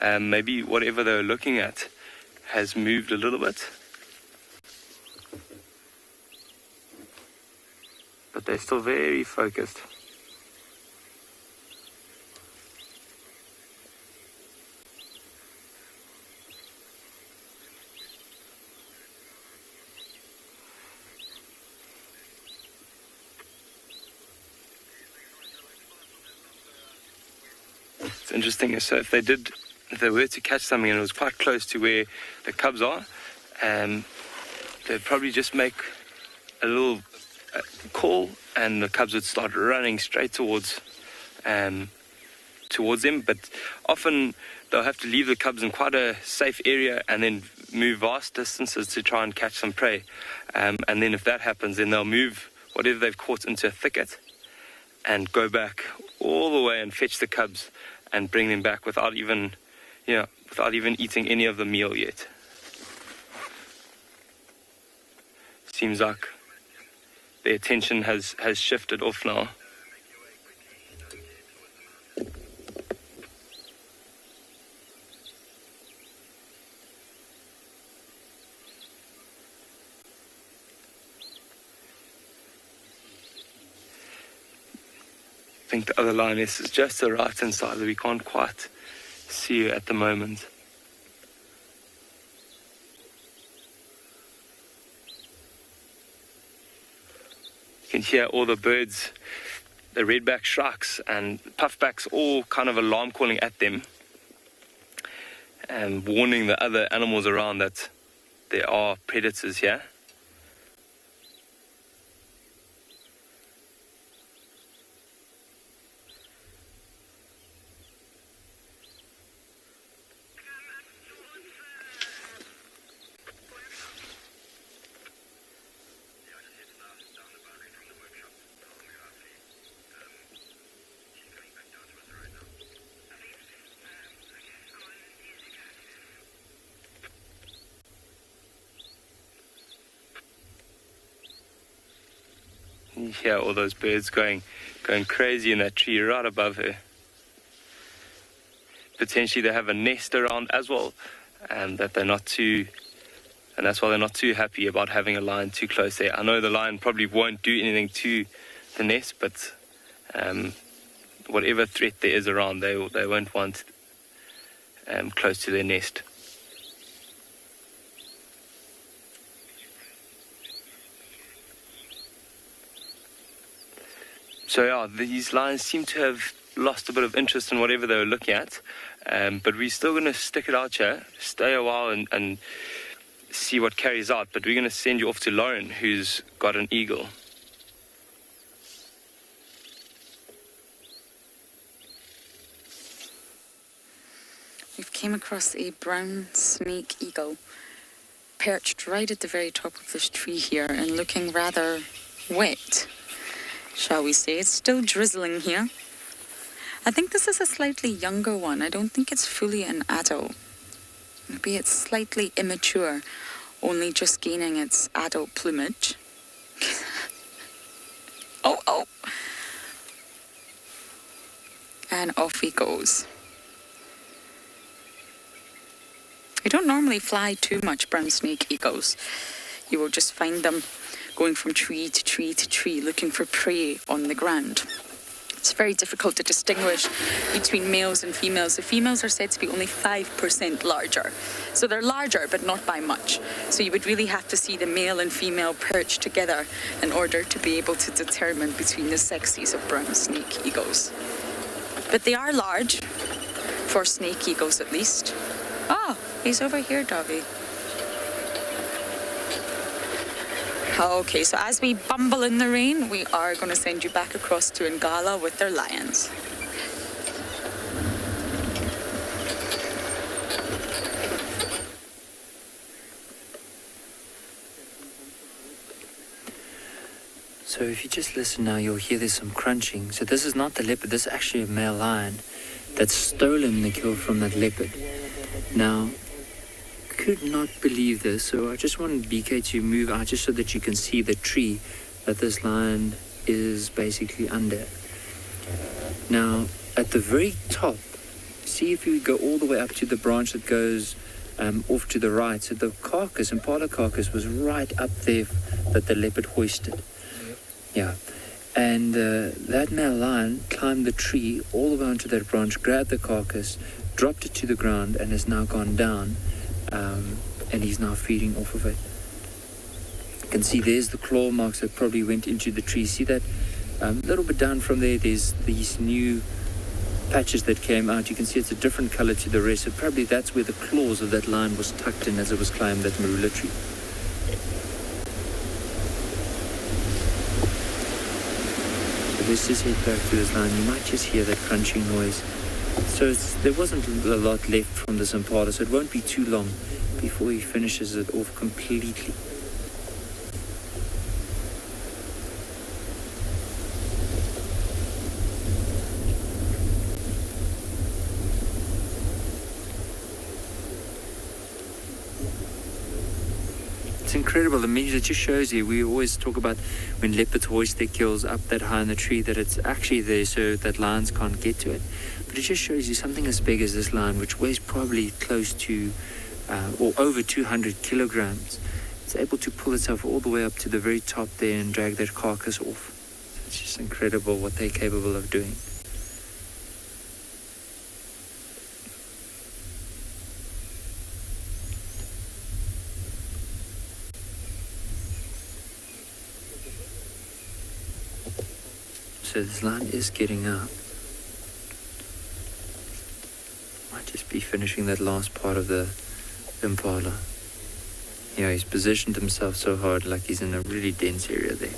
Maybe whatever they were looking at has moved a little bit. But they're still very focused. It's interesting. So if they were to catch something and it was quite close to where the cubs are, they'd probably just make a little call and the cubs would start running straight towards them. But often they'll have to leave the cubs in quite a safe area and then move vast distances to try and catch some prey. And then if that happens, then they'll move whatever they've caught into a thicket and go back all the way and fetch the cubs and bring them back without even eating any of the meal yet. Seems like their attention has shifted off now. I think the other lioness is just the right-hand side that we can't quite see her at the moment. You can hear all the birds, the redback shrikes and puffbacks, all kind of alarm calling at them and warning the other animals around that there are predators here. You hear all those birds going crazy in that tree right above her. Potentially they have a nest around as well, and that's why they're not too happy about having a lion too close there. I know the lion probably won't do anything to the nest, but whatever threat there is around, they won't want close to their nest. So yeah, these lions seem to have lost a bit of interest in whatever they were looking at, but we're still going to stick it out here, stay a while and see what carries out. But we're going to send you off to Lauren, who's got an eagle. We've came across a brown snake eagle perched right at the very top of this tree here and looking rather wet, shall we say. It's still drizzling here. I think this is a slightly younger one. I don't think it's fully an adult. Maybe it's slightly immature, only just gaining its adult plumage. Oh! And off he goes. We don't normally fly too much brown snake eagles. You will just find them going from tree to tree to tree looking for prey on the ground. It's very difficult to distinguish between males and females. The females are said to be only 5% larger. So they're larger, but not by much. So you would really have to see the male and female perched together in order to be able to determine between the sexes of brown snake eagles. But they are large, for snake eagles at least. Oh, he's over here, Dobby. Okay, so as we bumble in the rain, we are going to send you back across to Ngala with their lions. So if you just listen now, you'll hear there's some crunching. So this is not the leopard, this is actually a male lion that's stolen the kill from that leopard. Now, could not believe this, so I just wanted BK to move out just so that you can see the tree that this lion is basically under. Now, at the very top, see if you go all the way up to the branch that goes off to the right. So the carcass, impala carcass, was right up there that the leopard hoisted. Yeah. And that male lion climbed the tree all the way onto that branch, grabbed the carcass, dropped it to the ground, and has now gone down. And he's now feeding off of it. You can see there's the claw marks that probably went into the tree. See that a little bit down from there, there's these new patches that came out. You can see it's a different color to the rest. So probably that's where the claws of that lion was tucked in as it was climbing that Amarula tree. So let's just head back to this lion. You might just hear that crunching noise. So there wasn't a lot left from this impala, so it won't be too long before he finishes it off completely. incredible. I mean, it just shows you, we always talk about when leopards hoist their kills up that high in the tree, that it's actually there so that lions can't get to it. But it just shows you something as big as this lion, which weighs probably close to or over 200 kilograms. It's able to pull itself all the way up to the very top there and drag that carcass off. So it's just incredible what they're capable of doing. So this lion is getting up. Might just be finishing that last part of the impala. Yeah, he's positioned himself so hard, like he's in a really dense area there.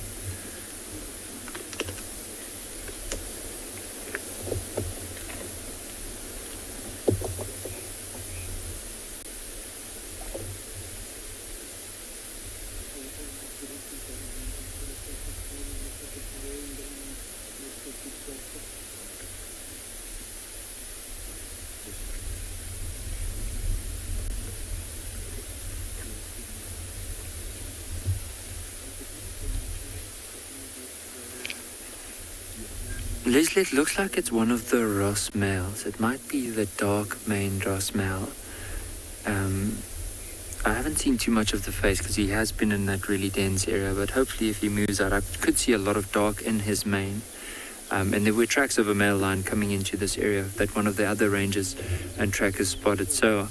Leslie, it looks like it's one of the Ross males. It might be the dark-maned Ross male. I haven't seen too much of the face because he has been in that really dense area, but hopefully if he moves out, I could see a lot of dark in his mane. And there were tracks of a male lion coming into this area that one of the other rangers and trackers spotted. So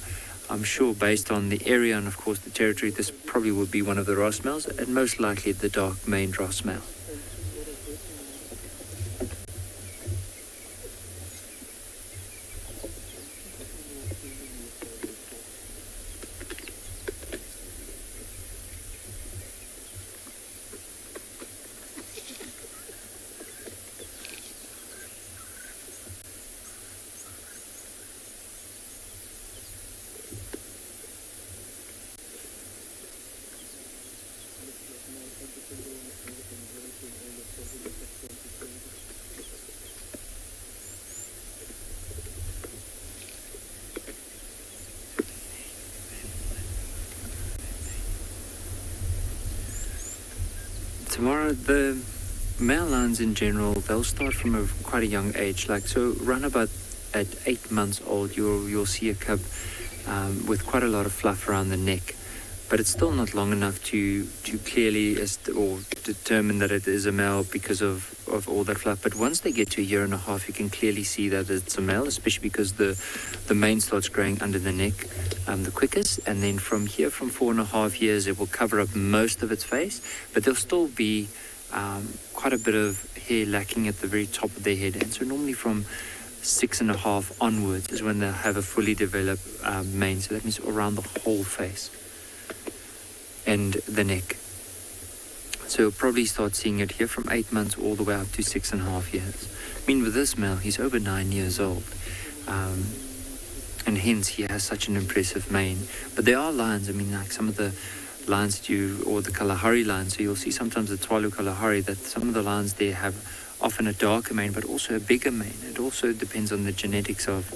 I'm sure based on the area and of course the territory, this probably would be one of the Ross males, and most likely the dark-maned Ross male. Tomorrow, the male lions in general, they'll start from quite a young age. Like, so round about at 8 months old, you'll see a cub with quite a lot of fluff around the neck. But it's still not long enough to clearly or determine that it is a male because of all that fluff. But once they get to 1.5 years, you can clearly see that it's a male, especially because the mane starts growing under the neck the quickest. And then from here, from 4.5 years, it will cover up most of its face. But there'll still be quite a bit of hair lacking at the very top of their head. And so normally from 6.5 onwards is when they'll have a fully developed mane. So that means around the whole face and the neck. So you'll probably start seeing it here from 8 months all the way up to 6.5 years. I mean, with this male, he's over 9 years old. And hence he has such an impressive mane. But there are lions, I mean, like some of the lions or the Kalahari lions, so you'll see sometimes the Tswalu Kalahari, that some of the lions there have often a darker mane, but also a bigger mane. It also depends on the genetics of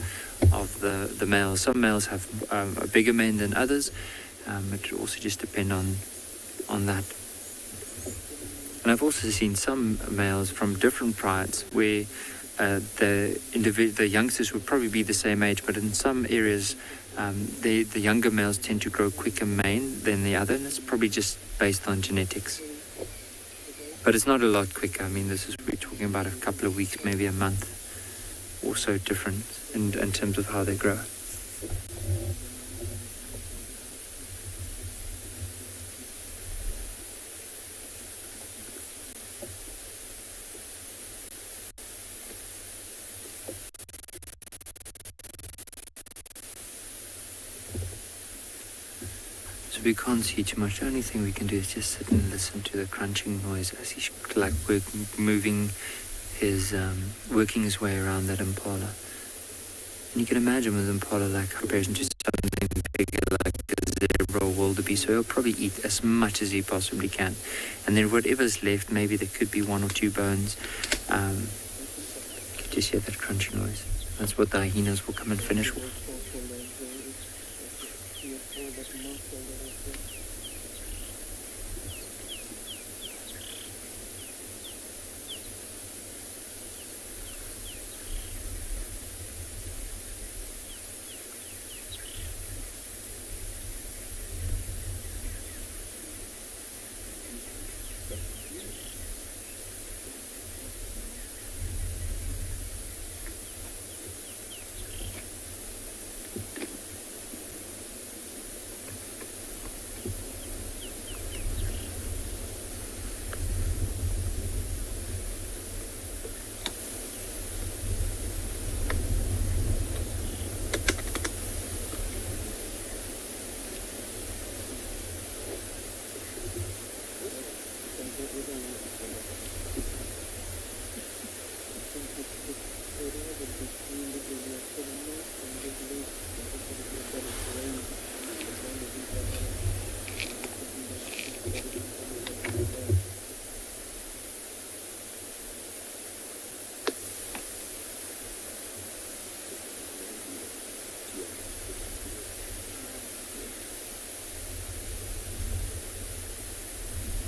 the males. Some males have a bigger mane than others. It will also just depend on that. And I've also seen some males from different prides where the youngsters would probably be the same age, but in some areas the younger males tend to grow quicker mane than the other, and it's probably just based on genetics. But it's not a lot quicker. I mean, we're talking about a couple of weeks, maybe a month or so different in terms of how they grow. We can't see too much. The only thing we can do is just sit and listen to the crunching noise as he's like working his way around that impala. And you can imagine with impala, like comparison to something bigger like a zebra or wildebeest, so he'll probably eat as much as he possibly can. And then whatever's left, maybe there could be 1 or 2 bones. You could just hear that crunching noise. That's what the hyenas will come and finish with.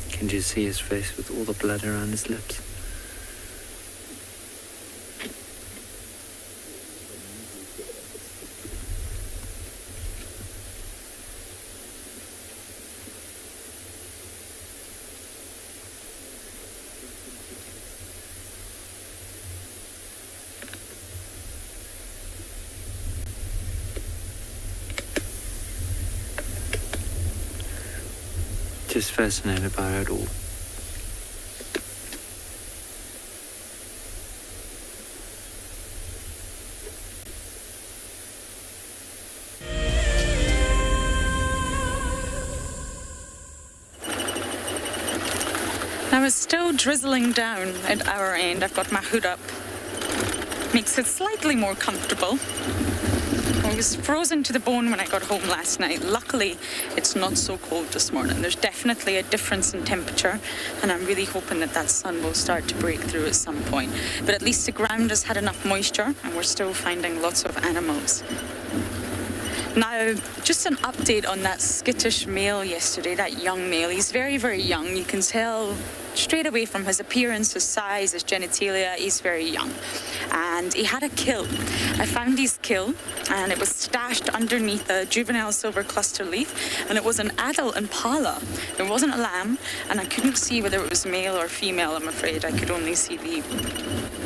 Can you see his face with all the blood around his lips? Just fascinated by it all. Now it's still drizzling down at our end. I've got my hood up. Makes it slightly more comfortable. I was frozen to the bone when I got home last night. Luckily, it's not so cold this morning. There's definitely a difference in temperature, and I'm really hoping that that sun will start to break through at some point. But at least the ground has had enough moisture, and we're still finding lots of animals. Now, just an update on that skittish male yesterday, that young male. He's very, very young. You can tell straight away from his appearance, his size, his genitalia, he's very young. And he had a kill. I found his kill, and it was stashed underneath a juvenile silver cluster leaf, and it was an adult impala. It wasn't a lamb, and I couldn't see whether it was male or female, I'm afraid. I could only see the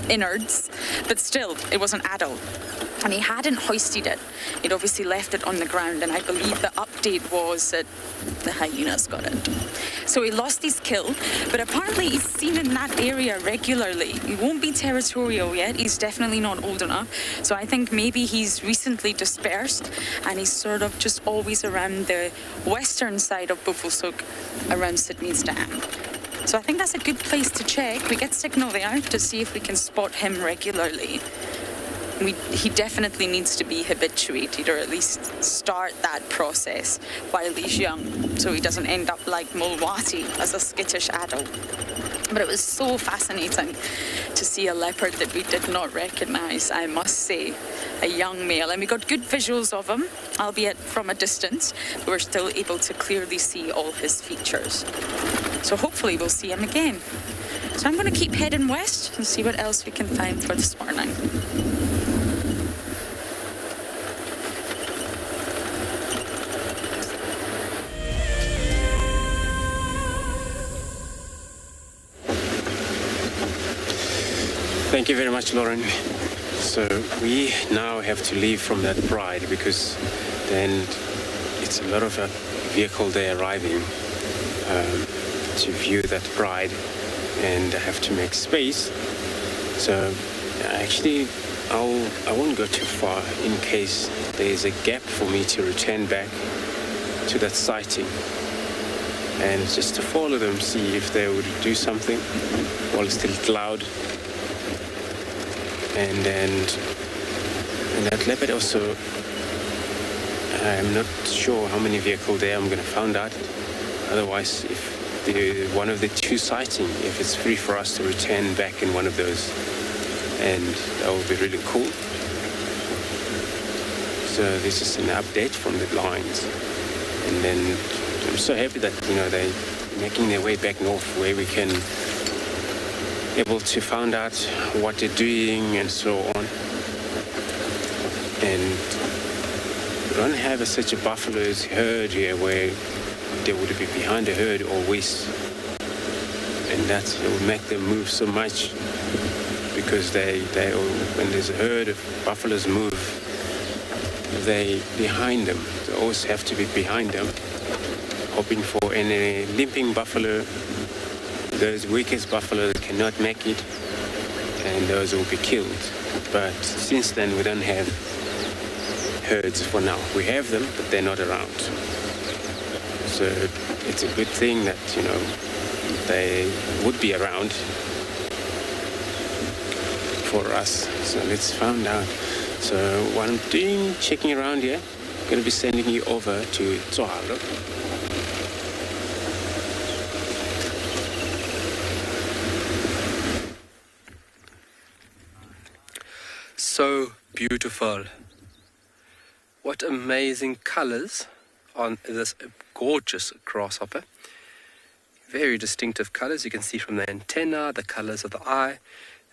innards, but still, it was an adult. And he hadn't hoisted it. He'd obviously left it on the ground, and I believe the update was that the hyenas got it. So he lost his kill, but apparently he's seen in that area regularly. He won't be territorial yet. He's definitely not old enough. So I think maybe he's recently dispersed, and he's sort of just always around the western side of Buffelshoek, around Sydney's Dam. So I think that's a good place to check. We get signal there to see if we can spot him regularly. He definitely needs to be habituated, or at least start that process while he's young, so he doesn't end up like Mulwati as a skittish adult. But it was so fascinating to see a leopard that we did not recognise, I must say. A young male, and we got good visuals of him, albeit from a distance, but we're still able to clearly see all his features. So hopefully we'll see him again. So I'm going to keep heading west and see what else we can find for this morning. Thank you very much, Lauren. So we now have to leave from that Pride, because then it's a lot of a vehicle there arriving to view that Pride, and I have to make space. So actually I won't go too far in case there's a gap for me to return back to that sighting, and just to follow them, see if they would do something while it's still cloud. And that leopard also, I'm not sure how many vehicles there I'm going to find out. Otherwise, if one of the two sighting, if it's free for us to return back in one of those, and that would be really cool. So this is an update from the lines. And then I'm so happy that, they're making their way back north, where we can able to find out what they're doing and so on. And we don't have such a buffalo's herd here where they would be behind the herd always, and that will make them move so much, because they when there's a herd of buffaloes move, they behind them. They always have to be behind them, hoping for any limping buffalo. Those weakest buffaloes cannot make it, and those will be killed. But since then, we don't have herds for now. We have them, but they're not around. So it's a good thing that, they would be around for us. So let's find out. So what I'm doing, checking around here, I'm going to be sending you over to Tswalu. So beautiful. What amazing colors on this gorgeous grasshopper. Very distinctive colors. You can see from the antenna, the colors of the eye,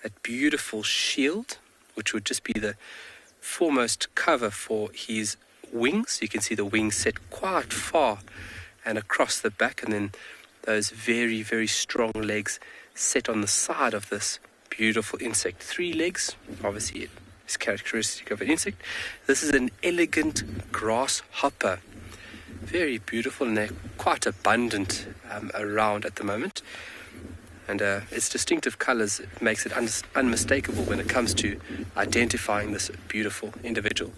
that beautiful shield, which would just be the foremost cover for his wings. You can see the wings set quite far and across the back, and then those very, very strong legs set on the side of this beautiful insect. 3 legs, obviously it is characteristic of an insect. This is an elegant grasshopper. Very beautiful, and they're quite abundant around at the moment. And its distinctive colors makes it unmistakable when it comes to identifying this beautiful individual.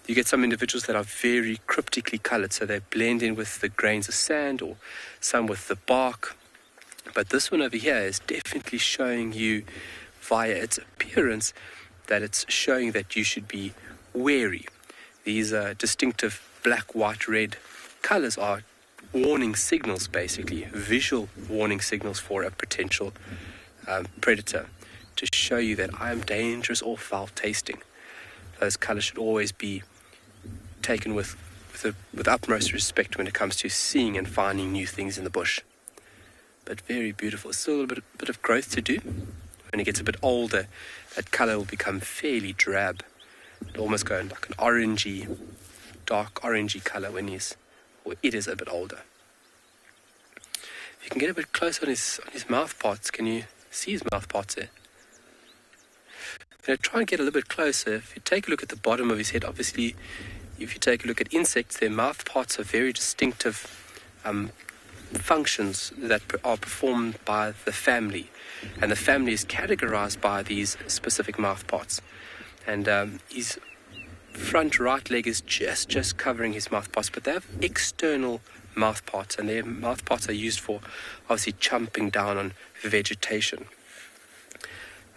You get some individuals that are very cryptically colored, so they blend in with the grains of sand or some with the bark. But this one over here is definitely showing you via its appearance that it's showing that you should be wary. These distinctive black, white, red colors are warning signals, basically visual warning signals for a potential predator, to show you that I am dangerous or foul tasting. Those colors should always be taken with utmost respect when it comes to seeing and finding new things in the bush. But very beautiful. Still a bit of growth to do. When it gets a bit older, that color will become fairly drab. It'll almost go in like an orangey, dark orangey color when it is a bit older. If you can get a bit closer on his mouth parts, can you see his mouth parts there? I'm going to try and get a little bit closer. If you take a look at the bottom of his head, obviously, if you take a look at insects, their mouth parts are very distinctive functions that are performed by the family. And the family is categorized by these specific mouth parts. And his front right leg is just covering his mouth parts, but they have external mouth parts, and their mouth parts are used for obviously chomping down on vegetation.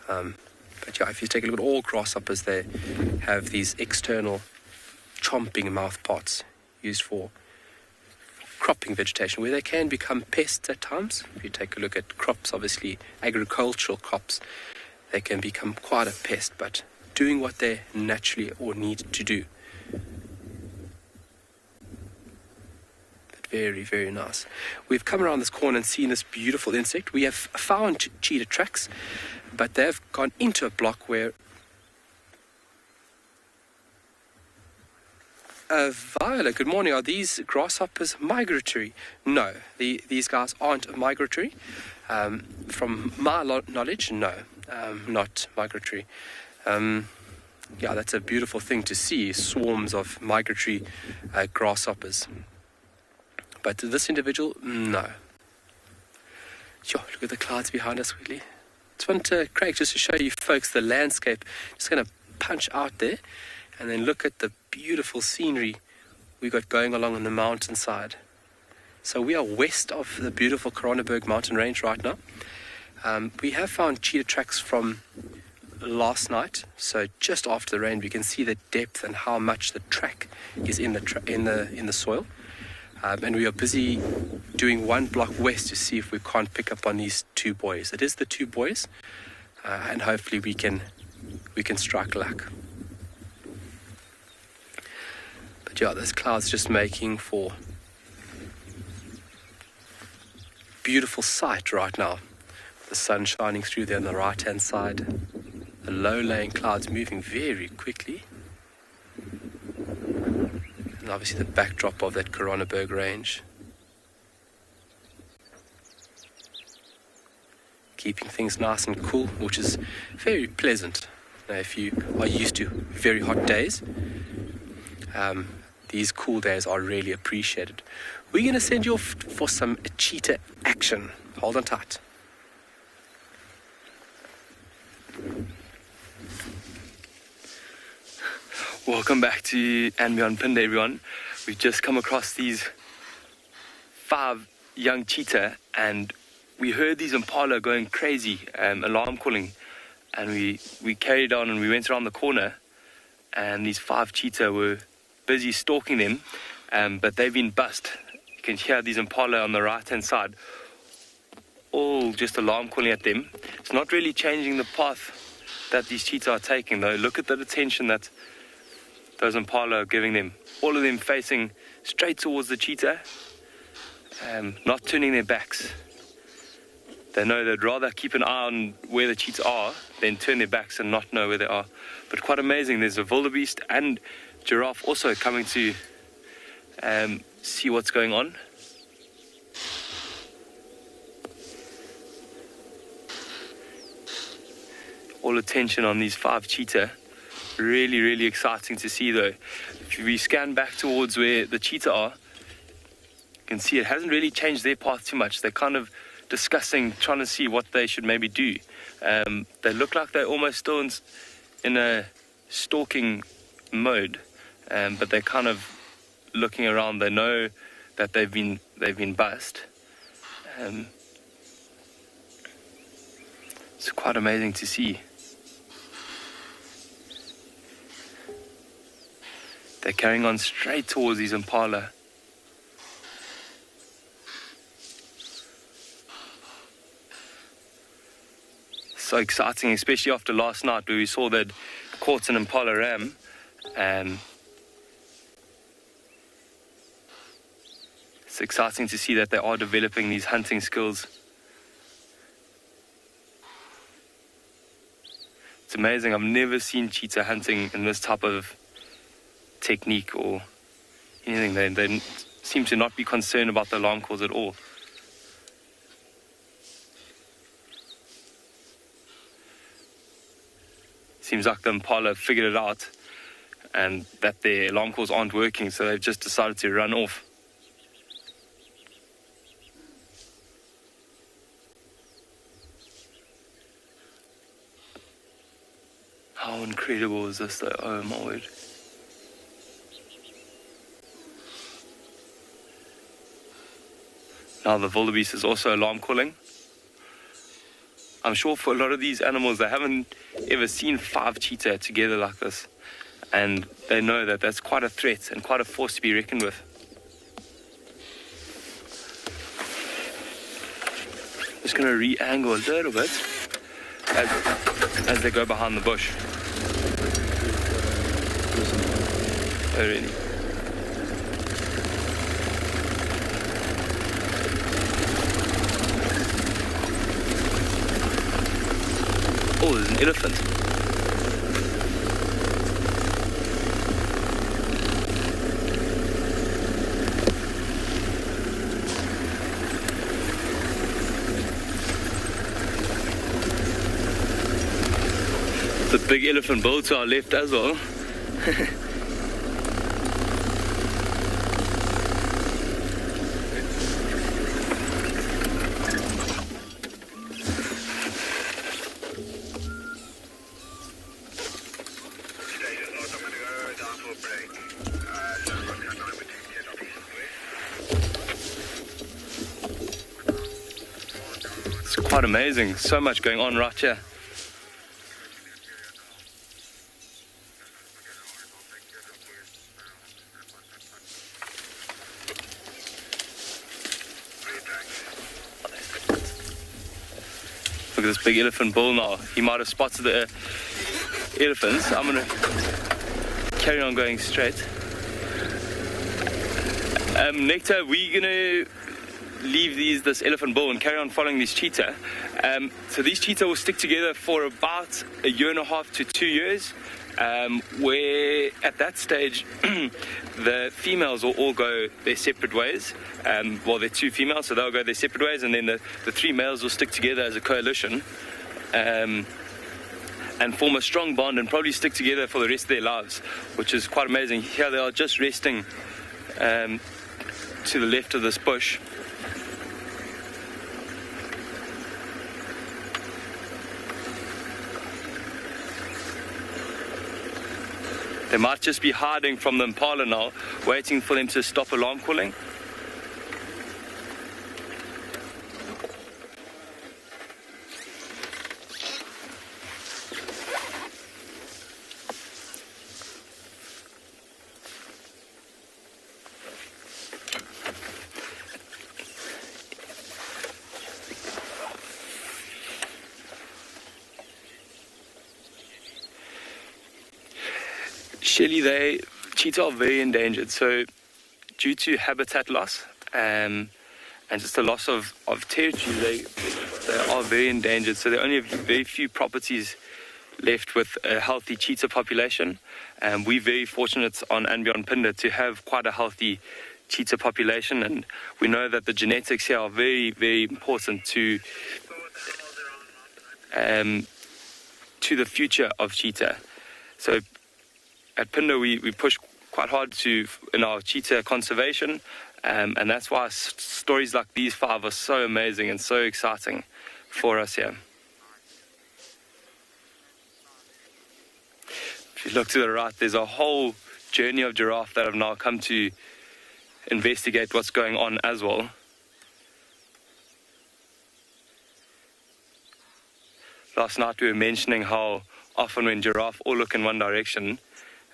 But yeah, if you take a look at all grasshoppers, they have these external chomping mouth parts used for cropping vegetation, where they can become pests at times. If you take a look at crops, obviously agricultural crops, they can become quite a pest, but doing what they naturally or need to do. But very, very nice. We've come around this corner and seen this beautiful insect. We have found cheetah tracks, but they've gone into a block where Viola, good morning. Are these grasshoppers migratory? No, these guys aren't migratory. From my knowledge, no, not migratory. Yeah, that's a beautiful thing to see, swarms of migratory grasshoppers. But this individual, no. Sure, look at the clouds behind us quickly. Just want to, Craig, just to show you folks the landscape. Just going to punch out there and then look at the beautiful scenery we got going along on the mountainside. So we are west of the beautiful Coronaburg mountain range right now. We have found cheetah tracks from last night, so just after the rain we can see the depth and how much the track is in the soil, and we are busy doing one block west to see if we can't pick up on these 2 boys. It is the 2 boys, and hopefully we can strike luck. But yeah, this cloud's just making for beautiful sight right now. The sun shining through there on the right hand side. The low-lying clouds moving very quickly. And obviously the backdrop of that Coronaburg range. Keeping things nice and cool, which is very pleasant. Now, if you are used to very hot days, these cool days are really appreciated. We're going to send you off for some cheetah action. Hold on tight. Welcome back to andBeyond Phinda, everyone. We've just come across these 5 young cheetah, and we heard these impala going crazy, alarm calling, and we carried on and we went around the corner, and these 5 cheetah were busy stalking them, but they've been bust. You can hear these impala on the right-hand side, all just alarm calling at them. It's not really changing the path that these cheetah are taking, though. Look at the attention that those impala are giving them. All of them facing straight towards the cheetah, not turning their backs. They know they'd rather keep an eye on where the cheetah are than turn their backs and not know where they are. But quite amazing, there's a wildebeest and giraffe also coming to see what's going on. All attention on these 5 cheetah. Really, really exciting to see, though. If we scan back towards where the cheetah are, you can see it hasn't really changed their path too much. They're kind of discussing, trying to see what they should maybe do. They look like they're almost still in a stalking mode, but they're kind of looking around. They know that they've been bussed. It's quite amazing to see. They're carrying on straight towards these impala. So exciting, especially after last night where we saw that caught an impala ram. It's exciting to see that they are developing these hunting skills. It's amazing. I've never seen cheetah hunting in this type of technique or anything. They seem to not be concerned about the alarm calls at all. Seems like the impala figured it out and that their alarm calls aren't working, so they've just decided to run off. How incredible is this though? Oh my word. Now the wildebeest is also alarm calling. I'm sure for a lot of these animals, they haven't ever seen 5 cheetah together like this. And they know that that's quite a threat and quite a force to be reckoned with. Just going to re-angle a little bit as they go behind the bush. Oh, really? Oh, there's an elephant. The big elephant bull to our left as well. It's quite amazing. So much going on right here. Look at this big elephant bull now. He might have spotted the elephants. I'm going to carry on going straight. Nectar, we're going to leave this elephant bull and carry on following these cheetah. So these cheetah will stick together for about 1.5 to 2 years, where at that stage the females will all go their separate ways. Well, they're 2 females, so they'll go their separate ways, and then the 3 males will stick together as a coalition and form a strong bond and probably stick together for the rest of their lives, which is quite amazing. Here they are just resting to the left of this bush. They might just be hiding from the impala now, waiting for them to stop alarm calling. Actually, cheetah are very endangered. So due to habitat loss and just a loss of territory, they are very endangered. So there are only very few properties left with a healthy cheetah population. We're very fortunate on andBeyond Phinda to have quite a healthy cheetah population, and we know that the genetics here are very, very important to the future of cheetah. So at Phinda we push quite hard in our cheetah conservation, and that's why stories like these 5 are so amazing and so exciting for us here. If you look to the right, there's a whole journey of giraffe that have now come to investigate what's going on as well. Last night we were mentioning how often when giraffe all look in one direction,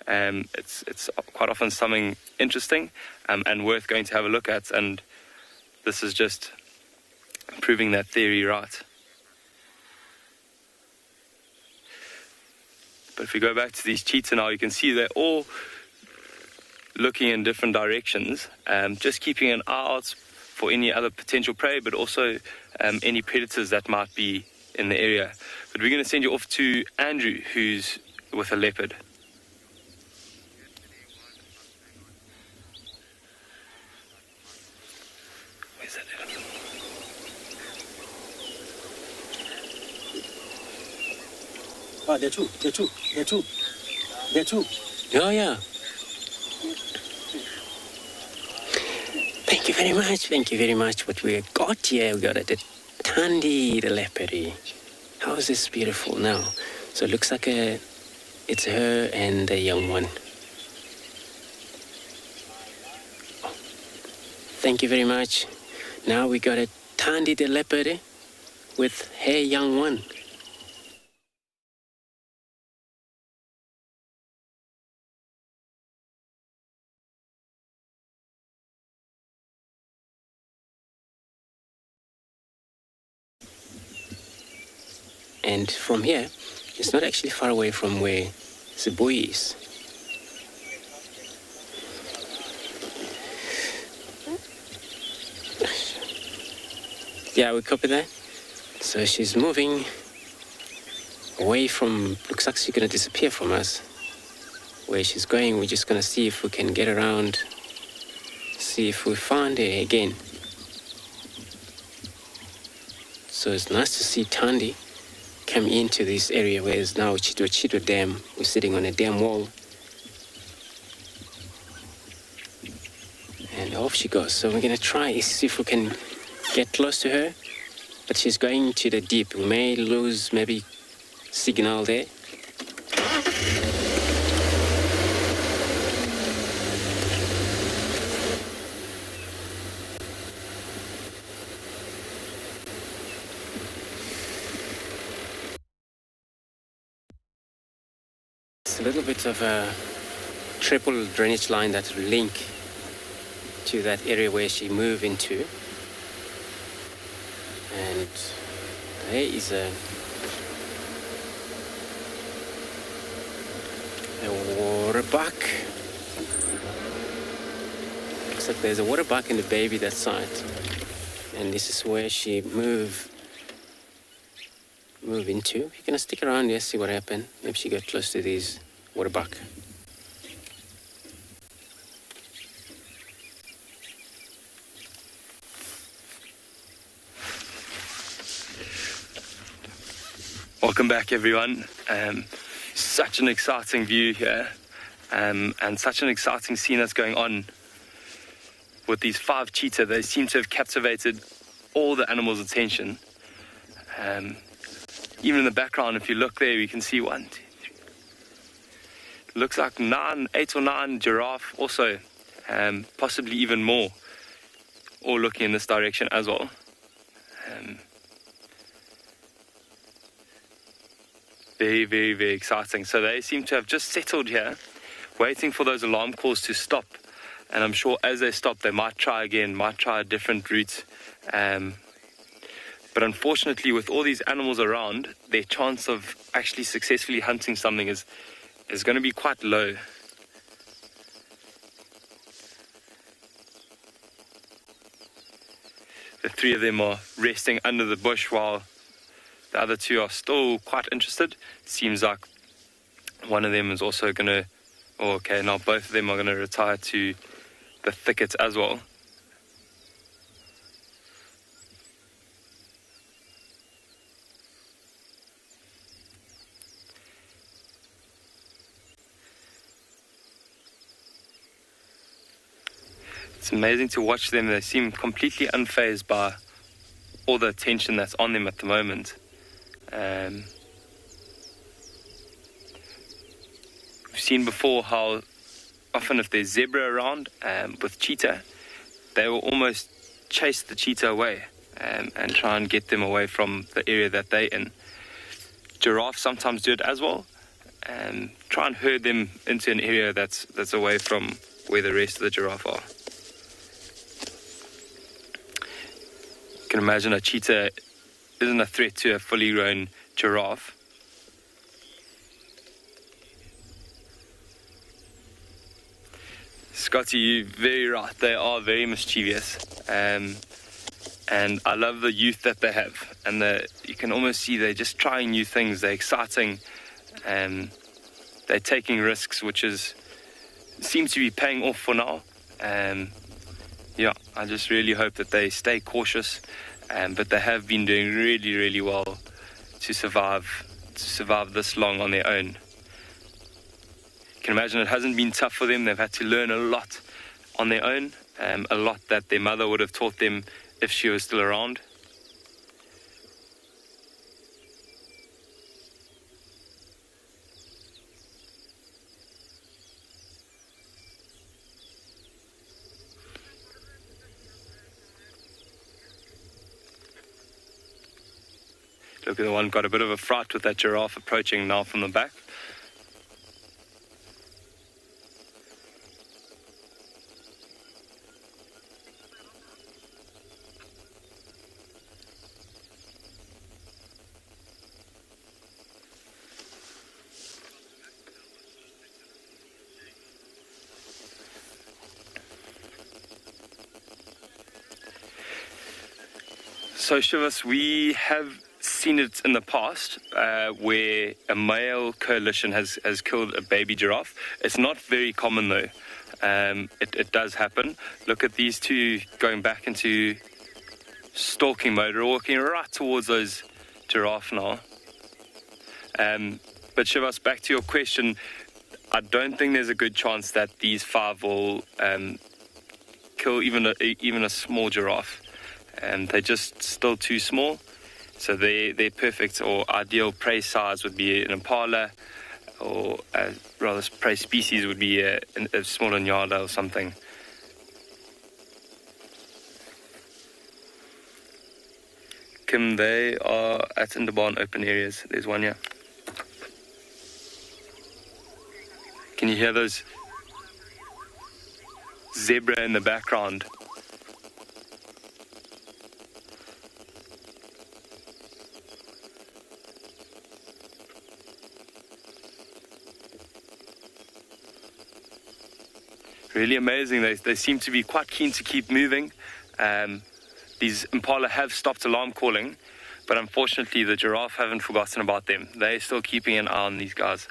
it's quite often something interesting and worth going to have a look at, and this is just proving that theory right. But if we go back to these cheetah now, you can see they're all looking in different directions, just keeping an eye out for any other potential prey, but also any predators that might be in the area. But we're going to send you off to Andrew, who's with a leopard. Where's that leopard? Oh, there are two. Oh, yeah. Thank you very much. What we got here, we got the Thandi, the leopard. How is this beautiful now? So it looks like it's her and the young one. Oh, thank you very much. Now we got a Thandi, the leopard, with her young one. And from here, it's not actually far away from where Sibui is. Yeah, we copy that. So she's moving away from, looks like she's going to disappear from us. Where she's going, we're just going to see if we can get around, see if we find her again. So it's nice to see Thandi come into this area where it's now Cheetah Dam. We're sitting on a dam wall. And off she goes. So we're going to try and see if we can get close to her. But she's going to the deep. We may lose maybe signal there. A little bit of a triple drainage line that will link to that area where she moved into, and there is a waterbuck. Looks like there's a waterbuck and a baby that side, and this is where she move into. You're gonna stick around here, see what happens. Maybe she got close to these waterbuck. Welcome back, everyone. Such an exciting view here, and such an exciting scene that's going on with these 5 cheetah. They seem to have captivated all the animals' attention. Even in the background, if you look there, you can see 1, 2, 3. It looks like 8 or 9 giraffe also, possibly even more, all looking in this direction as well. Very, very, very exciting. So they seem to have just settled here, waiting for those alarm calls to stop. And I'm sure as they stop, they might try again, might try a different route. But unfortunately, with all these animals around, their chance of actually successfully hunting something is going to be quite low. the three of them are resting under the bush while the other two are still quite interested. Seems like one of them is also going to, okay, now both of them are going to retire to the thicket as well. It's amazing to watch them. They seem completely unfazed by all the attention that's on them at the moment. We've seen before how often if there's zebra around with cheetah, they will almost chase the cheetah away and try and get them away from the area that they're in. Giraffe sometimes do it as well, and try and herd them into an area that's away from where the rest of the giraffe are. You can imagine a cheetah isn't a threat to a fully grown giraffe. Scotty, you're very right. They are very mischievous. And I love the youth that they have. And you can almost see they're just trying new things. They're exciting. They're taking risks, which seems to be paying off for now. Yeah, I just really hope that they stay cautious, but they have been doing really, really well to survive this long on their own. You can imagine it hasn't been tough for them. They've had to learn a lot on their own, a lot that their mother would have taught them if she was still around. Look at the one, got a bit of a fright with that giraffe approaching now from the back. So Shivas, we have seen it in the past where a male coalition has killed a baby giraffe. It's not very common though. It does happen. Look at these two going back into stalking mode. They're walking right towards those giraffe now. But Shivas, back to your question, I don't think there's a good chance that these five will kill even a small giraffe. They're just still too small. So their perfect or ideal prey size would be an impala, or rather prey species would be a small nyala or something. Kim, they are at andBeyond open areas. There's one here. Can you hear those zebra in the background? Really amazing. They seem to be quite keen to keep moving. These impala have stopped alarm calling, but unfortunately the giraffe haven't forgotten about them. They're still keeping an eye on these guys.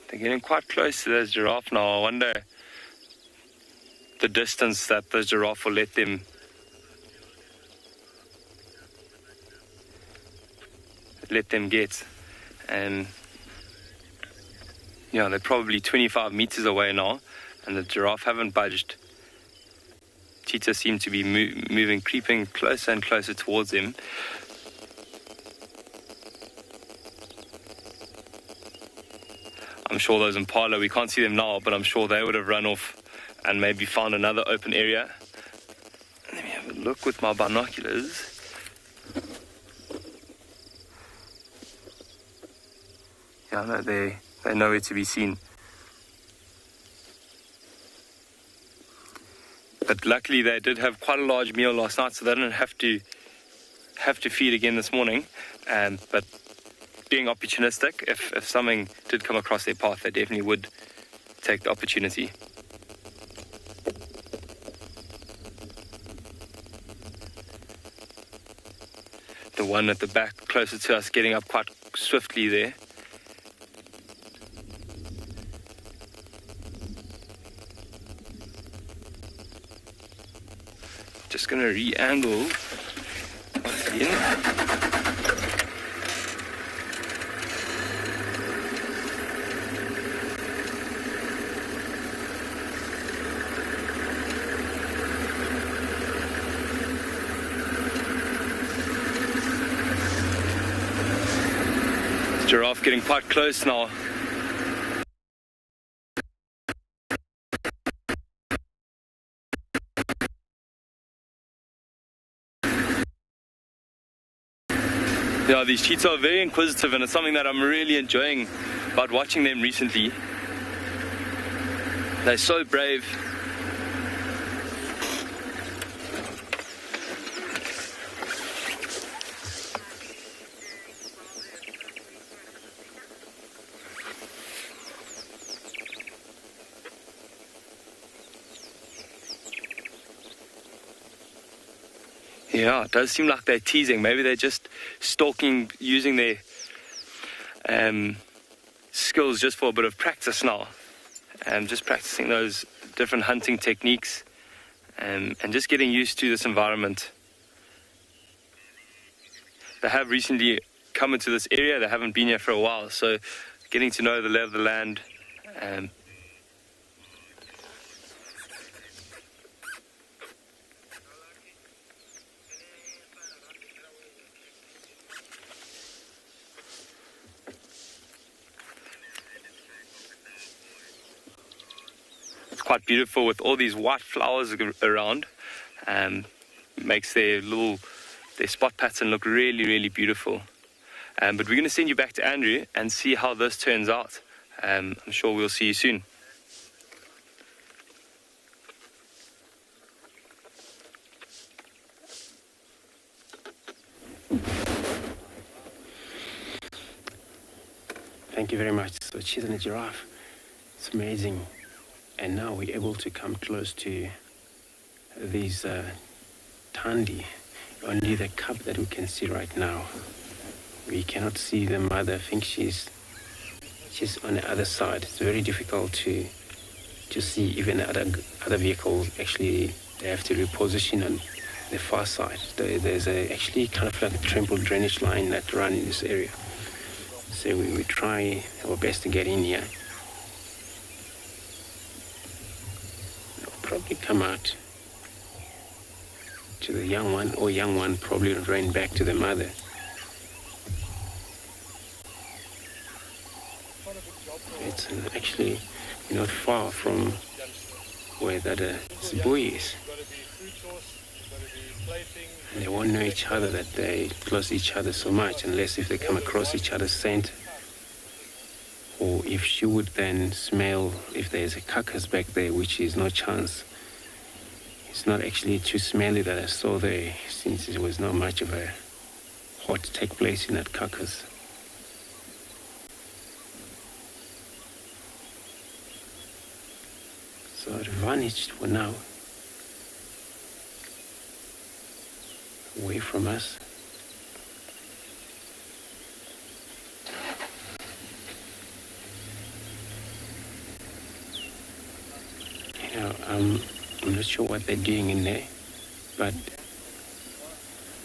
They're getting quite close to those giraffe now. I wonder the distance that the giraffe will let them get. And yeah, they're probably 25 meters away now, and the giraffe haven't budged. Cheetah seem to be moving, creeping closer and closer towards them. I'm sure those impala, we can't see them now, but I'm sure they would have run off and maybe found another open area. Let me have a look with my binoculars. Yeah, no, they're nowhere to be seen. But luckily they did have quite a large meal last night, so they didn't have to feed again this morning. but being opportunistic, if something did come across their path, they definitely would take the opportunity. The one at the back closer to us getting up quite swiftly there. Just going to re-angle once again. Giraffe getting quite close now. Yeah, these cheetahs are very inquisitive, and it's something that I'm really enjoying about watching them recently. They're so brave. Yeah, it does seem like they're teasing. Maybe they're just stalking, using their skills just for a bit of practice now. Just practicing those different hunting techniques and just getting used to this environment. They have recently come into this area. They haven't been here for a while, so getting to know the lay of the land. Quite beautiful with all these white flowers around. Makes their spot pattern look really, really beautiful. But we're going to send you back to Andrew and see how this turns out. I'm sure we'll see you soon. Thank you very much. So cheetah and a giraffe. It's amazing. And now we're able to come close to these Thandi. Only the cub that we can see right now. We cannot see the mother. I think she's on the other side. It's very difficult to see even other vehicles. Actually, they have to reposition on the far side. There's actually kind of like a trample drainage line that runs in this area. So we try our best to get in here. Probably come out to the young one, or young one probably ran back to the mother. It's actually not far from where that buoy is. And they won't know each other, that they close each other so much, unless if they come across each other's scent. Or if she would then smell if there's a carcass back there, which is no chance. It's not actually too smelly that I saw there, since there was not much of a hot take place in that carcass. So it vanished for now, away from us. I'm not sure what they're doing in there, but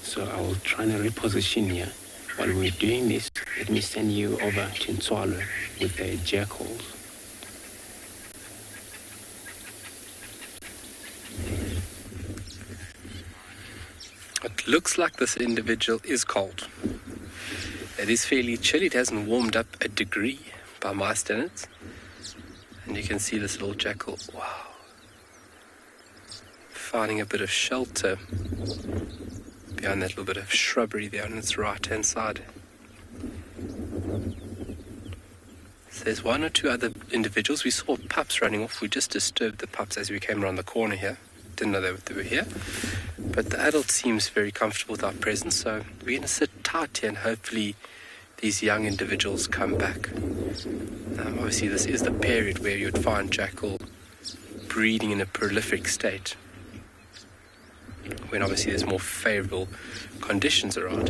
so I will try to reposition here. While we're doing this, let me send you over to Tswalu with the Jackals. It looks like this individual is cold. It is fairly chilly. It hasn't warmed up a degree by my standards. And you can see this little jackal. Wow. Finding a bit of shelter behind that little bit of shrubbery there on its right-hand side. So there's one or two other individuals. We saw pups running off. We just disturbed the pups as we came around the corner here. Didn't know they were here. But the adult seems very comfortable with our presence, so we're going to sit tight out here and hopefully these young individuals come back. Obviously this is the period where you'd find jackal breeding in a prolific state, when obviously there's more favourable conditions around.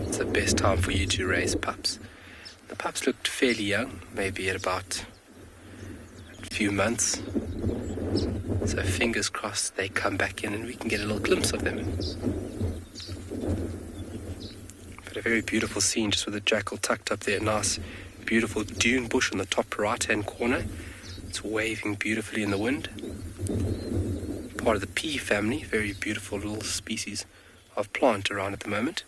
It's the best time for you to raise pups. The pups looked fairly young, maybe at about a few months. So fingers crossed they come back in and we can get a little glimpse of them. But a very beautiful scene just with the jackal tucked up there. Nice, beautiful dune bush on the top right-hand corner. It's waving beautifully in the wind. Part of the pea family, very beautiful little species of plant around at the moment.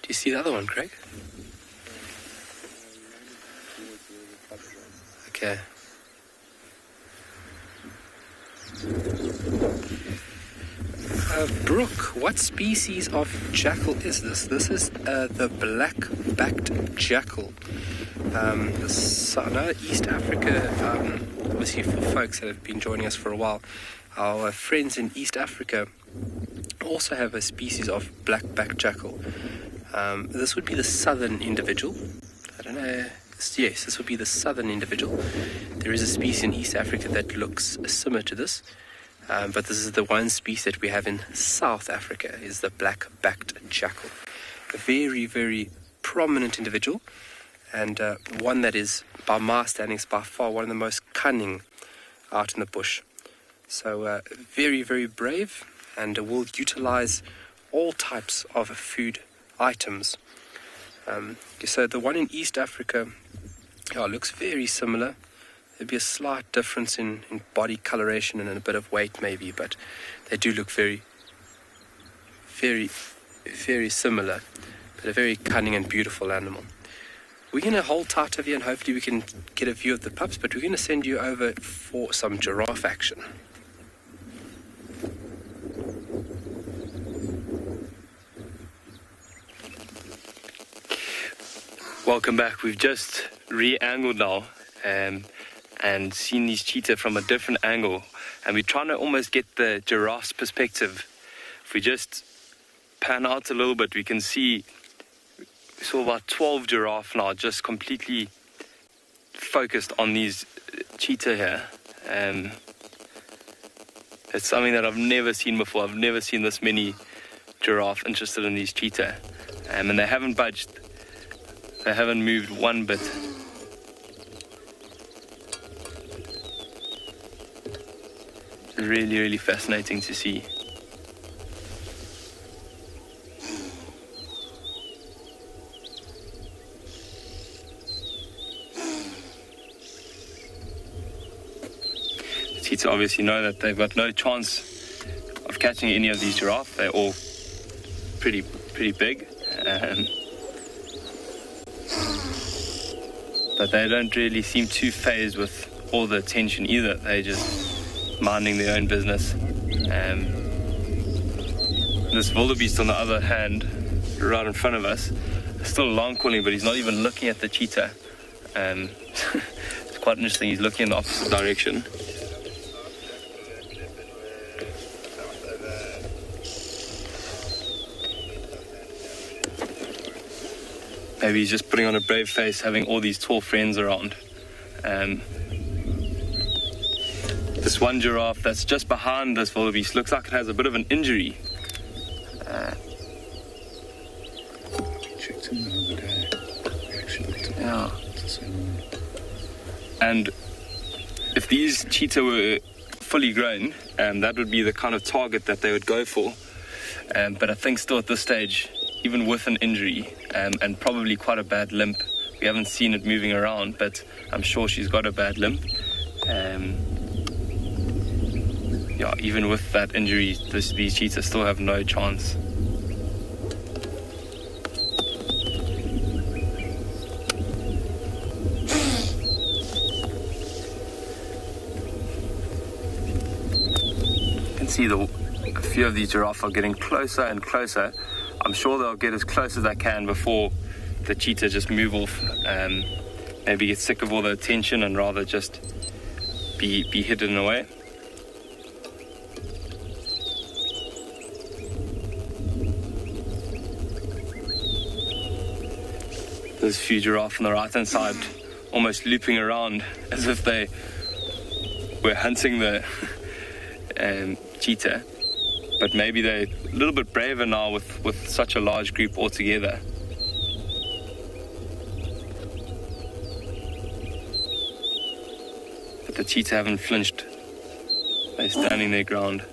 Do you see the other one, Craig? Okay. Brooke, what species of jackal is this? This is the black-backed jackal. East Africa, obviously for folks that have been joining us for a while, our friends in East Africa also have a species of black-backed jackal. This would be the southern individual. I don't know. Yes, this would be the southern individual. There is a species in East Africa that looks similar to this, but this is the one species that we have in South Africa, is the black-backed jackal. A very, very prominent individual, and one that is, by my standings, by far one of the most cunning out in the bush. So very, very brave, and will utilize all types of food items. So the one in East Africa looks very similar. There'd be a slight difference in body coloration and a bit of weight maybe, but they do look very, very, very similar, but a very cunning and beautiful animal. We're going to hold tight over here and hopefully we can get a view of the pups, but we're going to send you over for some giraffe action. Welcome back. We've just re-angled now and seen these cheetah from a different angle, and we're trying to almost get the giraffe's perspective. If we just pan out a little bit, we can see we saw about 12 giraffe now just completely focused on these cheetah here. It's something that I've never seen before. I've never seen this many giraffe interested in these cheetah, and they haven't budged. They haven't moved one bit. It's really, really fascinating to see. The cheetah obviously know that they've got no chance of catching any of these giraffe. They're all pretty big. But they don't really seem too fazed with all the attention either. They're just minding their own business. This wildebeest, on the other hand, right in front of us, is still alarm calling, but he's not even looking at the cheetah. It's quite interesting. He's looking in the opposite direction. Maybe he's just putting on a brave face, having all these tall friends around. This one giraffe that's just behind this wildebeest looks like it has a bit of an injury. Checked him the other day. We actually looked at Yeah. it. And if these cheetah were fully grown, that would be the kind of target that they would go for. But I think still at this stage, even with an injury and probably quite a bad limp, we haven't seen it moving around, but I'm sure she's got a bad limp. Even with that injury, these cheetahs still have no chance. You can see a few of these giraffe are getting closer and closer. I'm sure they'll get as close as they can before the cheetah just move off, maybe get sick of all the attention and rather just be hidden away. There's a few giraffe on the right-hand side, almost looping around as if they were hunting the cheetah. But maybe they're a little bit braver now with such a large group all together. But the cheetah haven't flinched. They're standing their ground.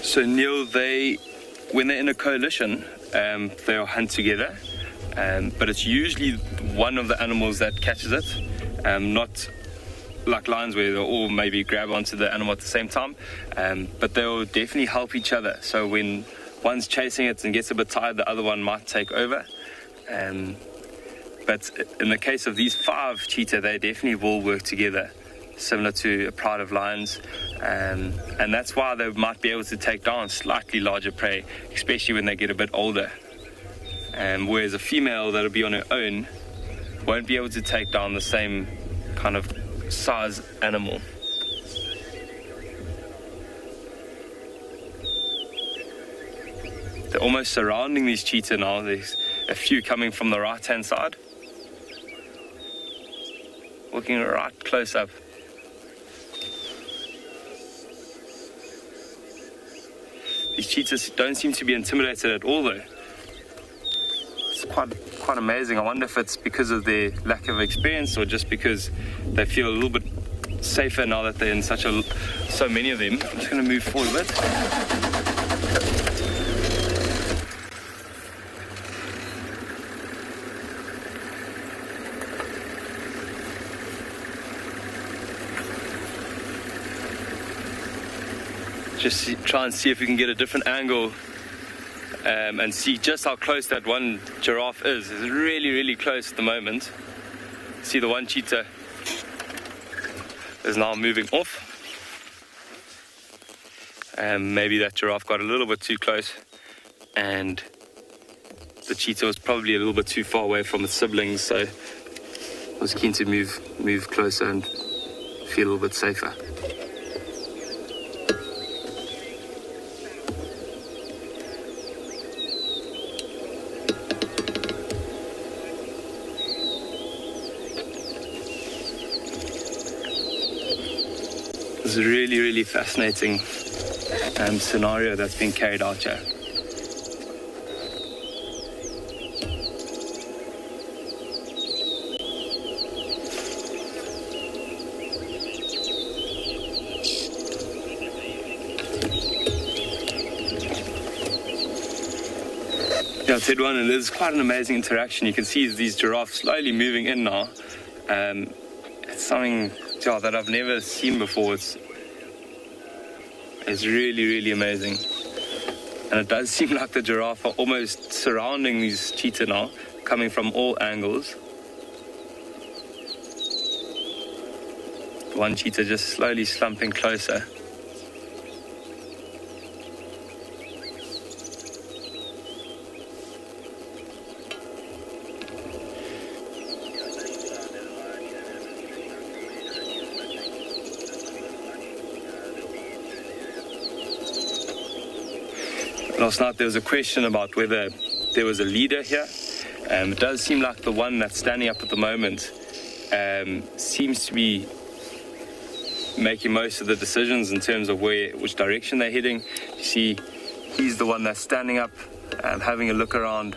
So Neil, when they're in a coalition, they'll hunt together, but it's usually one of the animals that catches it, not like lions where they'll all maybe grab onto the animal at the same time, but they'll definitely help each other. So when one's chasing it and gets a bit tired, the other one might take over. But in the case of these 5 cheetah, they definitely will work together, similar to a pride of lions, and that's why they might be able to take down slightly larger prey, especially when they get a bit older. Whereas a female that'll be on her own won't be able to take down the same kind of size animal. They're almost surrounding these cheetah now. There's a few coming from the right-hand side, looking right close up. These cheetahs don't seem to be intimidated at all, though. It's quite amazing. I wonder if it's because of their lack of experience or just because they feel a little bit safer now that they're in so many of them. I'm just going to move forward a bit. Just try and see if we can get a different angle and see just how close that one giraffe is. It's really, really close at the moment. See the one cheetah is now moving off. And maybe that giraffe got a little bit too close and the cheetah was probably a little bit too far away from its siblings, so I was keen to move closer and feel a little bit safer. It's a really, really fascinating scenario that's been carried out here. Yeah, thereon, and it's quite an amazing interaction. You can see these giraffes slowly moving in now. It's something that I've never seen before. It's really, really amazing. And it does seem like the giraffe are almost surrounding these cheetah now, coming from all angles. One cheetah just slowly slumping closer. Last night there was a question about whether there was a leader here. It does seem like the one that's standing up at the moment seems to be making most of the decisions in terms of which direction they're heading. You see, he's the one that's standing up, having a look around.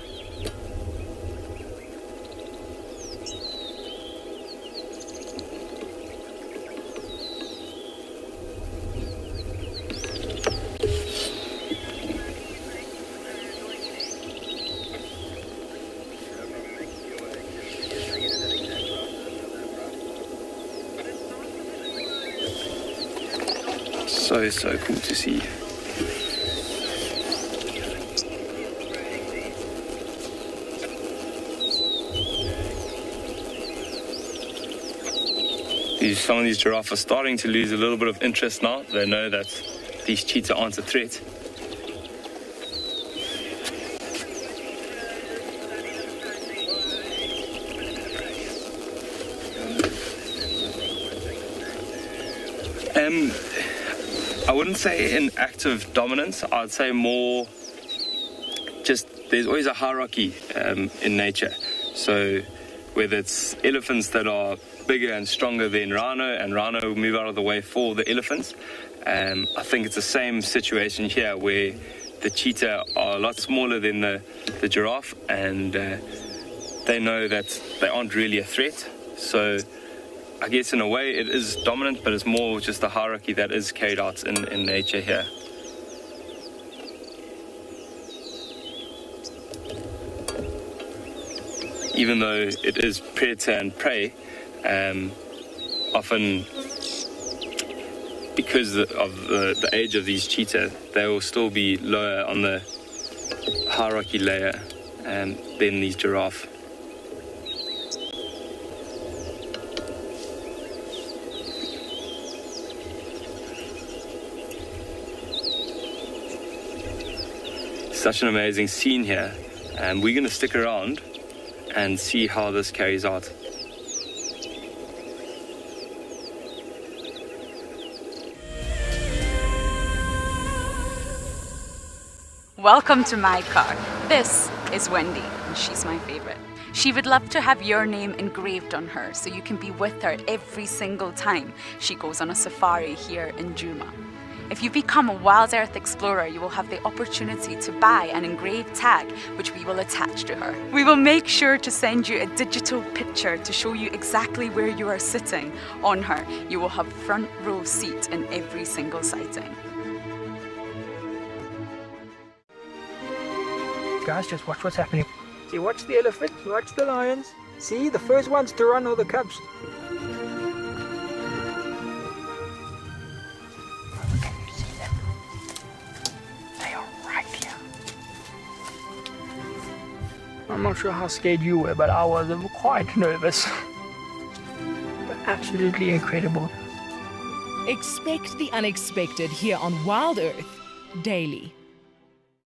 So cool to see. Some of these giraffes are starting to lose a little bit of interest now. They know that these cheetah aren't a threat. I wouldn't say an act of dominance. I'd say more just there's always a hierarchy in nature. So whether it's elephants that are bigger and stronger than rhino, and rhino will move out of the way for the elephants. I think it's the same situation here where the cheetah are a lot smaller than the giraffe, and they know that they aren't really a threat. So I guess in a way it is dominant, but it's more just the hierarchy that is carried out in nature here. Even though it is predator and prey, often because of the age of these cheetah, they will still be lower on the hierarchy layer than these giraffe. Such an amazing scene here, and we're going to stick around and see how this carries out. Welcome to my car. This is Wendy, and she's my favorite. She would love to have your name engraved on her so you can be with her every single time she goes on a safari here in Djuma. If you become a WildEarth explorer, you will have the opportunity to buy an engraved tag which we will attach to her. We will make sure to send you a digital picture to show you exactly where you are sitting on her. You will have front row seat in every single sighting. Guys, just watch what's happening. See, watch the elephants, watch the lions. See, the first ones to run are the cubs. I'm not sure how scared you were, but I was quite nervous. But absolutely incredible. Expect the unexpected here on WildEarth daily.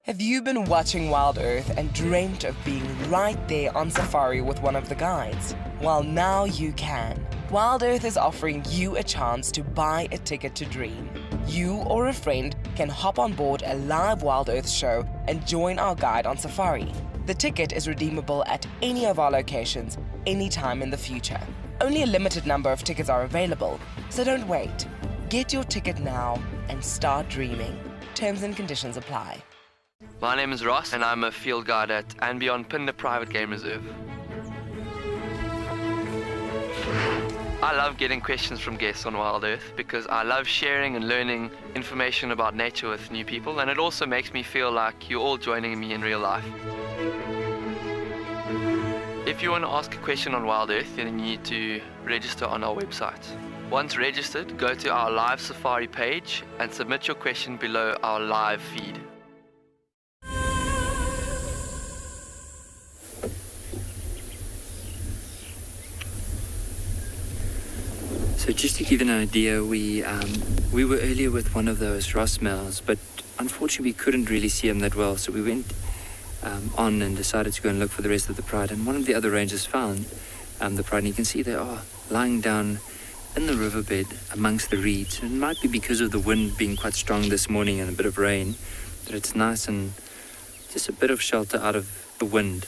Have you been watching WildEarth and dreamt of being right there on safari with one of the guides? Well, now you can. WildEarth is offering you a chance to buy a ticket to dream. You or a friend can hop on board a live WildEarth show and join our guide on safari. The ticket is redeemable at any of our locations, anytime in the future. Only a limited number of tickets are available, so don't wait. Get your ticket now and start dreaming. Terms and conditions apply. My name is Ross, and I'm a field guide at andBeyond Phinda Private Game Reserve. I love getting questions from guests on WildEarth because I love sharing and learning information about nature with new people, and it also makes me feel like you're all joining me in real life. If you want to ask a question on WildEarth, then you need to register on our website. Once registered, go to our live safari page and submit your question below our live feed. So just to give you an idea, we were earlier with one of those Ross males, but unfortunately we couldn't really see him that well, so we went on and decided to go and look for the rest of the pride, and one of the other rangers found the pride, and you can see they are lying down in the riverbed amongst the reeds. It might be because of the wind being quite strong this morning and a bit of rain, but it's nice and just a bit of shelter out of the wind.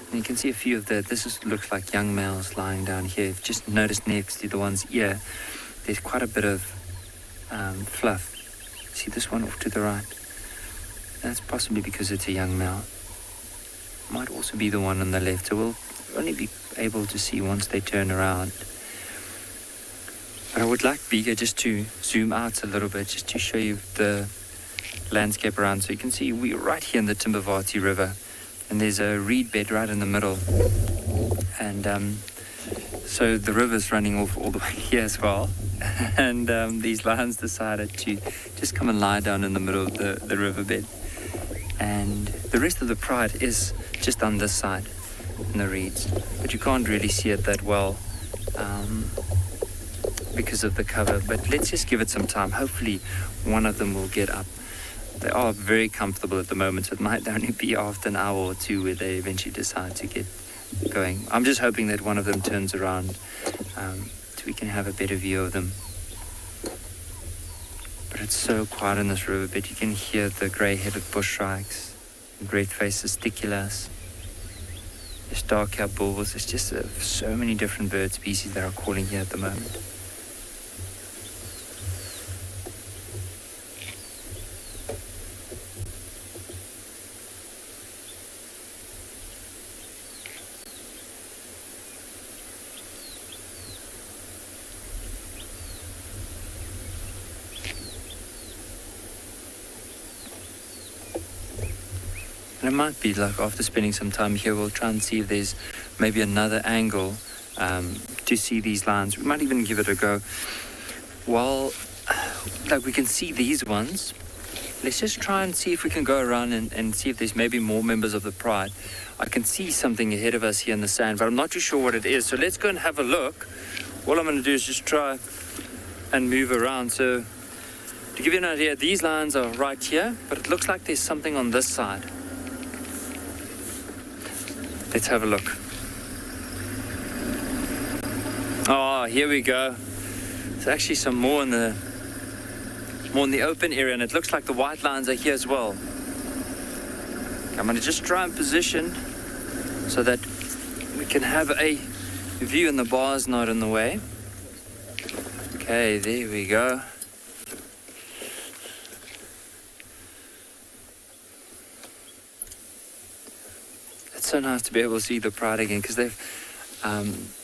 And you can see a few of looks like young males lying down here. If you just notice next to the one's ear, there's quite a bit of fluff. See this one off to the right? That's possibly because it's a young male. Might also be the one on the left, so we'll only be able to see once they turn around. But I would like Biga just to zoom out a little bit, just to show you the landscape around. So you can see we're right here in the Timbavati River, and there's a reed bed right in the middle. And so the river's running off all the way here as well. And these lions decided to just come and lie down in the middle of the riverbed. And the rest of the pride is just on this side in the reeds, but you can't really see it that well. because of the cover, but let's just give it some time. Hopefully one of them will get up. They are very comfortable at the moment, so it might only be after an hour or two where they eventually decide to get going. I'm just hoping that one of them turns around so we can have a better view of them. But it's so quiet in this riverbed. You can hear the grey-headed bush shrikes, great-faced testiculars. There's dark-capped bulbils. There's just so many different bird species that are calling here at the moment. And it might be like after spending some time here, we'll try and see if there's maybe another angle to see these lines. We might even give it a go. While like we can see these ones, let's just try and see if we can go around and see if there's maybe more members of the Pride. I can see something ahead of us here in the sand, but I'm not too sure what it is. So let's go and have a look. All I'm going to do is just try and move around. So to give you an idea, these lines are right here, but it looks like there's something on this side. Let's have a look. Oh, here we go. There's actually some more in the open area, and it looks like the white lines are here as well. I'm going to just try and position so that we can have a view and the bar's not in the way. Okay, there we go. It's so nice to be able to see the Pride again, because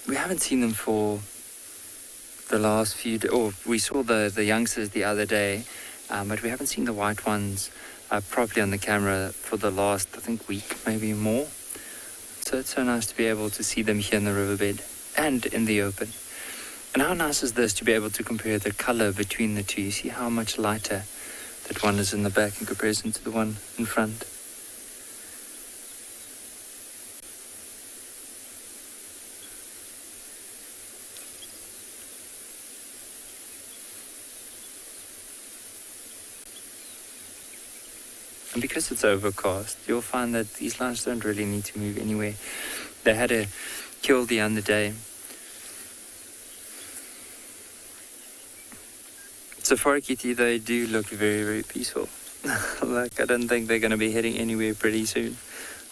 we haven't seen them for the last few days. Or we saw the youngsters the other day, but we haven't seen the white ones properly on the camera for the last, I think, week, maybe more. So it's so nice to be able to see them here in the riverbed and in the open. And how nice is this to be able to compare the color between the two? You see how much lighter that one is in the back in comparison to the one in front. And because it's overcast, you'll find that these lines don't really need to move anywhere. They had a kill the other day. Safari kitty, they do look very, very peaceful. Like, I don't think they're going to be heading anywhere pretty soon.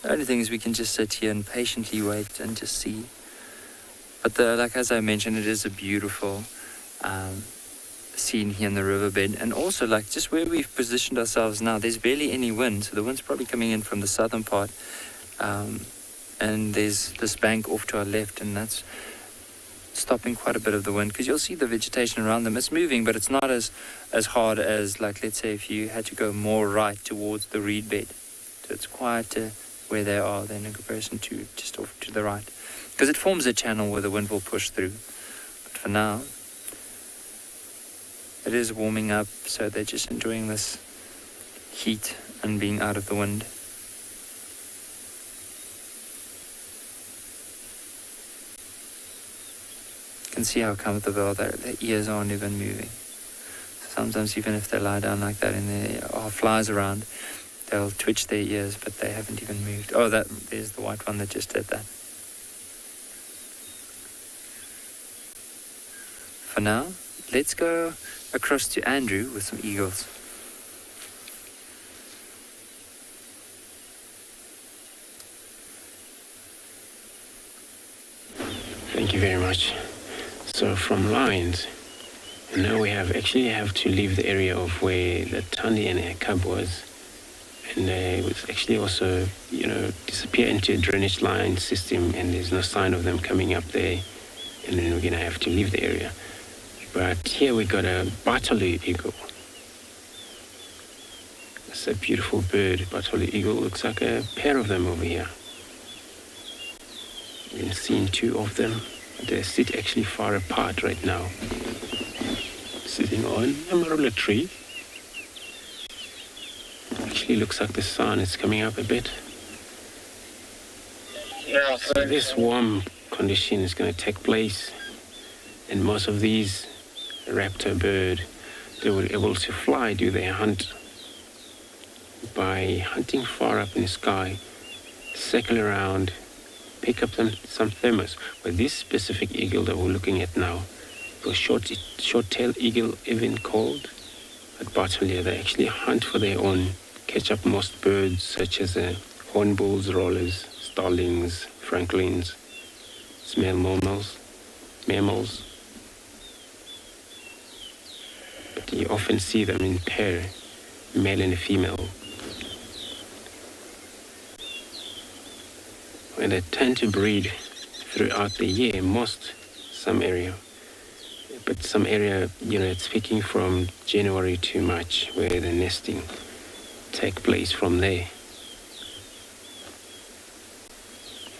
The only thing is we can just sit here and patiently wait and just see. But like as I mentioned, it is a beautiful scene here in the riverbed, and also like just where we've positioned ourselves now, there's barely any wind, so the wind's probably coming in from the southern part, and there's this bank off to our left, and that's stopping quite a bit of the wind, because you'll see the vegetation around them. It's moving, but it's not as hard as, like, let's say if you had to go more right towards the reed bed. So it's quieter where they are than in comparison to just off to the right, because it forms a channel where the wind will push through. But for now, it is warming up, so they're just enjoying this heat and being out of the wind. You can see how comfortable their ears aren't even moving. Sometimes even if they lie down like that and there are flies around, they'll twitch their ears, but they haven't even moved. Oh, there's the white one that just did that. For now, let's go across to Andrew with some eagles. Thank you very much. So from lines, now we have to leave the area of where the Tandy and her cub was, and it was actually also, disappear into a drainage line system, and there's no sign of them coming up there, and then we're gonna have to leave the area. But here we got a Tswalu eagle. It's a beautiful bird. Tswalu eagle, looks like a pair of them over here. We've seen two of them. They sit actually far apart right now, sitting on Amarula Tree. Actually looks like the sun is coming up a bit. Yeah, so this warm condition is going to take place, and most of these raptor bird, they were able to fly, do their hunt by hunting far up in the sky, circle around, pick up some thermos. But this specific eagle that we're looking at now, the short-tailed eagle, even called at Bartolomeo, they actually hunt for their own, catch up most birds such as hornbills, rollers, starlings, francolins, small mammals. But you often see them in pair, male and female. And they tend to breed throughout the year, some area. But some area, it's picking from January to March, where the nesting take place from there.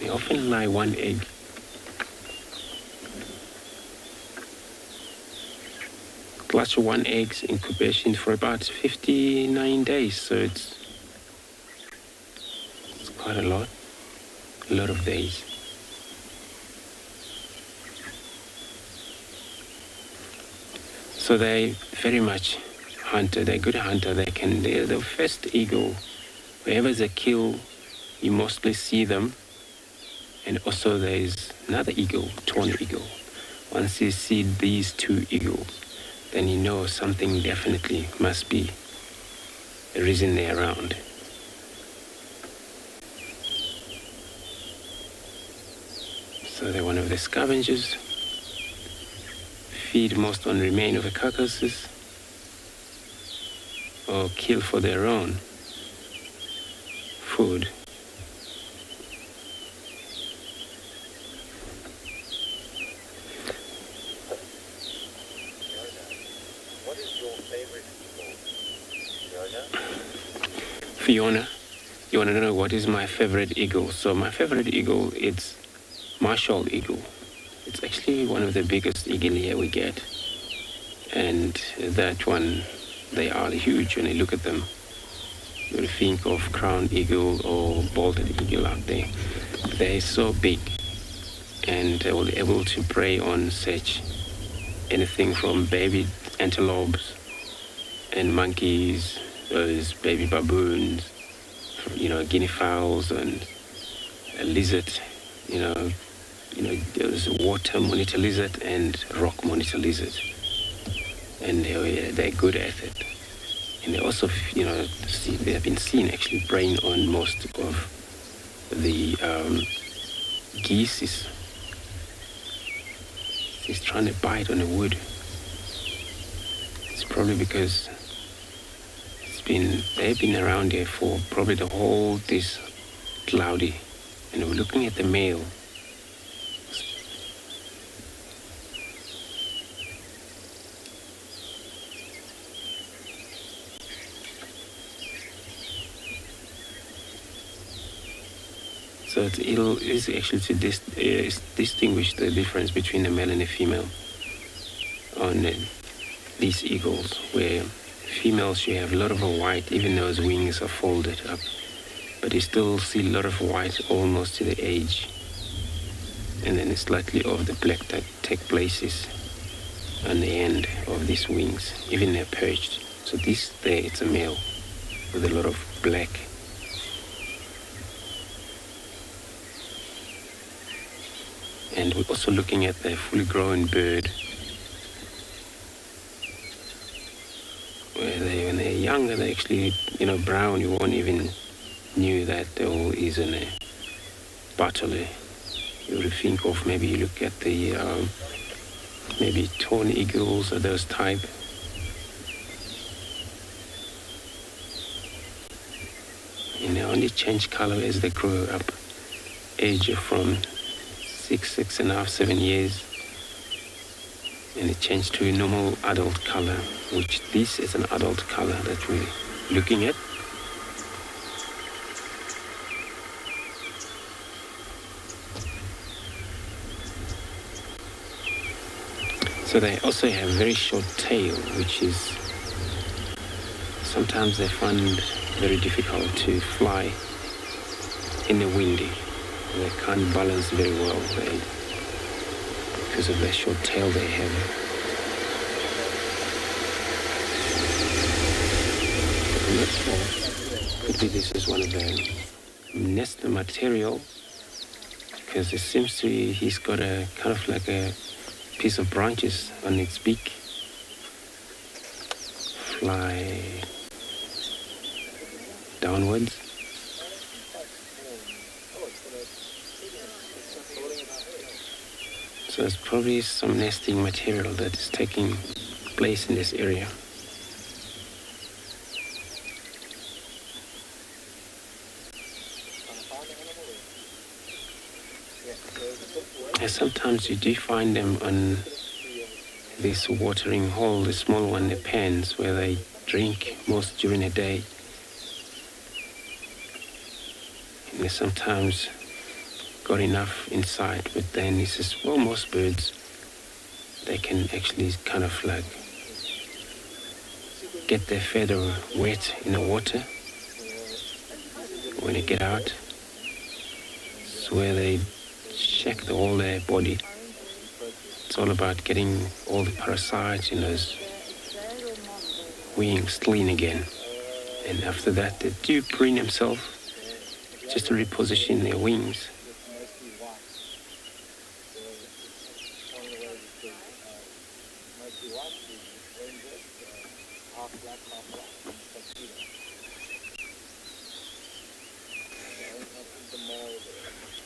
They often lay one egg. Clutch one egg's incubation for about 59 days, so it's quite a lot of days. So they very much hunter. They're good hunter. They're the first eagle. Wherever there's a kill, you mostly see them. And also there's another eagle, torn eagle. Once you see these two eagles, then you know something definitely must be a reason they're around. So they're one of the scavengers. Feed most on remain of the carcasses or kill for their own food. What is your favorite eagle, Fiona, you want to know what is my favorite eagle? So my favorite eagle, it's Marshall eagle. It's actually one of the biggest eagle here we get. And that one, they are huge when you look at them. You think of crowned eagle or balded eagle out there. They're so big and they will be able to prey on such anything from baby antelopes and monkeys, those baby baboons, guinea fowls and a lizard, there's a water monitor lizard and rock monitor lizard. And they're good at it. And they also, they have been seen actually preying on most of the geese. He's trying to bite on the wood. It's probably because they've been around here for probably the whole this cloudy. And we're looking at the male. So it is actually to distinguish the difference between the male and the female on these eagles, where females, you have a lot of white, even though his wings are folded up, but you still see a lot of white almost to the edge, and then slightly of the black that take places on the end of these wings, even they're perched. So this there, it's a male with a lot of black. And we're also looking at the fully grown bird, where when they're younger, they're actually, brown. You won't even knew that there is a butterly. You would think of, maybe you look at the maybe torn eagles or those type. And they only change color as they grow up, age from 6.5, 7 years, and it changed to a normal adult color, which this is an adult color that we're looking at. So they also have very short tail, which is sometimes they find very difficult to fly in the windy. They can't balance very well because of the short tail they have. not sure. Could be this is one of the nest material, because it seems to be he's got a kind of like a piece of branches on its beak. Fly downwards. So it's probably some nesting material that is taking place in this area. And sometimes you do find them on this watering hole, the small one, the pans, where they drink most during the day. And they sometimes got enough inside, but then he says, well, most birds, they can actually kind of like get their feather wet in the water when they get out. It's where they check the whole their body. It's all about getting all the parasites in those wings clean again. And after that, they do preen themselves just to reposition their wings.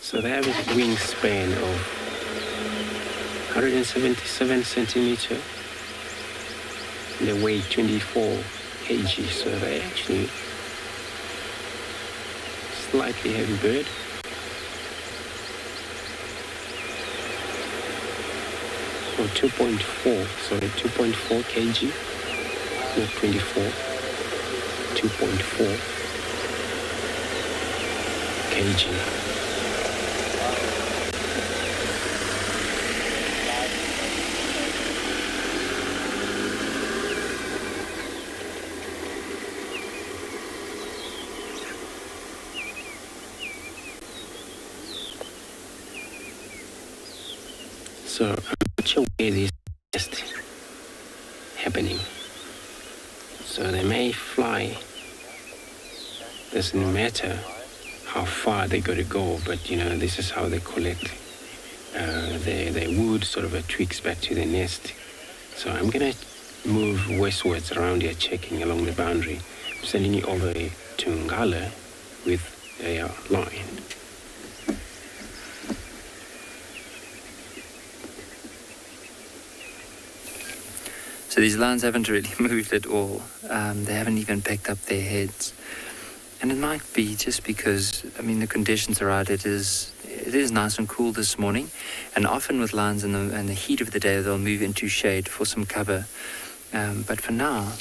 So they have a wingspan of 177 centimeter. And they weigh 24 kg, so they actually slightly heavy bird. Or 2.4 kg, not 24, 2.4 kg. So I'm not sure where this is happening. So they may fly. Doesn't matter how far they got to go, but you know, this is how they collect their wood, sort of a twigs back to the nest. So I'm gonna move westwards around here, checking along the boundary. I'm sending you over to Ngala with a line. So these lines haven't really moved at all. They haven't even picked up their heads. And it might be just because, I mean, the conditions are right. It is nice and cool this morning. And often with lines in the heat of the day, they'll move into shade for some cover. But for now,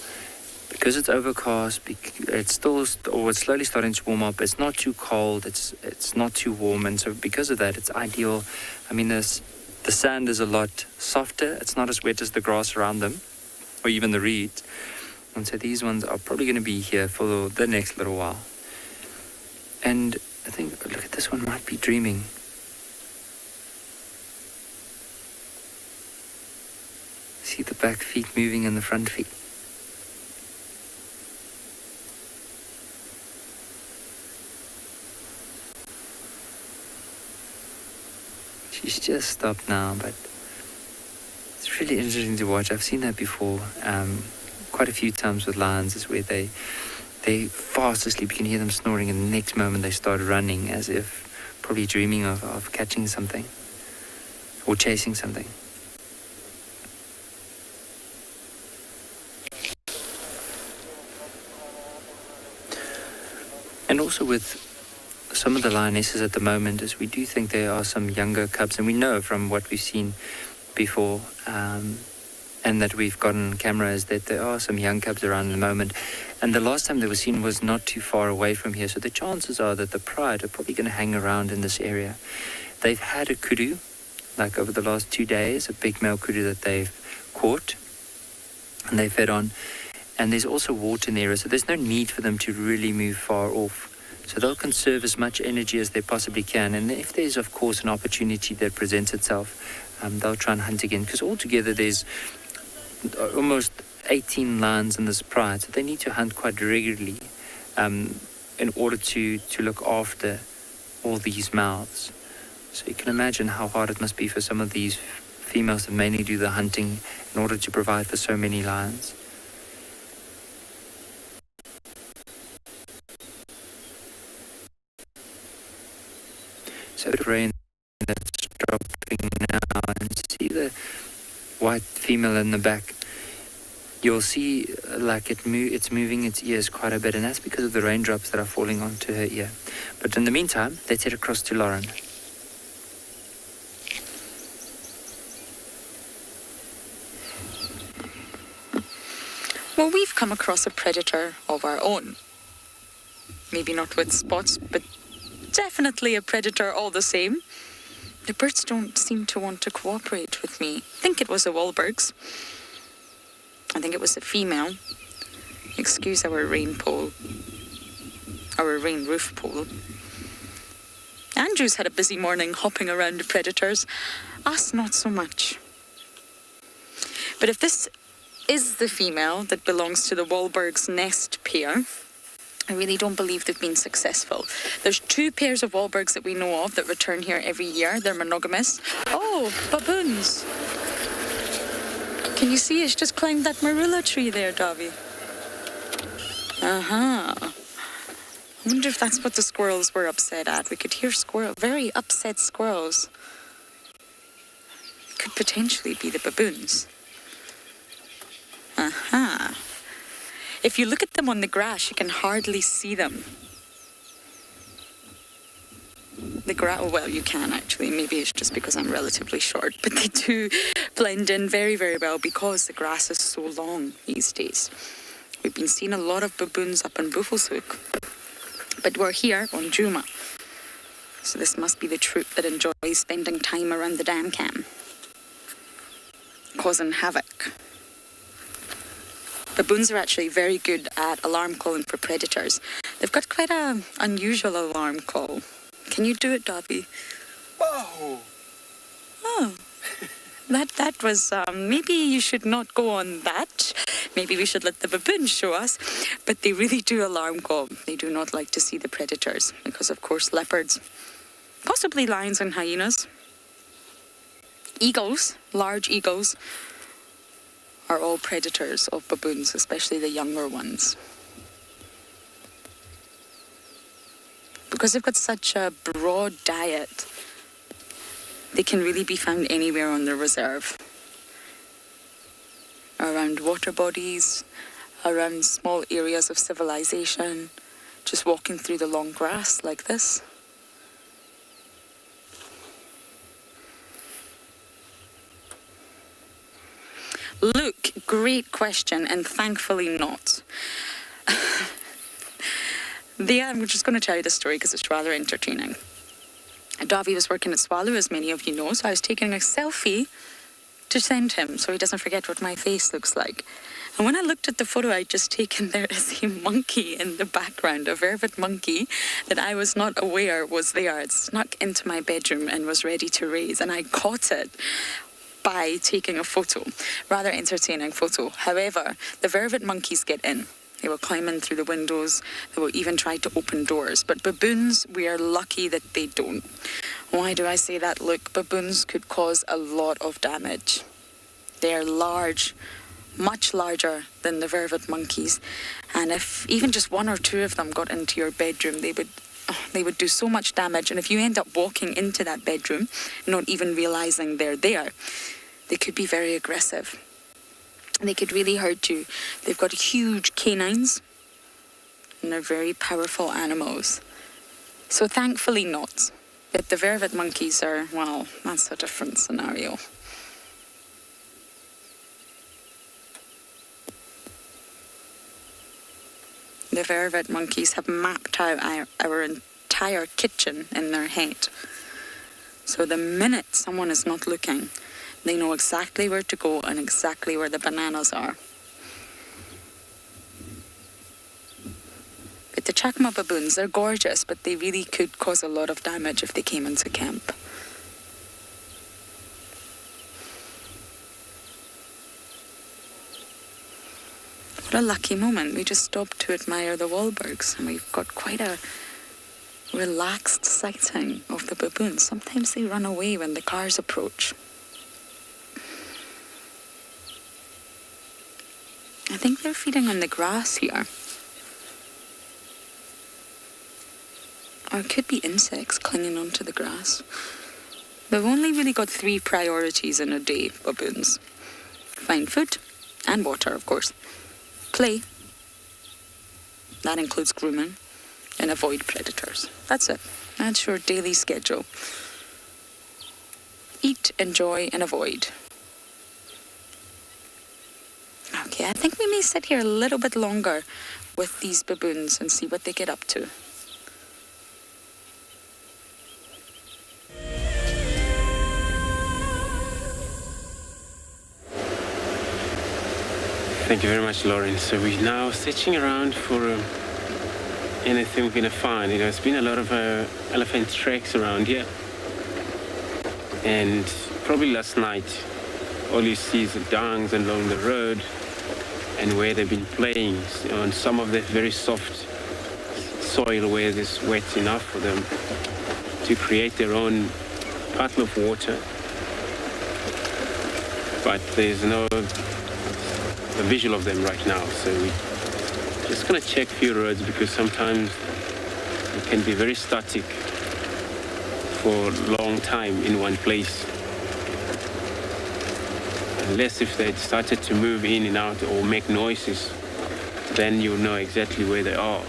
because it's overcast, it's slowly starting to warm up. It's not too cold. It's not too warm. And so because of that, it's ideal. I mean, the sand is a lot softer. It's not as wet as the grass around them, or even the reeds. And so these ones are probably going to be here for the next little while. And I think, look at this one, might be dreaming. See the back feet moving and the front feet. She's just stopped now, but it's really interesting to watch. I've seen that before quite a few times with lions, is where they fast asleep. You can hear them snoring, and the next moment they start running as if probably dreaming of catching something or chasing something. And also with some of the lionesses at the moment, is we do think there are some younger cubs, and we know from what we've seen before and that we've got on camera is that there are some young cubs around at the moment, and the last time they were seen was not too far away from here, so the chances are that the pride are probably going to hang around in this area. They've had a kudu, like over the last 2 days, a big male kudu that they've caught and they fed on, and there's also water in the area, so there's no need for them to really move far off. So they'll conserve as much energy as they possibly can, and if there's of course an opportunity that presents itself, they'll try and hunt again, because altogether there's almost 18 lions in this pride, so they need to hunt quite regularly in order to look after all these mouths. So you can imagine how hard it must be for some of these females that mainly do the hunting in order to provide for so many lions. So the rain that's dropping now, and see the white female in the back. You'll see like it's moving its ears quite a bit, and that's because of the raindrops that are falling onto her ear. But in the meantime, let's head across to Lauren. Well, we've come across a predator of our own. Maybe not with spots, but definitely a predator all the same. The birds don't seem to want to cooperate with me. I think it was the Wahlbergs. I think it was the female. Excuse our rain roof pole. Andrew's had a busy morning hopping around the predators. Us, not so much. But if this is the female that belongs to the Wahlbergs nest pair, I really don't believe they've been successful. There's 2 pairs of Wahlbergs that we know of that return here every year. They're monogamous. Oh, baboons. Can you see it's just climbed that Amarula tree there, Davy? I wonder if that's what the squirrels were upset at. We could hear very upset squirrels. It could potentially be the baboons. If you look at them on the grass, you can hardly see them. Well, you can actually. Maybe it's just because I'm relatively short, but they do blend in very, very well because the grass is so long these days. We've been seeing a lot of baboons up in Buffelshoek, but we're here on Djuma. So this must be the troop that enjoys spending time around the dam cam, causing havoc. Baboons are actually very good at alarm calling for predators. They've got quite an unusual alarm call. Can you do it, Davy? Whoa! Oh, that was, maybe you should not go on that. Maybe we should let the baboons show us. But they really do alarm call. They do not like to see the predators because, of course, leopards, possibly lions and hyenas, eagles, large eagles, are all predators of baboons, especially the younger ones. Because they've got such a broad diet, they can really be found anywhere on the reserve. Around water bodies, around small areas of civilization, just walking through the long grass like this. Look, great question, and thankfully not. I'm just going to tell you the story because it's rather entertaining. Davy was working at Tswalu, as many of you know, so I was taking a selfie to send him so he doesn't forget what my face looks like. And when I looked at the photo I'd just taken, there is a monkey in the background, a vervet monkey that I was not aware was there. It snuck into my bedroom and was ready to raise, and I caught it by taking a photo. Rather entertaining photo. However, the vervet monkeys get in. They will climb in through the windows. They will even try to open doors. But baboons, we are lucky that they don't. Why do I say that? Look, baboons could cause a lot of damage. They are large, much larger than the vervet monkeys. And if even just 1 or 2 of them got into your bedroom, they would do so much damage. And if you end up walking into that bedroom, not even realizing they're there, they could be very aggressive. They could really hurt you. They've got huge canines, and they're very powerful animals. So thankfully not. But the vervet monkeys are, well, that's a different scenario. The vervet monkeys have mapped out our entire kitchen in their head. So the minute someone is not looking, they know exactly where to go and exactly where the bananas are. But the chacma baboons, they're gorgeous, but they really could cause a lot of damage if they came into camp. What a lucky moment. We just stopped to admire the Wahlbergs, and we've got quite a relaxed sighting of the baboons. Sometimes they run away when the cars approach. I think they're feeding on the grass here. Or it could be insects clinging onto the grass. They've only really got 3 priorities in a day, baboons. Find food, and water, of course. Play. That includes grooming. And avoid predators. That's it. That's your daily schedule. Eat, enjoy, and avoid. Okay, I think we may sit here a little bit longer with these baboons and see what they get up to. Thank you very much, Lauren. So we're now searching around for anything we're going to find. You know, there's been a lot of elephant tracks around here. And probably last night, all you see is the dungs along the road and where they've been playing on some of the very soft soil where it's wet enough for them to create their own puddle of water. But there's no visual of them right now, so we're just going to check a few roads because sometimes it can be very static for a long time in one place. Unless if they started to move in and out or make noises, then you'll know exactly where they are.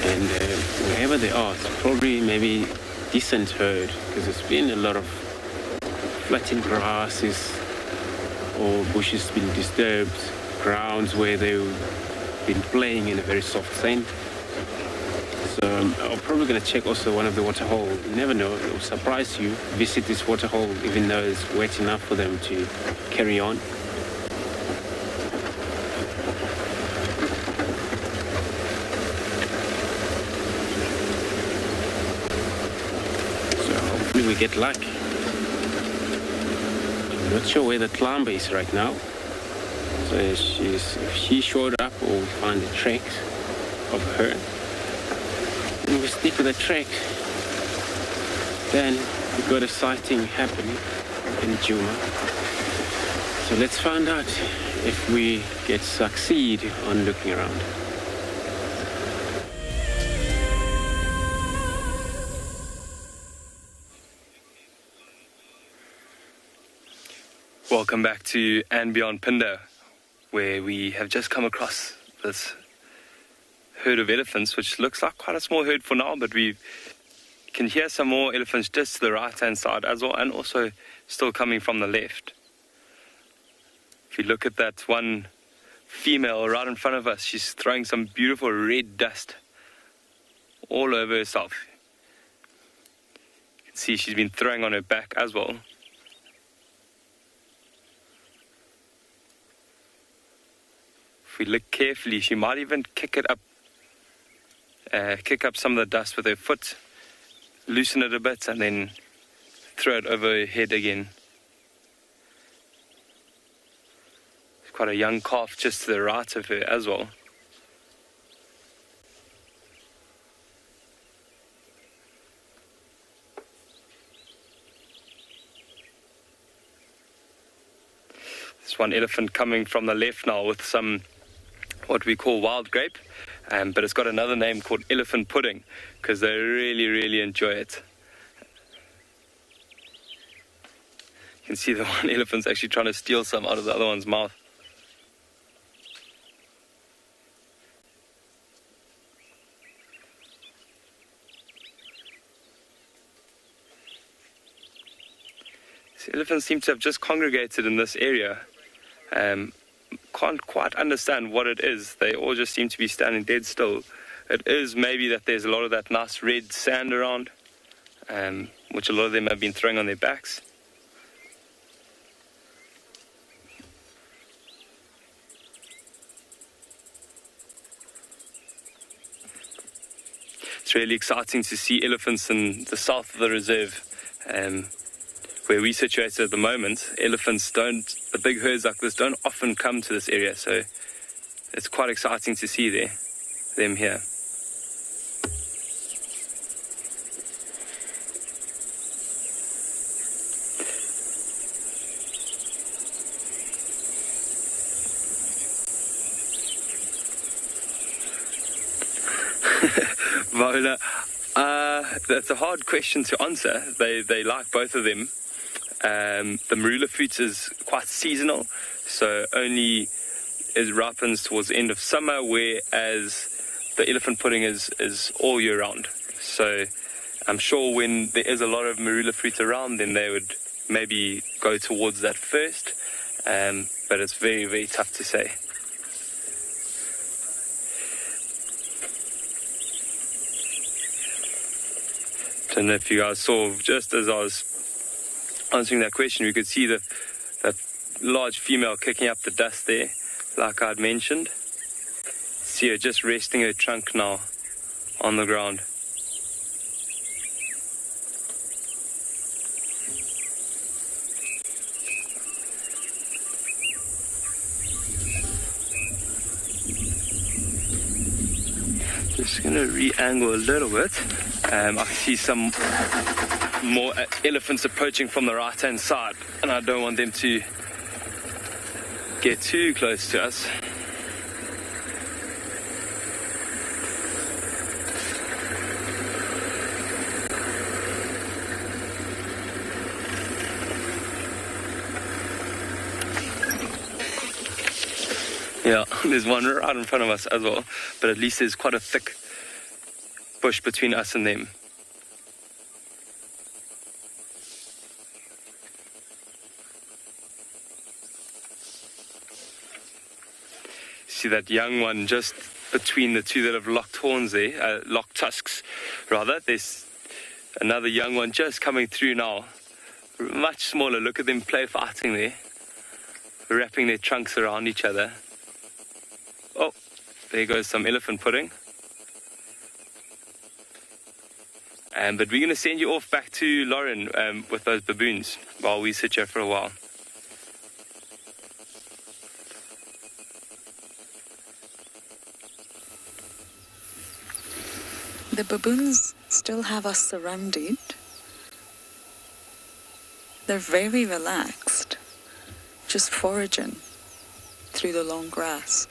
And wherever they are, it's probably maybe decent herd because there's been a lot of flattened grasses or bushes been disturbed, grounds where they've been playing in a very soft sand. So I'm probably going to check also one of the water holes. You never know, it will surprise you. Visit this water hole even though it's wet enough for them to carry on. So hopefully we get luck. I'm not sure where the climber is right now. So if she showed up, we'll find the tracks of her. And we stick with the track. Then we got a sighting happening in Djuma. So let's find out if we succeed on looking around. Welcome back to andBeyond Phinda, where we have just come across this herd of elephants, which looks like quite a small herd for now, but we can hear some more elephants just to the right-hand side as well, and also still coming from the left. If you look at that one female right in front of us, she's throwing some beautiful red dust all over herself. You can see she's been throwing on her back as well. If we look carefully, she might even kick up some of the dust with her foot, loosen it a bit, and then throw it over her head again. There's quite a young calf just to the right of her as well. There's one elephant coming from the left now with some what we call wild grape. But it's got another name called elephant pudding because they really, really enjoy it. You can see the one elephant's actually trying to steal some out of the other one's mouth. These elephants seem to have just congregated in this area. Can't quite understand what it is. They all just seem to be standing dead still. It is maybe that there's a lot of that nice red sand around, which a lot of them have been throwing on their backs. It's really exciting to see elephants in the south of the reserve. where we're situated at the moment, the big herds like this don't often come to this area, so it's quite exciting to see them here. Vola, that's a hard question to answer. They like both of them. The Amarula fruit is quite seasonal, so only it ripens towards the end of summer, whereas the elephant pudding is all year round. So I'm sure when there is a lot of Amarula fruit around, then they would maybe go towards that first, but it's very, very tough to say. I don't know if you guys saw, just as I was answering that question, we could see that large female kicking up the dust there, like I'd mentioned. See her just resting her trunk now on the ground. Just going to re-angle a little bit. I see some more elephants approaching from the right-hand side, and I don't want them to get too close to us. Yeah, there's one right in front of us as well, but at least there's quite a thick bush between us and them. See that young one just between the two that have locked horns there, locked tusks rather. There's another young one just coming through now, much smaller. Look at them play fighting there, wrapping their trunks around each other. Oh, there goes some elephant pudding. But we're going to send you off back to Lauren with those baboons while we sit here for a while. The baboons still have us surrounded. They're very relaxed, just foraging through the long grass.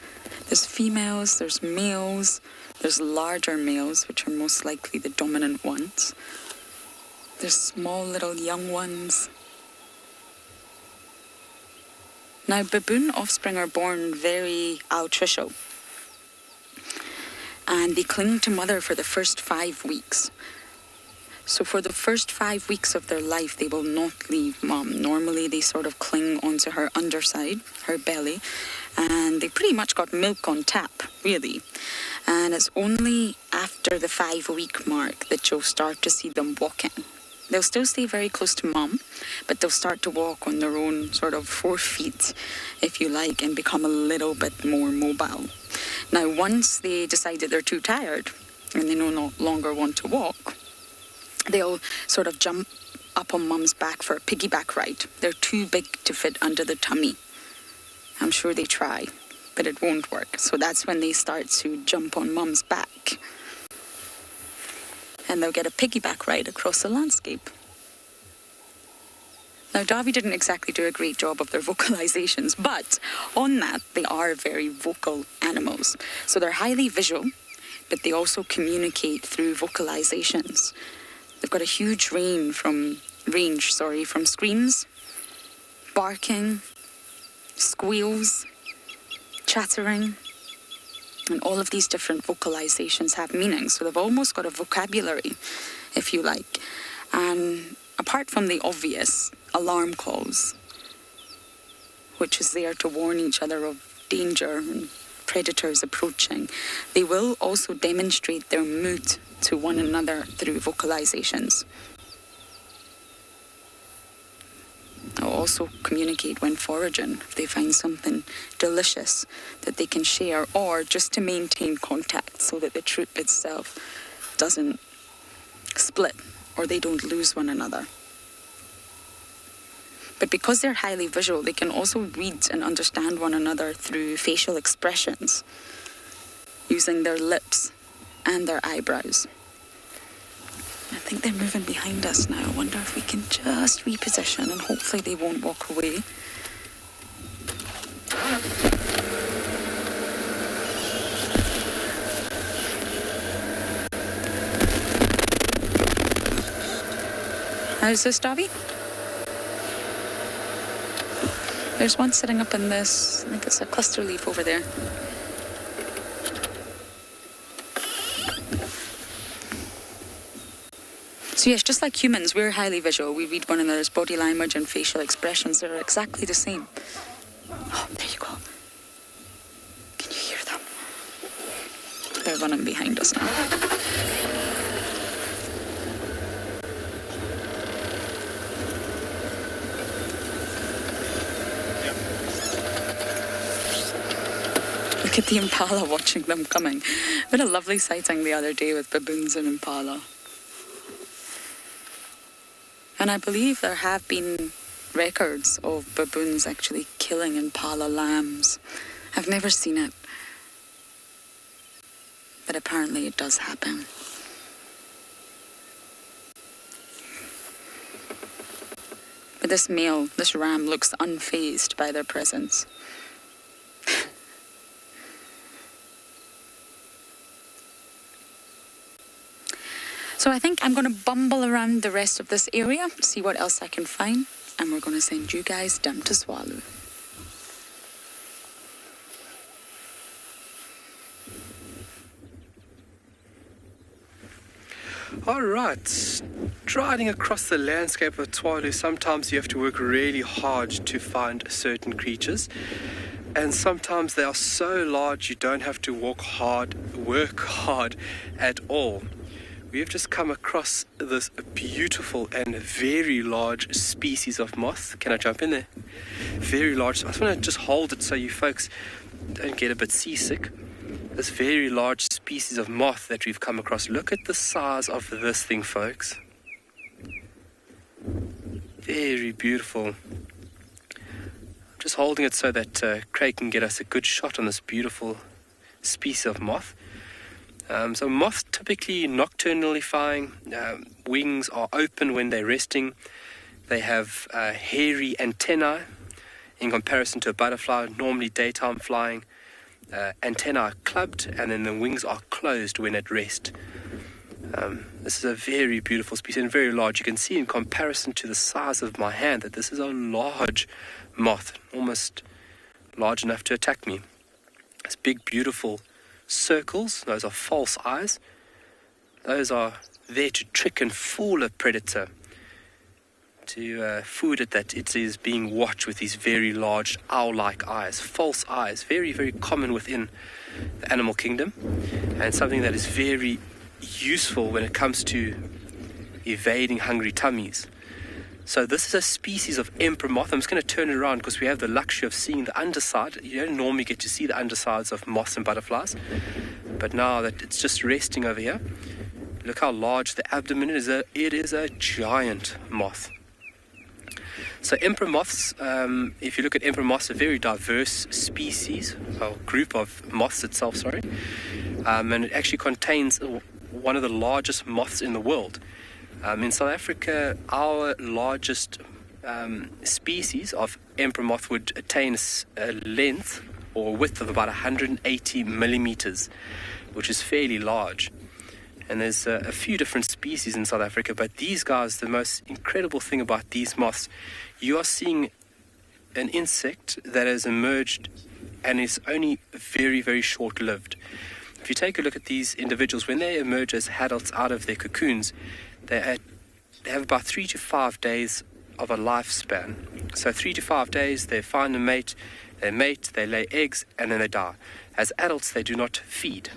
There's females, there's males, there's larger males, which are most likely the dominant ones. There's small little young ones. Now, baboon offspring are born very altricial, and they cling to mother for the first 5 weeks. So for the first 5 weeks of their life, they will not leave mom. Normally, they sort of cling onto her underside, her belly, and they pretty much got milk on tap, really. And it's only after the 5-week mark that you'll start to see them walking. They'll still stay very close to mom, but they'll start to walk on their own sort of 4 feet, if you like, and become a little bit more mobile. Now, once they decide that they're too tired and they no longer want to walk, they'll sort of jump up on mum's back for a piggyback ride. They're too big to fit under the tummy. I'm sure they try, but it won't work. So that's when they start to jump on mum's back. And they'll get a piggyback ride across the landscape. Now, Davi didn't exactly do a great job of their vocalizations, but on that, they are very vocal animals. So they're highly visual, but they also communicate through vocalizations. They've got a huge range from screams, barking, squeals, chattering, and all of these different vocalizations have meaning. So they've almost got a vocabulary, if you like. And apart from the obvious alarm calls, which is there to warn each other of danger and predators approaching, they will also demonstrate their mood to one another through vocalizations. They'll also communicate when foraging, if they find something delicious that they can share, or just to maintain contact so that the troop itself doesn't split or they don't lose one another. But because they're highly visual, they can also read and understand one another through facial expressions, using their lips and their eyebrows. I think they're moving behind us now. I wonder if we can just reposition and hopefully they won't walk away. How's this, Dobby? There's one sitting up in this, I think it's a cluster leaf over there. So yes, just like humans, we're highly visual. We read one another's body language and facial expressions. They're exactly the same. Oh, there you go. Can you hear them? They're running behind us now. Look at the impala watching them coming. We had a lovely sighting the other day with baboons and impala. And I believe there have been records of baboons actually killing impala lambs. I've never seen it, but apparently it does happen. But this male, this ram, looks unfazed by their presence. So I think I'm going to bumble around the rest of this area, see what else I can find, and we're going to send you guys down to Tswalu. All right, striding across the landscape of Tswalu, sometimes you have to work really hard to find certain creatures, and sometimes they are so large you don't have to work hard at all. We have just come across this beautiful and very large species of moth. Can I jump in there? Very large. I just want to just hold it so you folks don't get a bit seasick. This very large species of moth that we've come across. Look at the size of this thing, folks. Very beautiful. I'm just holding it so that Craig can get us a good shot on this beautiful species of moth. So moths typically nocturnally flying, wings are open when they're resting. They have hairy antennae in comparison to a butterfly, normally daytime flying. Antennae are clubbed and then the wings are closed when at rest. This is a very beautiful species and very large. You can see in comparison to the size of my hand that this is a large moth, almost large enough to attack me. It's big, beautiful circles. Those are false eyes. Those are there to trick and fool a predator, to fool it that it is being watched with these very large owl-like eyes. False eyes, very, very common within the animal kingdom, and something that is very useful when it comes to evading hungry tummies. So this is a species of emperor moth. I'm just going to turn it around because we have the luxury of seeing the underside. You don't normally get to see the undersides of moths and butterflies. But now that it's just resting over here, look how large the abdomen is. It is a giant moth. So emperor moths, if you look at emperor moths, a very diverse species, or group of moths itself, and it actually contains one of the largest moths in the world. In South Africa, our largest species of emperor moth would attain a length or width of about 180 millimeters, which is fairly large. And there's a few different species in South Africa, but these guys, the most incredible thing about these moths, you are seeing an insect that has emerged and is only very, very short-lived. If you take a look at these individuals, when they emerge as adults out of their cocoons, they have about 3 to 5 days of a lifespan. So 3 to 5 days, they find a mate, they lay eggs, and then they die. As adults, they do not feed,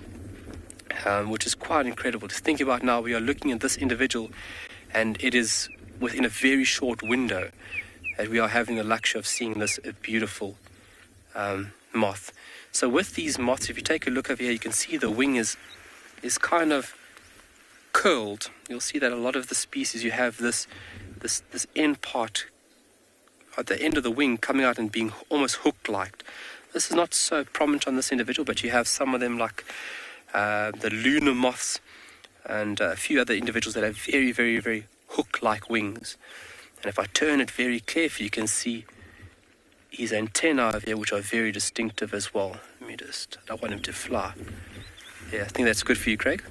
which is quite incredible. Just think about now, we are looking at this individual, and it is within a very short window that we are having the luxury of seeing this beautiful moth. So with these moths, if you take a look over here, you can see the wing is kind of curled. You'll see that a lot of the species, you have this end part at the end of the wing coming out and being almost hook-like. This is not so prominent on this individual, but you have some of them like the lunar moths and a few other individuals that have very, very, very hook-like wings. And if I turn it very carefully, you can see his antennae over here, which are very distinctive as well. Let me just, I don't want him to fly. Yeah, I think that's good for you, Craig.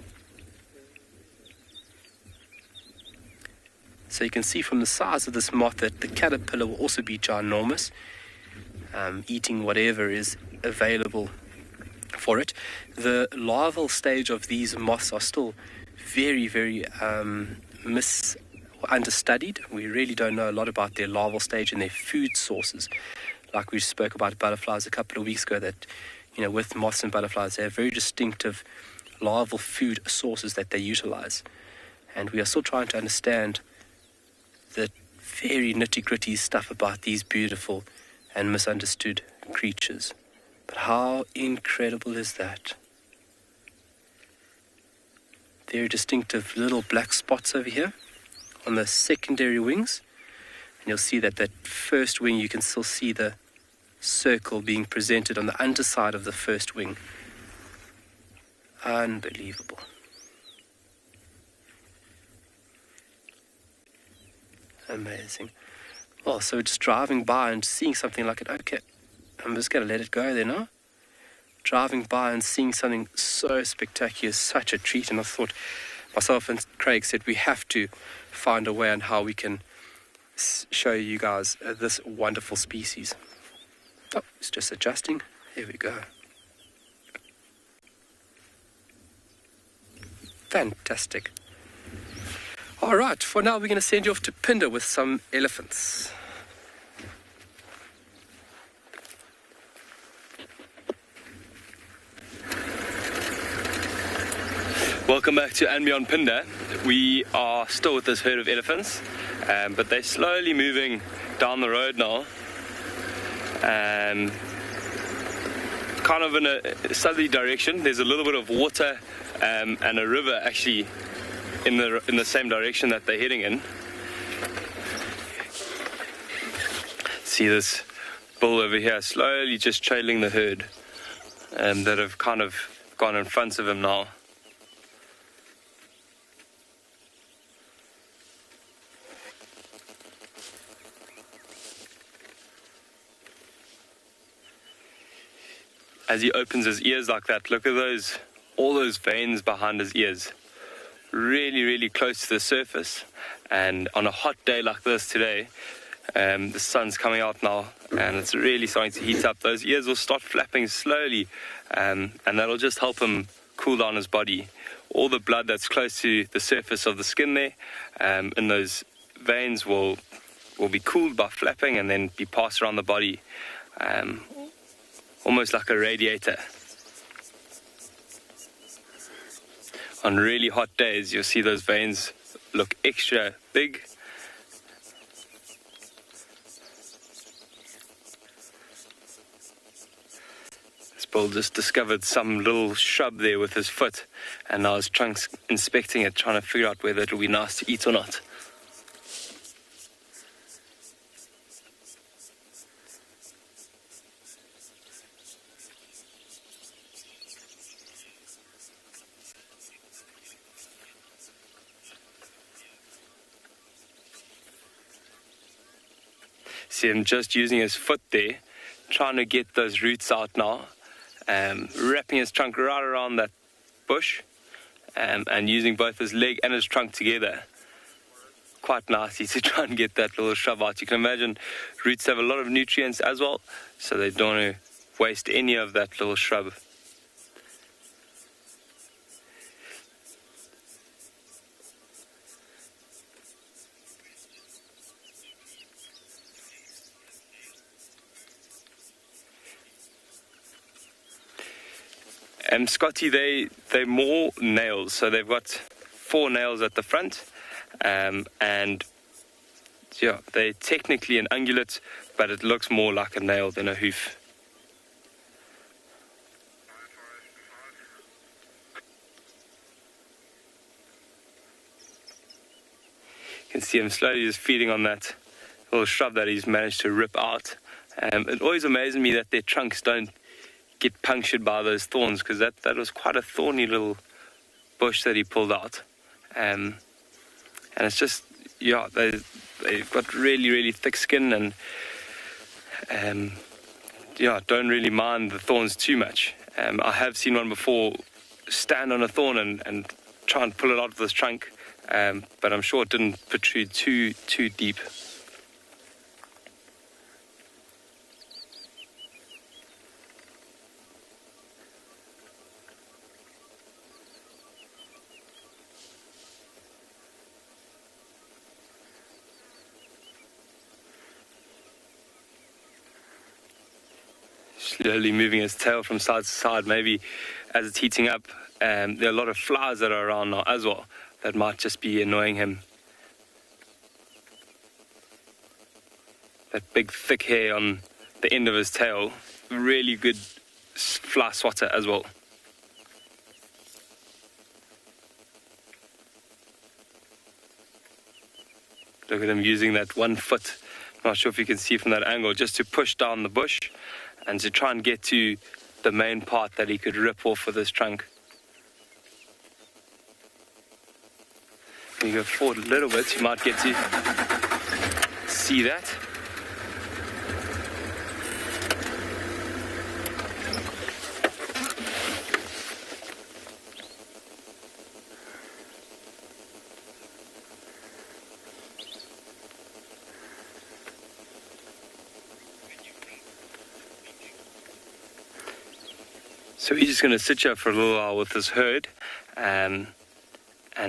So you can see from the size of this moth that the caterpillar will also be ginormous, eating whatever is available for it. The larval stage of these moths are still very, very understudied. We really don't know a lot about their larval stage and their food sources. Like we spoke about butterflies a couple of weeks ago, that, you know, with moths and butterflies, they have very distinctive larval food sources that they utilize. And we are still trying to understand the very nitty-gritty stuff about these beautiful and misunderstood creatures. But how incredible is that? Very distinctive little black spots over here on the secondary wings. And you'll see that that first wing, you can still see the circle being presented on the underside of the first wing. Unbelievable. Amazing. Well, so just driving by and seeing something like it, okay, I'm just going to let it go there now. Driving by and seeing something so spectacular is such a treat, and I thought, myself and Craig said, we have to find a way on how we can show you guys this wonderful species. Oh, it's just adjusting. Here we go. Fantastic. All right, for now we're going to send you off to Phinda with some elephants. Welcome back to andBeyond Phinda. We are still with this herd of elephants, but they're slowly moving down the road now. Kind of in a southerly direction. There's a little bit of water and a river actually in the same direction that they're heading in. See this bull over here slowly just trailing the herd that have kind of gone in front of him now. As he opens his ears like that, look at those, all those veins behind his ears. Really, really close to the surface. And on a hot day like this today, the sun's coming out now and it's really starting to heat up. Those ears will start flapping slowly, and that'll just help him cool down his body. All the blood that's close to the surface of the skin there, in those veins will be cooled by flapping and then be passed around the body. Almost like a radiator. On really hot days, you'll see those veins look extra big. This bull just discovered some little shrub there with his foot, and now his trunk's inspecting it, trying to figure out whether it'll be nice to eat or not. See him just using his foot there, trying to get those roots out now, wrapping his trunk right around that bush, and using both his leg and his trunk together quite nicely to try and get that little shrub out. You can imagine roots have a lot of nutrients as well, so they don't want to waste any of that little shrub. Scotty, they're more nails, so they've got 4 nails at the front, and yeah, they're technically an ungulate, but it looks more like a nail than a hoof. You can see him slowly just feeding on that little shrub that he's managed to rip out. It always amazes me that their trunks don't get punctured by those thorns, because that was quite a thorny little bush that he pulled out. And it's just, yeah, they've got really, really thick skin, and don't really mind the thorns too much. I have seen one before stand on a thorn and try and pull it out of this trunk, but I'm sure it didn't protrude too deep. Slowly moving its tail from side to side. Maybe as it's heating up, there are a lot of flies that are around now as well that might just be annoying him. That big thick hair on the end of his tail, really good fly swatter as well. Look at him using that 1 foot, not sure if you can see from that angle, just to push down the bush and to try and get to the main part that he could rip off with his trunk. When you go forward a little bit, you might get to see that. So he's just going to sit here for a little while with his herd and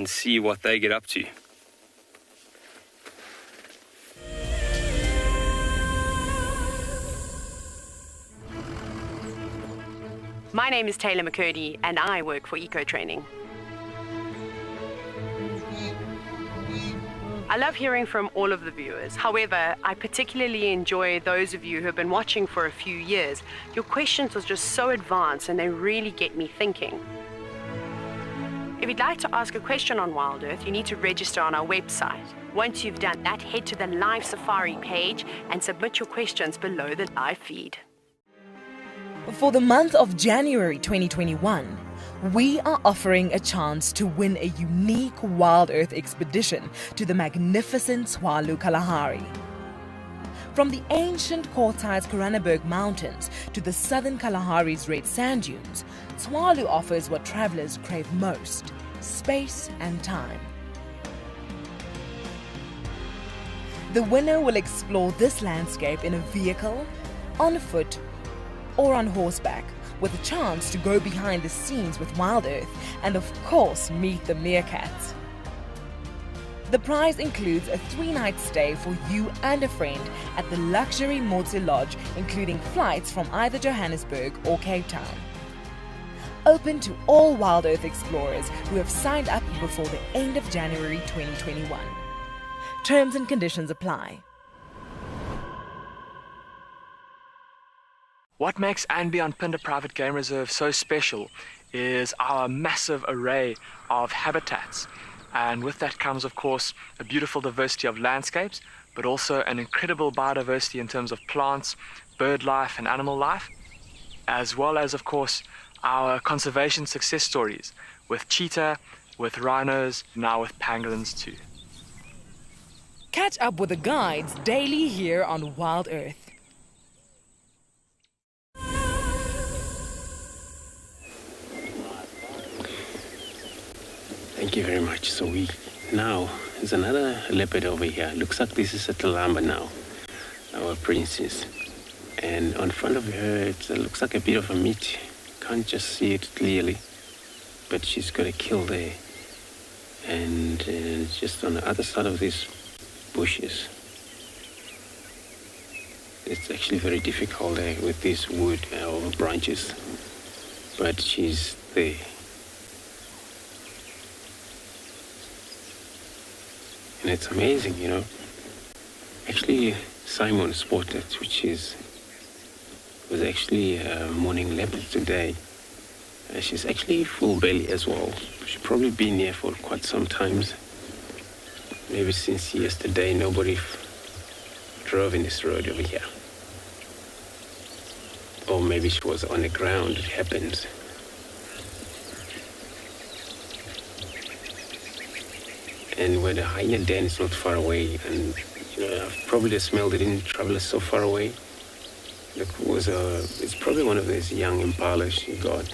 see what they get up to. My name is Taylor McCurdy and I work for Eco Training. I love hearing from all of the viewers. However, I particularly enjoy those of you who have been watching for a few years. Your questions are just so advanced and they really get me thinking. If you'd like to ask a question on WildEarth, you need to register on our website. Once you've done that, head to the live safari page and submit your questions below the live feed. For the month of January 2021, we are offering a chance to win a unique WildEarth expedition to the magnificent Tswalu Kalahari. From the ancient Kortai's Koranenberg Mountains to the southern Kalahari's red sand dunes, Tswalu offers what travelers crave most: space and time. The winner will explore this landscape in a vehicle, on foot, or on horseback, with a chance to go behind the scenes with WildEarth and of course meet the meerkats. The prize includes a 3-night stay for you and a friend at the luxury Motse Lodge, including flights from either Johannesburg or Cape Town. Open to all WildEarth explorers who have signed up before the end of January 2021. Terms and conditions apply. What makes andBeyond Phinda Private Game Reserve so special is our massive array of habitats. And with that comes, of course, a beautiful diversity of landscapes, but also an incredible biodiversity in terms of plants, bird life and animal life, as well as, of course, our conservation success stories with cheetah, with rhinos, now with pangolins too. Catch up with the guides daily here on WildEarth. Thank you very much. So now, there's another leopard over here. Looks like this is a Talamba now, our princess. And on front of her, it looks like a bit of a meat. Can't just see it clearly, but she's got a kill there. And just on the other side of these bushes, it's actually very difficult there with these wood or branches, but she's there. And it's amazing, you know. Actually, Simon spotted, was actually a morning leopard today. She's actually full belly as well. She's probably been here for quite some time. Maybe since yesterday, nobody drove in this road over here. Or maybe she was on the ground, it happens. And where the hyena den is not far away, and probably the smell they didn't travel so far away. It's probably one of those young impalas she got.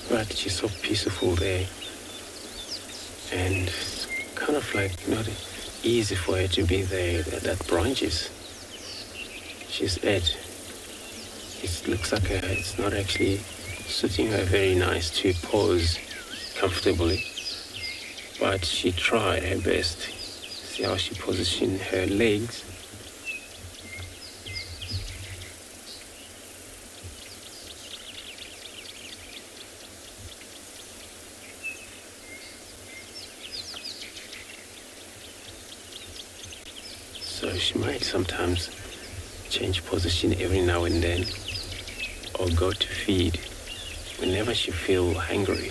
But she's so peaceful there, and it's kind of like not easy for her to be there. That branches she's at, it looks like it's not actually suiting her very nice to pose comfortably. But she tried her best. See how she positioned her legs. So she might sometimes change position every now and then, or go to feed whenever she feels hungry.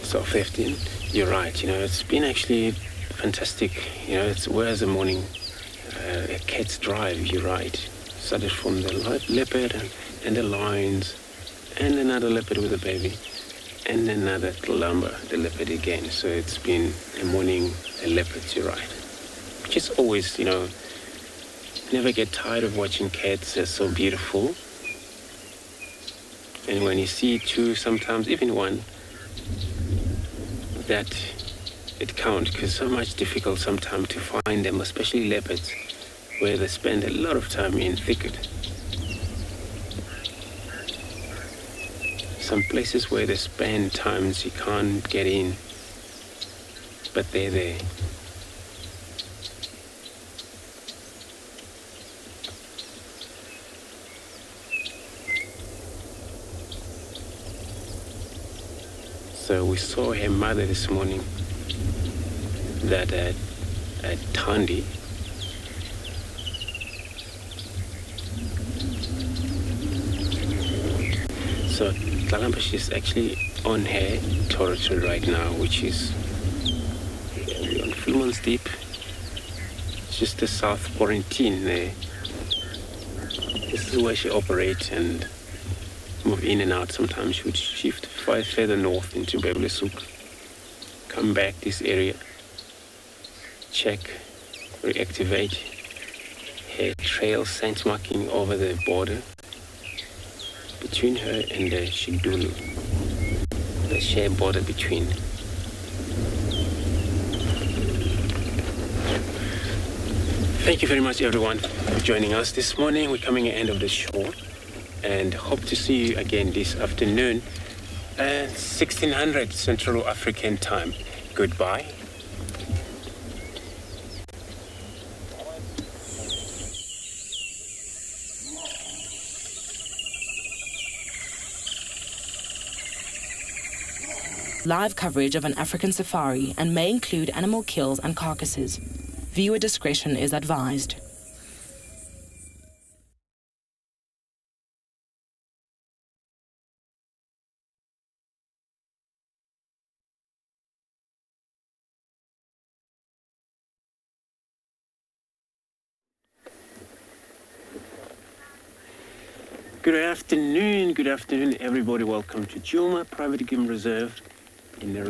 So 15, you're right, it's been actually fantastic. It's where's the morning a cat's drive, you're right. Started from the leopard and the lions, and another leopard with a baby, and another lumber, the leopard again. So it's been a morning, a leopard, you're right. Just always, never get tired of watching cats. They're so beautiful. And when you see two, sometimes even one, that it counts, because so much difficult sometimes to find them, especially leopards, where they spend a lot of time in thicket. Some places where they spend times you can't get in, but they're there. So we saw her mother this morning, that at Thandi. So Kalamba, she's actually on her territory right now, which is we're on Fulmans Deep. It's just the South Quarantine there. This is where she operates and move in and out. Sometimes she would shift further north into Bebelesuk, come back this area, check, reactivate her trail scent marking over the border between her and the Shidulu, the shared border between. Thank you very much, everyone, for joining us this morning. We're coming at the end of the show, and hope to see you again this afternoon at 1600 Central African Time. Goodbye. Live coverage of an African safari and may include animal kills and carcasses. Viewer discretion is advised. Good afternoon, everybody. Welcome to Djuma Private Game Reserve in the